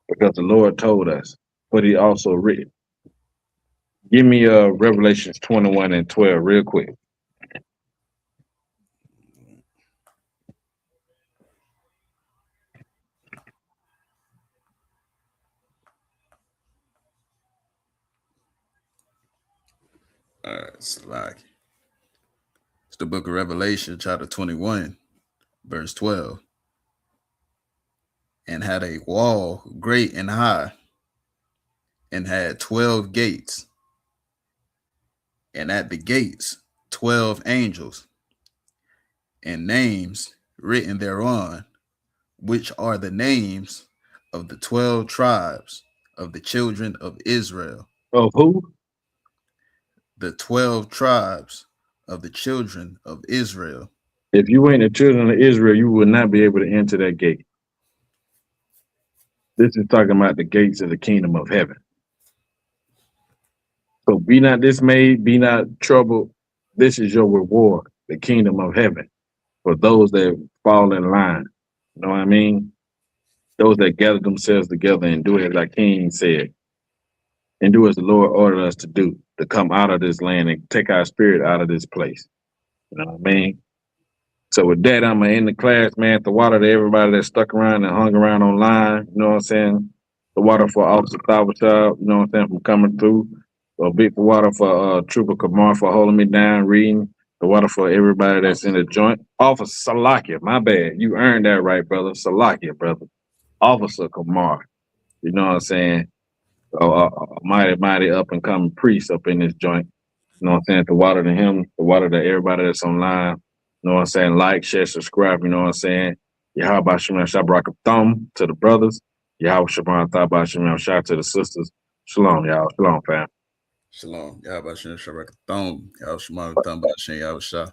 because the Lord told us, but he also written. Give me Revelations 21 and 12 real quick. All right, Slack. It's the book of Revelation, chapter 21, verse 12. And had a wall great and high, and had 12 gates, and at the gates 12 angels, and names written thereon, which are the names of the 12 tribes of the children of Israel. Of who? The 12 tribes of the children of Israel. If you ain't the children of Israel, you will not be able to enter that gate. This is talking about the gates of the kingdom of heaven. So be not dismayed, be not troubled. This is your reward, the kingdom of heaven, for those that fall in line. You know what I mean? Those that gather themselves together and do as our King said, and do as the Lord ordered us to do, to come out of this land and take our spirit out of this place. You know what I mean? So with that, I'm going to end the class, man. The water to everybody that stuck around and hung around online. You know what I'm saying? The water for Officer Thawashab, you know what I'm saying, from coming through. A big water for Trooper Kamar for holding me down, reading. The water for everybody that's in the joint. Officer Salakia, my bad. You earned that right, brother. Salakia, brother. Officer Kamar. You know what I'm saying? Mighty up and coming priest up in this joint. You know what I'm saying? The water to him, the water to everybody that's online. You know what I'm saying? Like, share, subscribe. You know what I'm saying? Yahawadah Shem Shabrak Thumb to the brothers. Yahawadah Shabbat Thabah Shem Shah to the sisters. Shalom, y'all. Shalom, fam. Shalom. Yahawadah Shem Shabrak Thumb. Yahawadah Shem Thumb Shem Yahawadah Shah.